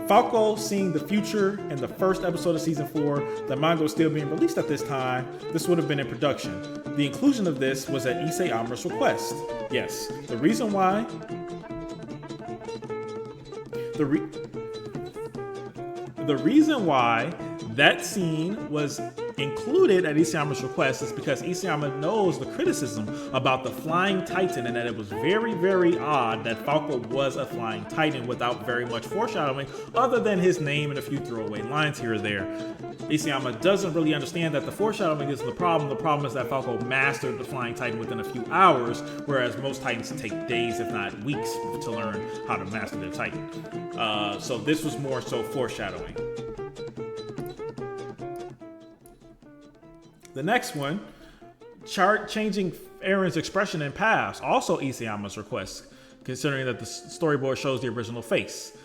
Falco seeing the future in the first episode of season 4, the manga was still being released at this time. This would have been in production. The inclusion of this was at Isayama's request. Yes, the reason why the reason why that scene was included at Isayama's request is because Isayama knows the criticism about the Flying Titan and that it was very, very odd that Falco was a Flying Titan without very much foreshadowing other than his name and a few throwaway lines here or there. Isayama doesn't really understand that the foreshadowing isn't the problem. The problem is that Falco mastered the Flying Titan within a few hours, whereas most Titans take days, if not weeks, to learn how to master their Titan. So this was more so foreshadowing. The next one, changing Aaron's expression and paths, also Isayama's request, considering that the storyboard shows the original face.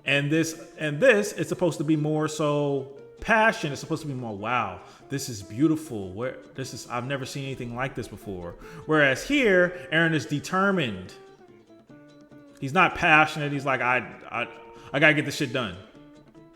And this is supposed to be more so passion. It's supposed to be more, wow, this is beautiful. I've never seen anything like this before. Whereas here, Aaron is determined. He's not passionate. He's like, I gotta get this shit done.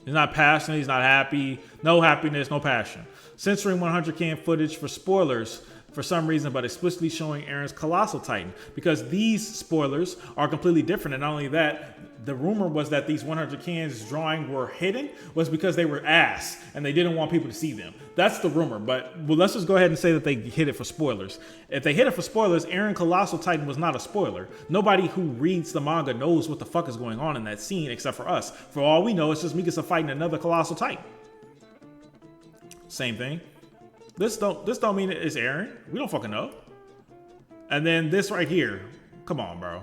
He's not passionate. He's not happy. No happiness, no passion. Censoring 100 cam footage for spoilers for some reason, but explicitly showing Aaron's Colossal Titan, because these spoilers are completely different. And not only that, the rumor was that these 100 cans drawing were hidden was because they were ass and they didn't want people to see them. That's the rumor. But let's just go ahead and say that they hid it for spoilers. If they hid it for spoilers, Aaron Colossal Titan was not a spoiler. Nobody who reads the manga knows what the fuck is going on in that scene except for us. For all we know, it's just Mikasa fighting another Colossal Titan. Same thing. This don't mean it's Aaron. We don't fucking know. And then this right here. Come on, bro.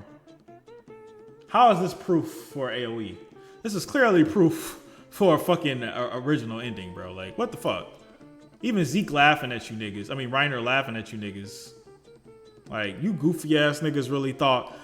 How is this proof for AOE? This is clearly proof for a fucking original ending, bro. Like, what the fuck? Even Zeke laughing at you niggas. I mean, Reiner laughing at you niggas. Like, you goofy ass niggas really thought.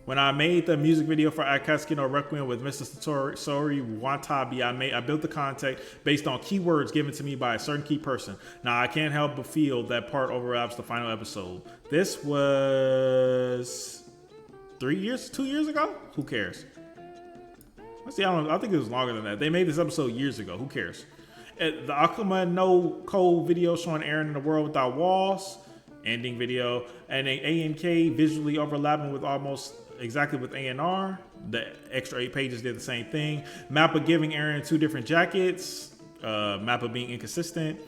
When I made the music video for Akatsuki no Requiem with Mr. Satori Watabe, I built the content based on keywords given to me by a certain key person. Now, I can't help but feel that part overlaps the final episode. This was 2 years ago? Who cares? Let's see, I think it was longer than that. They made this episode years ago. Who cares? The Akuma no Code video showing Aaron in the world without walls. Ending video. And an ANK visually overlapping with almost exactly with ANR. The extra 8 pages did the same thing. Mappa giving Aaron 2 different jackets. Mappa being inconsistent.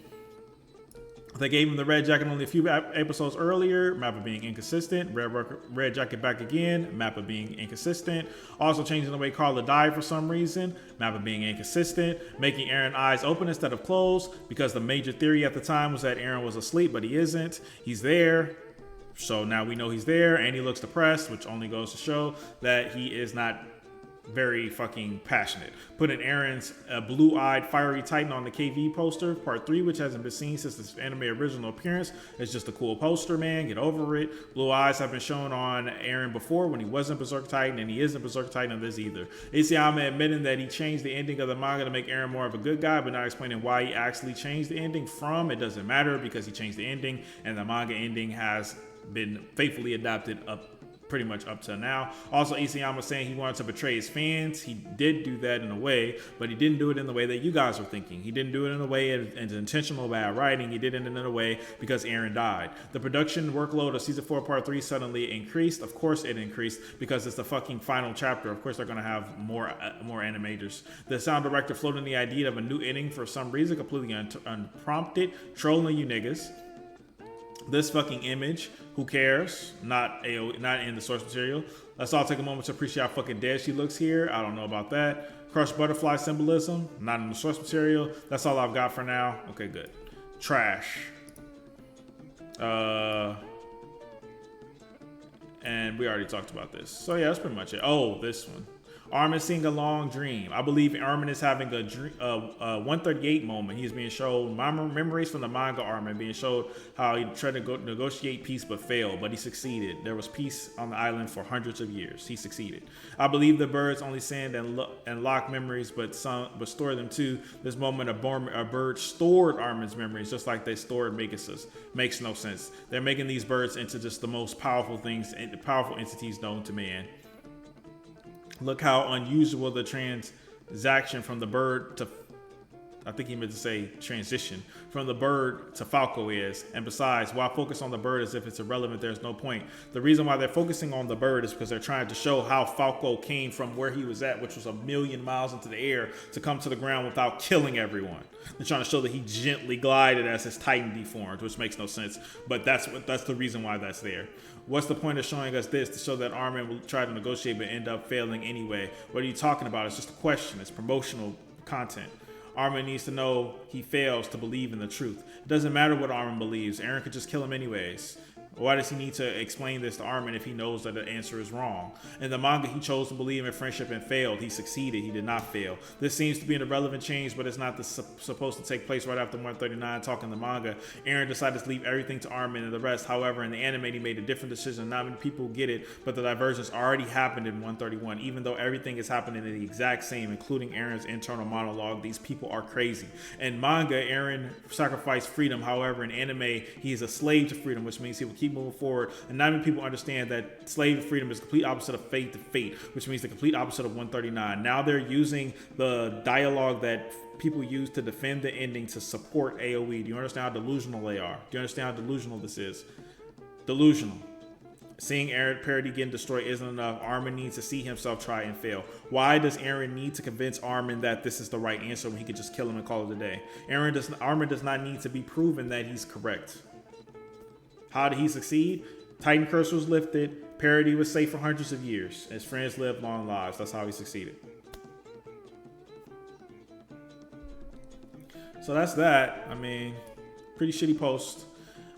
They gave him the red jacket only a few episodes earlier. Mappa being inconsistent. Red jacket back again. Mappa being inconsistent. Also changing the way Carla died for some reason. Mappa being inconsistent. Making Aaron eyes open instead of closed, because the major theory at the time was that Aaron was asleep, but he isn't. He's there. So now we know he's there, and he looks depressed, which only goes to show that he is not very fucking passionate. Putting Aaron's blue-eyed fiery Titan on the KV poster, part 3, which hasn't been seen since this anime original appearance. It's just a cool poster, man. Get over it. Blue eyes have been shown on Aaron before when he wasn't Berserk Titan, and he isn't Berserk Titan in this either. Isayama admitting that he changed the ending of the manga to make Aaron more of a good guy, but not explaining why he actually changed the ending from. It doesn't matter, because he changed the ending, and the manga ending has been faithfully adapted up pretty much up to now. Also, Isayama saying he wanted to betray his fans. He did do that in a way, but he didn't do it in the way that you guys were thinking. He didn't do it in a way as intentional bad writing. He did it in a way because Aaron died. The production workload of season 4 part 3 suddenly increased. Of course it increased, because it's the fucking final chapter. Of course they're going to have more animators. The sound director floating the idea of a new ending for some reason, completely unprompted, trolling you niggas. This fucking image, who cares? Not in the source material. Let's all take a moment to appreciate how fucking dead she looks here. I don't know about that. Crushed butterfly symbolism, not in the source material. That's all I've got for now. Okay, good. Trash. And we already talked about this. So yeah, that's pretty much it. Oh, this one. Armin seeing a long dream. I believe Armin is having a 138 moment. He's being shown memories from the manga. Armin being showed how he tried to negotiate peace but failed, but he succeeded. There was peace on the island for hundreds of years. He succeeded. I believe the birds only send and lock memories, but store them too. This moment, a bird stored Armin's memories just like they stored Mikasa's. Makes no sense. They're making these birds into just the most powerful things and powerful entities known to man. Look how unusual the transaction from the bird to I think he meant to say transition from the bird to Falco is. And besides, why focus on the bird as if it's irrelevant? There's no point. The reason why they're focusing on the bird is because they're trying to show how Falco came from where he was at, which was 1,000,000 miles into the air, to come to the ground without killing everyone. They're trying to show that he gently glided as his Titan deformed, which makes no sense. But that's the reason why that's there. What's the point of showing us this? To show that Armin will try to negotiate but end up failing anyway. What are you talking about? It's just a question. It's promotional content. Armin needs to know he fails to believe in the truth. It doesn't matter what Armin believes. Eren could just kill him anyways. Why does he need to explain this to Armin if he knows that the answer is wrong? In the manga, he chose to believe in friendship and failed. He succeeded. He did not fail. This seems to be an irrelevant change, but it's not supposed to take place right after 139. Talking the manga, Eren decided to leave everything to Armin and the rest. However, in the anime, he made a different decision. Not many people get it, but the divergence already happened in 131. Even though everything is happening in the exact same, including Eren's internal monologue, these people are crazy. In manga, Eren sacrificed freedom. However, in anime, he is a slave to freedom, which means he will keep moving forward, and not many people understand that slave to freedom is the complete opposite of fate to fate, which means the complete opposite of 139. Now they're using the dialogue that people use to defend the ending to support AOE. Do you understand how delusional they are? Do you understand how delusional this is? Delusional. Seeing Eren parody getting destroyed isn't enough. Armin needs to see himself try and fail. Why does Eren need to convince Armin that this is the right answer when he could just kill him and call it a day? Armin does not need to be proven that he's correct. How did he succeed? Titan curse was lifted. Parody was safe for hundreds of years. His friends lived long lives. That's how he succeeded. So that's that. I mean, pretty shitty post.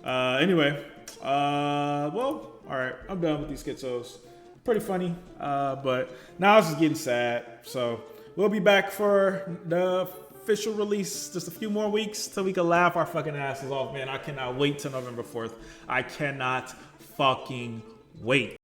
Anyway, well, all right. I'm done with these schizos. Pretty funny, but now it's just getting sad. So we'll be back for the official release, just a few more weeks till we can laugh our fucking asses off, man. I cannot wait till November 4th. I cannot fucking wait.